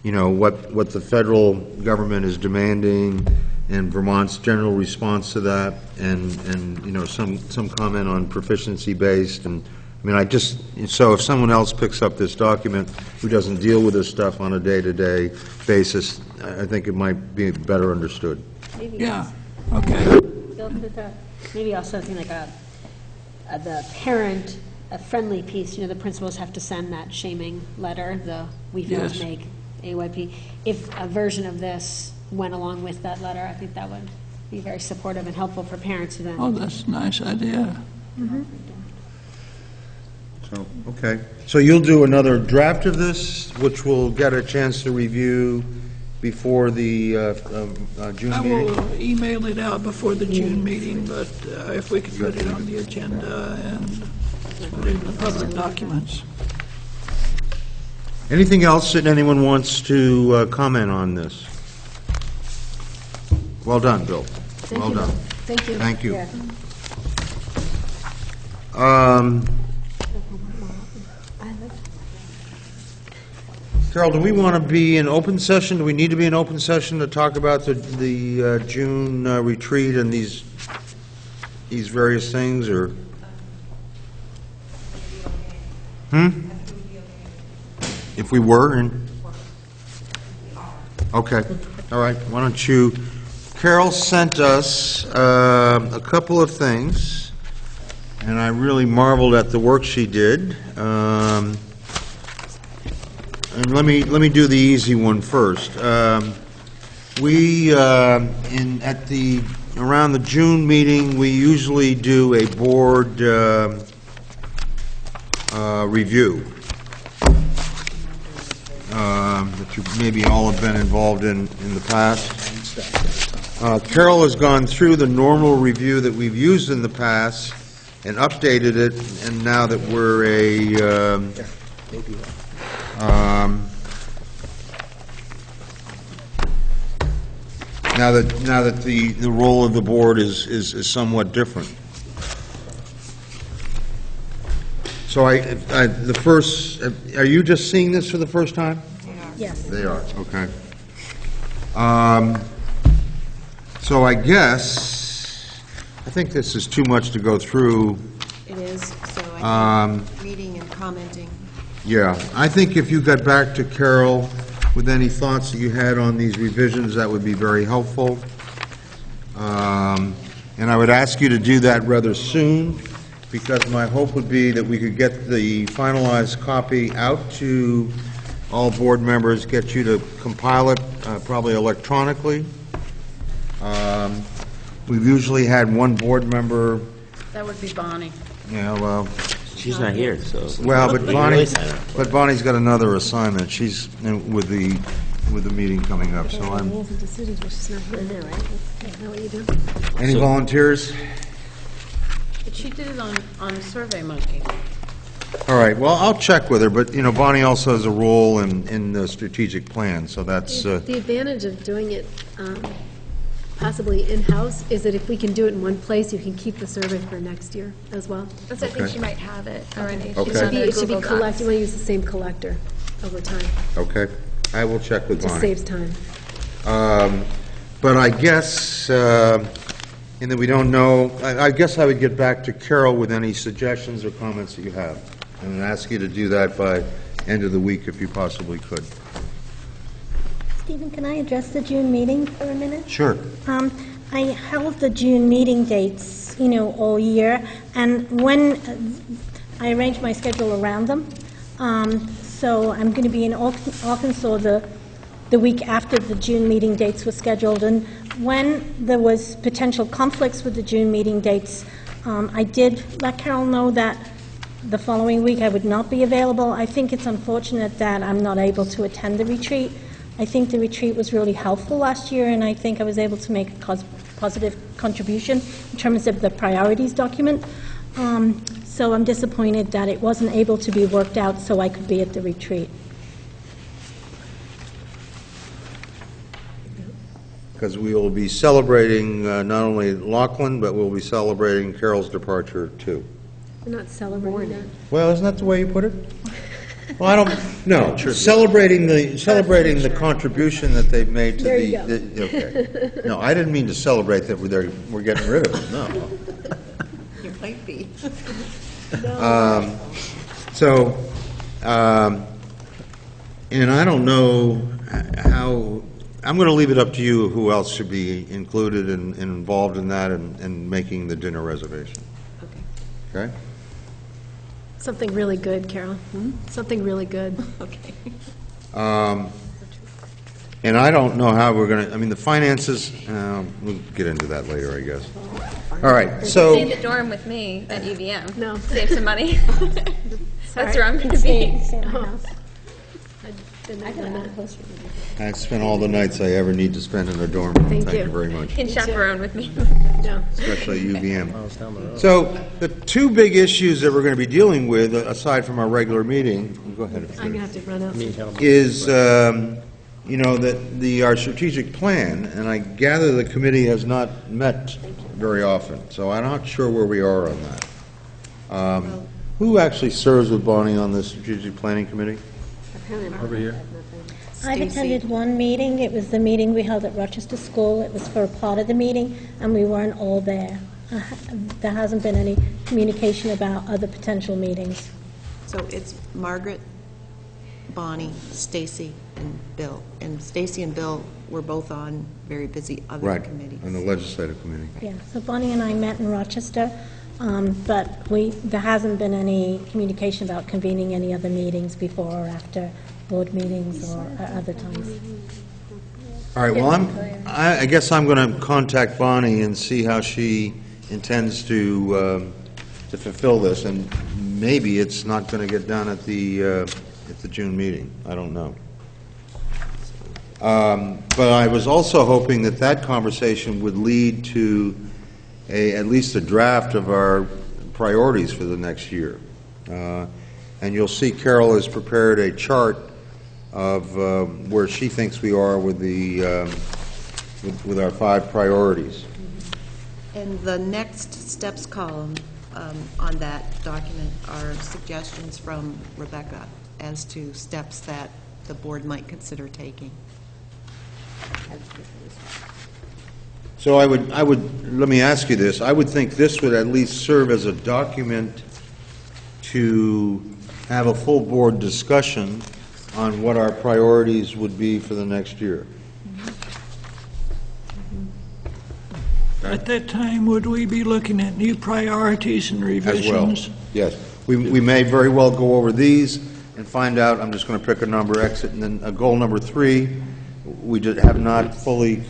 [SPEAKER 1] what the federal government is demanding and Vermont's general response to that, and some comment on proficiency-based, and so if someone else picks up this document who doesn't deal with this stuff on a day-to-day basis, I think it might be better understood.
[SPEAKER 5] Yeah, okay.
[SPEAKER 9] Bill, maybe also something like the parent, a friendly piece, the principals have to send that shaming letter, we feel
[SPEAKER 5] Yes.
[SPEAKER 9] make AYP. If a version of this went along with that letter, I think that would be very supportive and helpful for parents who then...
[SPEAKER 5] Oh, that's a nice idea.
[SPEAKER 1] So, okay. So you'll do another draft of this, which we'll get a chance to review before the June
[SPEAKER 5] I
[SPEAKER 1] meeting?
[SPEAKER 5] will email it out before the June meeting, but if we could put it on the agenda and put it in the public documents.
[SPEAKER 1] Anything else that anyone wants to comment on this? Well done, Bill. Well done.
[SPEAKER 4] Thank you.
[SPEAKER 1] Thank you.
[SPEAKER 9] Yeah.
[SPEAKER 1] Carol, do we want to be in open session? Do we need to be in open session to talk about the June retreat and these various things, or? If we were in? Okay, all right, why don't you, Carol sent us a couple of things, and I really marveled at the work she did. And let me do the easy one first. We around the June meeting, we usually do a board review that you maybe all have been involved in the past. Carol has gone through the normal review that we've used in the past and updated it, and now that we're now that the role of the board is somewhat different. So the first, are you just seeing this for the first time?
[SPEAKER 2] Yes.
[SPEAKER 1] They are, okay. So I think this is too much to go through.
[SPEAKER 12] It is, so I think reading and commenting.
[SPEAKER 1] Yeah, I think if you got back to Carol with any thoughts that you had on these revisions, that would be very helpful. And I would ask you to do that rather soon, because my hope would be that we could get the finalized copy out to all board members, get you to compile it, probably electronically. We've usually had one board member,
[SPEAKER 6] That would be Bonnie.
[SPEAKER 1] yeah, well,
[SPEAKER 7] She's not here, so.
[SPEAKER 1] well, but
[SPEAKER 7] You can really
[SPEAKER 1] Bonnie,
[SPEAKER 7] sign up.
[SPEAKER 1] but Bonnie's got another assignment. She's with the meeting coming up, so I'm,
[SPEAKER 9] Rules and decisions, which is not here now, right? Is that what you do?
[SPEAKER 1] any volunteers?
[SPEAKER 6] But she did it on SurveyMonkey.
[SPEAKER 1] All right, well, I'll check with her, but, you know, Bonnie also has a role in the strategic plan, so that's,
[SPEAKER 4] The advantage of doing it possibly in-house is that if we can do it in one place, you can keep the survey for next year as well.
[SPEAKER 13] That's, I think
[SPEAKER 1] Okay.
[SPEAKER 13] she might have it already.
[SPEAKER 1] Okay.
[SPEAKER 13] She's on the
[SPEAKER 4] It should be
[SPEAKER 13] Google Docs.
[SPEAKER 4] collect, you want to use the same collector over time.
[SPEAKER 1] okay. I will check with
[SPEAKER 4] It just
[SPEAKER 1] Bonnie.
[SPEAKER 4] saves time.
[SPEAKER 1] But I guess, in that we don't know, I guess I would get back to Carol with any suggestions or comments that you have, and ask you to do that by end of the week if you possibly could.
[SPEAKER 2] Stephen, can I address the June meeting for a minute?
[SPEAKER 1] Sure.
[SPEAKER 2] I held the June meeting dates, all year, and when I arranged my schedule around them, so I'm going to be in Arkansas the week after the June meeting dates were scheduled, and when there was potential conflicts with the June meeting dates, I did let Carol know that the following week I would not be available. I think it's unfortunate that I'm not able to attend the retreat. I think the retreat was really helpful last year, and I think I was able to make a positive contribution in terms of the priorities document. So I'm disappointed that it wasn't able to be worked out so I could be at the retreat.
[SPEAKER 1] Because we will be celebrating not only Lachlan, but we'll be celebrating Carol's departure, too.
[SPEAKER 4] We're not celebrating that.
[SPEAKER 1] Well, isn't that the way you put it? Well, I don't, no, celebrating the contribution that they've made to
[SPEAKER 4] There you
[SPEAKER 1] the, okay. No, I didn't mean to celebrate that we're getting rid of them, no.
[SPEAKER 12] You might be.
[SPEAKER 1] So, and I don't know how, I'm going to leave it up to you who else should be included and involved in that and making the dinner reservation. Okay?
[SPEAKER 4] Something really good, Carol. Something really good.
[SPEAKER 12] Okay.
[SPEAKER 1] And I don't know how we're going to, I mean, the finances, we'll get into that later, I guess. All right,
[SPEAKER 13] Stay in
[SPEAKER 1] so,
[SPEAKER 13] the dorm with me at UVM.
[SPEAKER 4] No.
[SPEAKER 13] Save some money. That's where I'm going to
[SPEAKER 2] Stay
[SPEAKER 13] be.
[SPEAKER 2] at my house.
[SPEAKER 1] I spent all the nights I ever need to spend in a dorm.
[SPEAKER 4] Thank
[SPEAKER 1] you
[SPEAKER 4] you.
[SPEAKER 1] very much.
[SPEAKER 13] Can chaperone with me.
[SPEAKER 4] No.
[SPEAKER 1] Especially UVM. So the two big issues that we're going to be dealing with, aside from our regular meeting, go ahead.
[SPEAKER 4] I'm going to have to run out.
[SPEAKER 1] Is, our strategic plan, and I gather the committee has not met very often, so I'm not sure where we are on that. Who actually serves with Bonnie on the strategic planning committee?
[SPEAKER 14] Over here.
[SPEAKER 2] I've attended one meeting. It was the meeting we held at Rochester School. It was for a part of the meeting, and we weren't all there. There hasn't been any communication about other potential meetings.
[SPEAKER 12] So it's Margaret, Bonnie, Stacy, and Bill. And Stacy and Bill were both on very busy other
[SPEAKER 1] Right,
[SPEAKER 12] committees.
[SPEAKER 1] on the legislative committee.
[SPEAKER 2] Yeah, so Bonnie and I met in Rochester, but there hasn't been any communication about convening any other meetings before or after board meetings or other times.
[SPEAKER 1] All right, well, I guess I'm going to contact Bonnie and see how she intends to fulfill this, and maybe it's not going to get done at the June meeting. I don't know. But I was also hoping that conversation would lead to at least a draft of our priorities for the next year. And you'll see Carol has prepared a chart of where she thinks we are with our 5 priorities.
[SPEAKER 12] And the next steps column on that document are suggestions from Rebecca as to steps that the board might consider taking.
[SPEAKER 1] So I would, let me ask you this, I would think this would at least serve as a document to have a full board discussion on what our priorities would be for the next year.
[SPEAKER 5] At that time, would we be looking at new priorities and
[SPEAKER 1] As
[SPEAKER 5] revisions?
[SPEAKER 1] well, yes. We may very well go over these and find out, I'm just going to pick a number, exit, and then goal number 3, we have not fully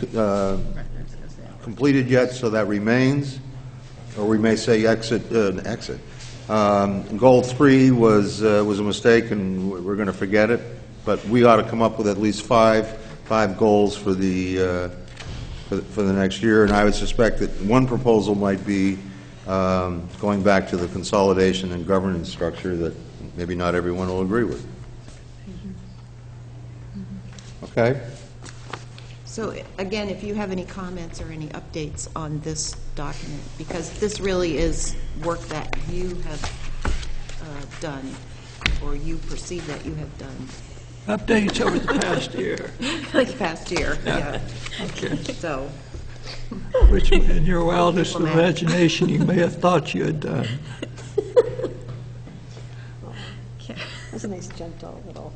[SPEAKER 1] completed yet, so that remains. Or we may say exit. Goal 3 was a mistake, and we're going to forget it. But we ought to come up with at least five goals for the next year. And I would suspect that one proposal might be going back to the consolidation and governance structure that maybe not everyone will agree with. Okay?
[SPEAKER 12] So again, if you have any comments or any updates on this document, because this really is work that you have done, or you perceive that you have done.
[SPEAKER 5] Updates over the past year.
[SPEAKER 12] Like past year, yeah.
[SPEAKER 5] Okay.
[SPEAKER 12] So.
[SPEAKER 5] Which, in your wildest imagination, you may have thought you had done.
[SPEAKER 9] That's a nice, gentle little.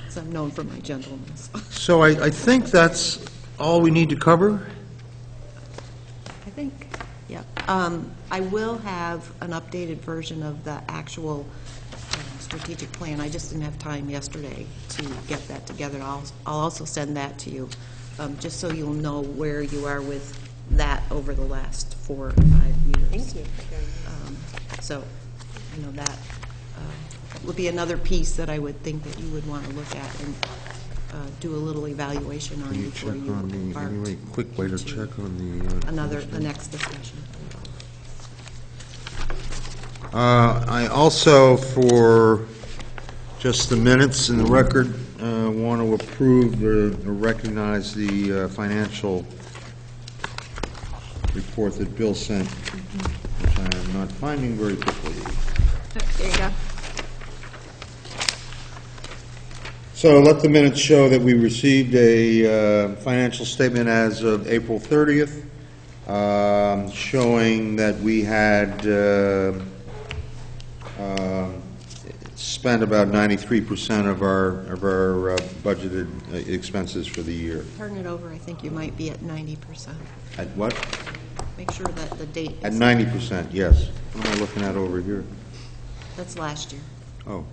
[SPEAKER 12] So I'm known for my gentleness.
[SPEAKER 1] So I think that's all we need to cover.
[SPEAKER 12] I think, yeah. I will have an updated version of the actual strategic plan. I just didn't have time yesterday to get that together. I'll also send that to you, just so you'll know where you are with that over the last 4 or 5 years.
[SPEAKER 9] Thank you.
[SPEAKER 12] So, you know, that would be another piece that I would think that you would want to look at and do a little evaluation on before you embark.
[SPEAKER 1] Anyway, quick way to check on
[SPEAKER 12] the next discussion.
[SPEAKER 1] I also, for just the minutes in the record, want to approve or recognize the financial report that Bill sent, which I am not finding very quickly.
[SPEAKER 13] There you go.
[SPEAKER 1] So let the minutes show that we received a financial statement as of April 30th, showing that we had spent about 93% of our budgeted expenses for the year.
[SPEAKER 12] Turn it over. I think you might be at 90%.
[SPEAKER 1] At what?
[SPEAKER 12] Make sure that the date is...
[SPEAKER 1] At 90%, yes. What am I looking at over here?
[SPEAKER 12] That's last year.
[SPEAKER 1] Oh.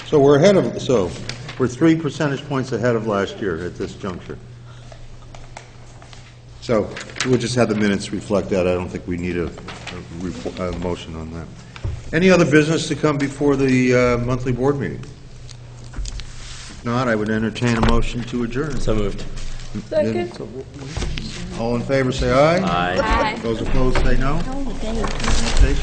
[SPEAKER 1] So we're ahead of, so we're 3 percentage points ahead of last year at this juncture. So we'll just have the minutes reflect that. I don't think we need a motion on that. Any other business to come before the monthly board meeting? If not, I would entertain a motion to adjourn.
[SPEAKER 7] So moved.
[SPEAKER 13] Second.
[SPEAKER 1] All in favor, say aye.
[SPEAKER 7] Aye.
[SPEAKER 1] Those opposed, say no.
[SPEAKER 2] Oh, thank you.
[SPEAKER 1] Okay.